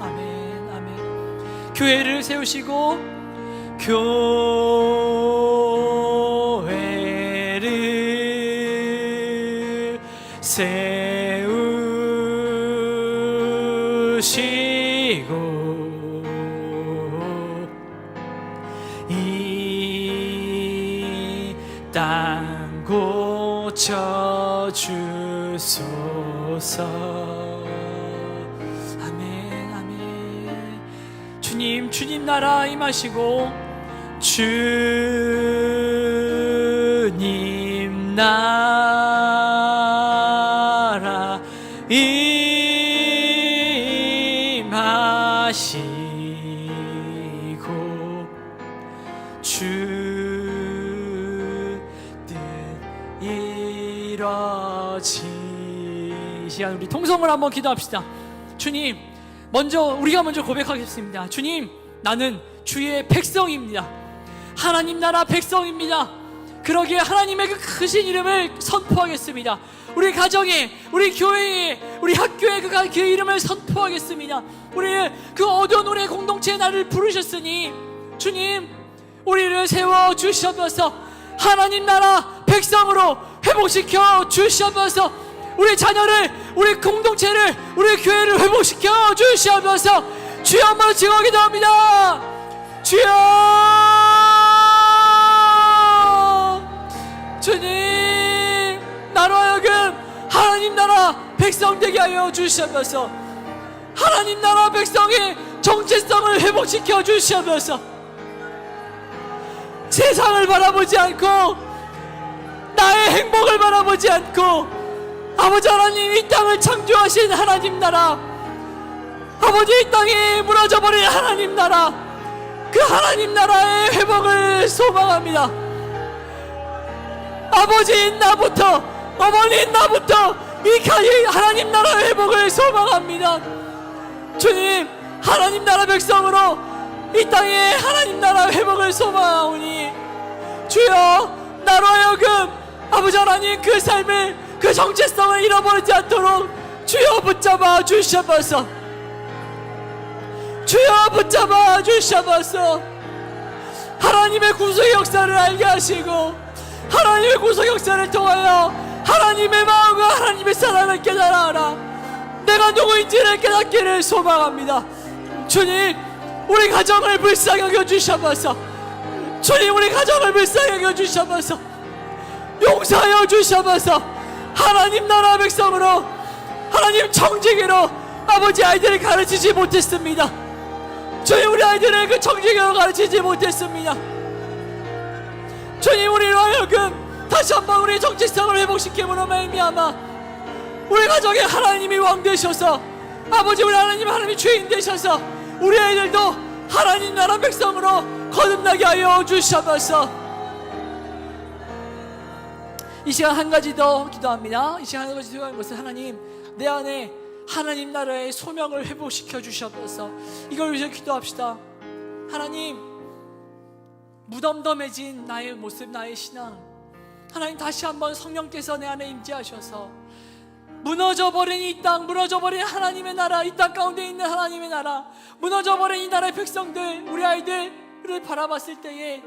Speaker 2: 아멘, 아멘. 교회를 세우시고 교회를 세우시고 이 땅 고쳐 주소서. 아멘, 아멘. 주님 나라 임하시고 주님 나라 임하시고 주 뜻 이루어지시간 우리 통성을 한번 기도합시다. 주님, 우리가 먼저 고백하겠습니다. 주님, 나는 주의 백성입니다. 하나님 나라 백성입니다. 그러기에 하나님의 그 크신 이름을 선포하겠습니다. 우리 가정에, 우리 교회에, 우리 학교에 그 이름을 선포하겠습니다. 우리는 그 어두운 우리의 공동체에 나를 부르셨으니 주님, 우리를 세워 주셔서 하나님 나라 백성으로 회복시켜 주셔서 우리 자녀를, 우리 공동체를, 우리 교회를 회복시켜 주시옵소서. 주여 한번 지금 기도합니다. 주여, 주님, 나로 하여금 하나님 나라 백성 되게 하여 주시옵소서. 하나님 나라 백성의 정체성을 회복시켜 주시옵소서. 세상을 바라보지 않고 나의 행복을 바라보지 않고 아버지 하나님, 이 땅을 창조하신 하나님 나라, 아버지 이 땅이 무너져버린 하나님 나라, 그 하나님 나라의 회복을 소망합니다. 아버지인 나부터, 어머니인 나부터 이 하나님 나라의 회복을 소망합니다. 주님, 하나님 나라 백성으로 이 땅에 하나님 나라 회복을 소망하오니 주여, 나로 하여금 아버지 하나님 그 삶을, 그 정체성을 잃어버리지 않도록 주여 붙잡아 주시옵소서. 주여 붙잡아 주시옵소서. 하나님의 구속의 역사를 알게 하시고 하나님의 구속의 역사를 통하여 하나님의 마음과 하나님의 사랑을 깨달아라. 내가 누구인지를 깨닫기를 소망합니다. 주님, 우리 가정을 불쌍히 여겨주셔서, 주님, 우리 가정을 불쌍히 여겨주셔서, 용서하여 주셔서, 하나님 나라 백성으로, 하나님 청지기로 아버지 아이들을 가르치지 못했습니다. 주님, 우리 아이들을 그 청지기로 가르치지 못했습니다. 주님, 우리로 하여금 다시 한번 우리의 정체성을 회복시킴으로 말미암아 우리 가정에 하나님이 왕 되셔서, 아버지 우리 하나님이 주인 되셔서 우리 아이들도 하나님 나라 백성으로 거듭나게 하여 주시옵소서. 이 시간 한 가지 더 기도합니다. 이 시간 한 가지 기도하는 것은, 하나님, 내 안에 하나님 나라의 소명을 회복시켜 주시옵소서. 이걸 위해서 기도합시다. 하나님, 무덤덤해진 나의 모습, 나의 신앙, 하나님 다시 한번 성령께서 내 안에 임재하셔서 무너져버린 이 땅, 무너져버린 하나님의 나라, 이 땅 가운데 있는 하나님의 나라, 무너져버린 이 나라의 백성들, 우리 아이들을 바라봤을 때에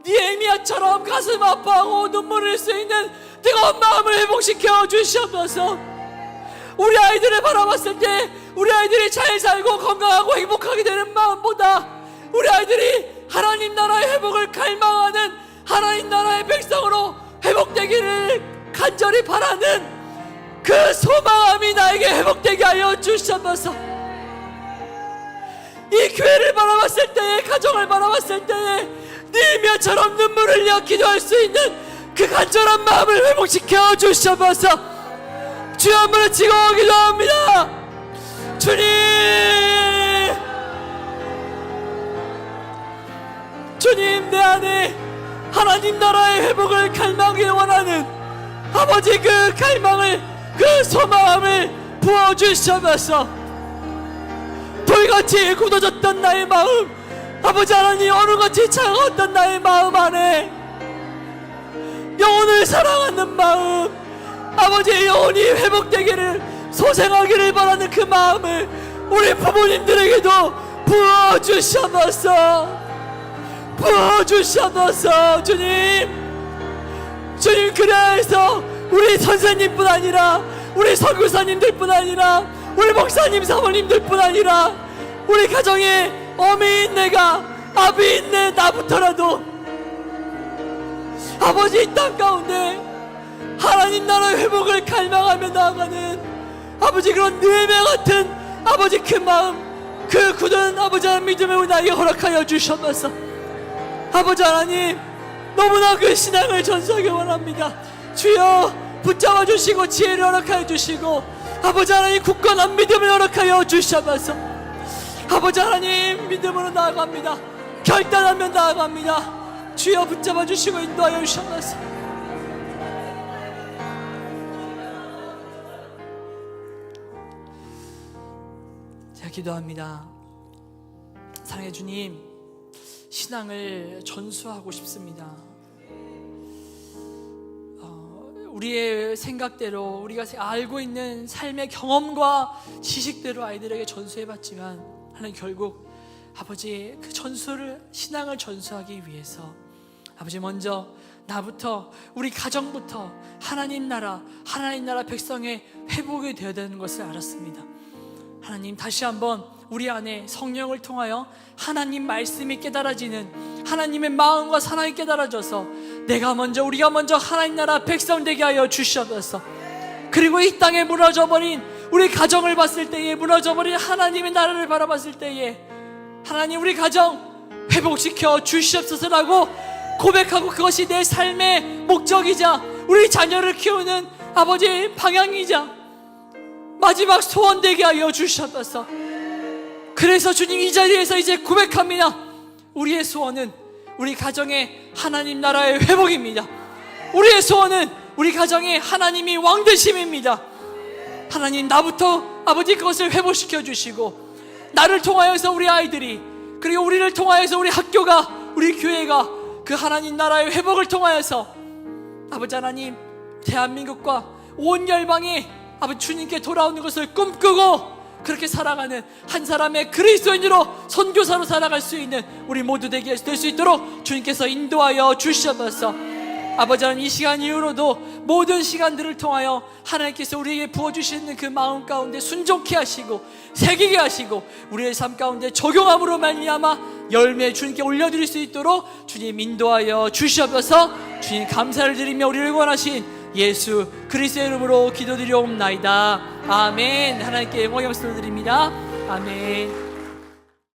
Speaker 2: 니에미야처럼 가슴 아파하고 눈물을 흘릴 수 있는 뜨거운 마음을 회복시켜 주시옵소서. 우리 아이들을 바라봤을 때 우리 아이들이 잘 살고 건강하고 행복하게 되는 마음보다 우리 아이들이 하나님 나라의 회복을 갈망하는 하나님 나라의 백성으로 회복되기를 간절히 바라는 그 소망함이 나에게 회복되게 하여 주시옵소서. 이 교회를 바라봤을 때에, 가정을 바라봤을 때에 니에미야처럼 눈물을 흘려 기도할 수 있는 그 간절한 마음을 회복시켜 주시옵소서. 주여 한번 치고 기도합니다. 주님, 주님, 내 안에 하나님 나라의 회복을 갈망하기 원하는 아버지 그 갈망을, 그 소망함을 부어주시옵소서. 돌같이 굳어졌던 나의 마음, 아버지 하나님, 얼음같이 차가웠던 나의 마음 안에 영혼을 사랑하는 마음, 아버지의 영혼이 회복되기를, 소생하기를 바라는 그 마음을 우리 부모님들에게도 부어주시옵소서. 부어주시옵소서. 주님, 주님, 그래서 우리 선생님뿐 아니라 우리 선교사님들뿐 아니라 우리 목사님 사모님들뿐 아니라 우리 가정에 어미인 내가, 아비인 내 나부터라도 아버지 이 땅 가운데 하나님 나라의 회복을 갈망하며 나아가는 아버지 그런 느헤미야 같은 아버지 그 마음, 그 굳은 아버지 하나님 믿음을 나에게 허락하여 주시옵소서. 아버지 하나님, 너무나 그 신앙을 전수하기 원합니다. 주여 붙잡아 주시고 지혜를 허락하여 주시고 아버지 하나님 굳건한 믿음을 허락하여 주시옵소서. 아버지 하나님, 믿음으로 나아갑니다. 결단하며 나아갑니다. 주여 붙잡아 주시고 인도하여 주시옵소서. 제가 기도합니다. 사랑의 주님, 신앙을 전수하고 싶습니다. 우리의 생각대로, 우리가 알고 있는 삶의 경험과 지식대로 아이들에게 전수해봤지만 하나님, 결국 아버지 그 전수를, 신앙을 전수하기 위해서 아버지 먼저 나부터, 우리 가정부터 하나님 나라 백성의 회복이 되어야 되는 것을 알았습니다. 하나님, 다시 한번 우리 안에 성령을 통하여 하나님 말씀이 깨달아지는 하나님의 마음과 사랑이 깨달아져서 우리가 먼저 하나님 나라 백성 되게 하여 주시옵소서. 그리고 이 땅에 무너져버린 우리 가정을 봤을 때에, 무너져버린 하나님의 나라를 바라봤을 때에, 하나님 우리 가정 회복시켜 주시옵소서라고 고백하고, 그것이 내 삶의 목적이자 우리 자녀를 키우는 아버지의 방향이자 마지막 소원 되게 하여 주시옵소서. 그래서 주님, 이 자리에서 이제 고백합니다. 우리의 소원은 우리 가정의 하나님 나라의 회복입니다. 우리의 소원은 우리 가정의 하나님이 왕 되심입니다. 하나님, 나부터 아버지 그것을 회복시켜 주시고, 나를 통하여서 우리 아이들이, 그리고 우리를 통하여서 우리 학교가, 우리 교회가 그 하나님 나라의 회복을 통하여서 아버지 하나님, 대한민국과 온 열방이 아버지 주님께 돌아오는 것을 꿈꾸고 그렇게 살아가는 한 사람의 그리스도인으로, 선교사로 살아갈 수 있는 우리 모두 될 수 있도록 주님께서 인도하여 주시옵소서. 아버지 하나님, 이 시간 이후로도 모든 시간들을 통하여 하나님께서 우리에게 부어주시는 그 마음 가운데 순종케 하시고 새기게 하시고 우리의 삶 가운데 적용함으로 말미암아 열매 주님께 올려드릴 수 있도록 주님 인도하여 주시옵소서. 주님 감사를 드리며 우리를 구원하신 예수 그리스도의 이름으로 기도드리옵나이다. 아멘. 하나님께 영광 말씀을 드립니다. 아멘.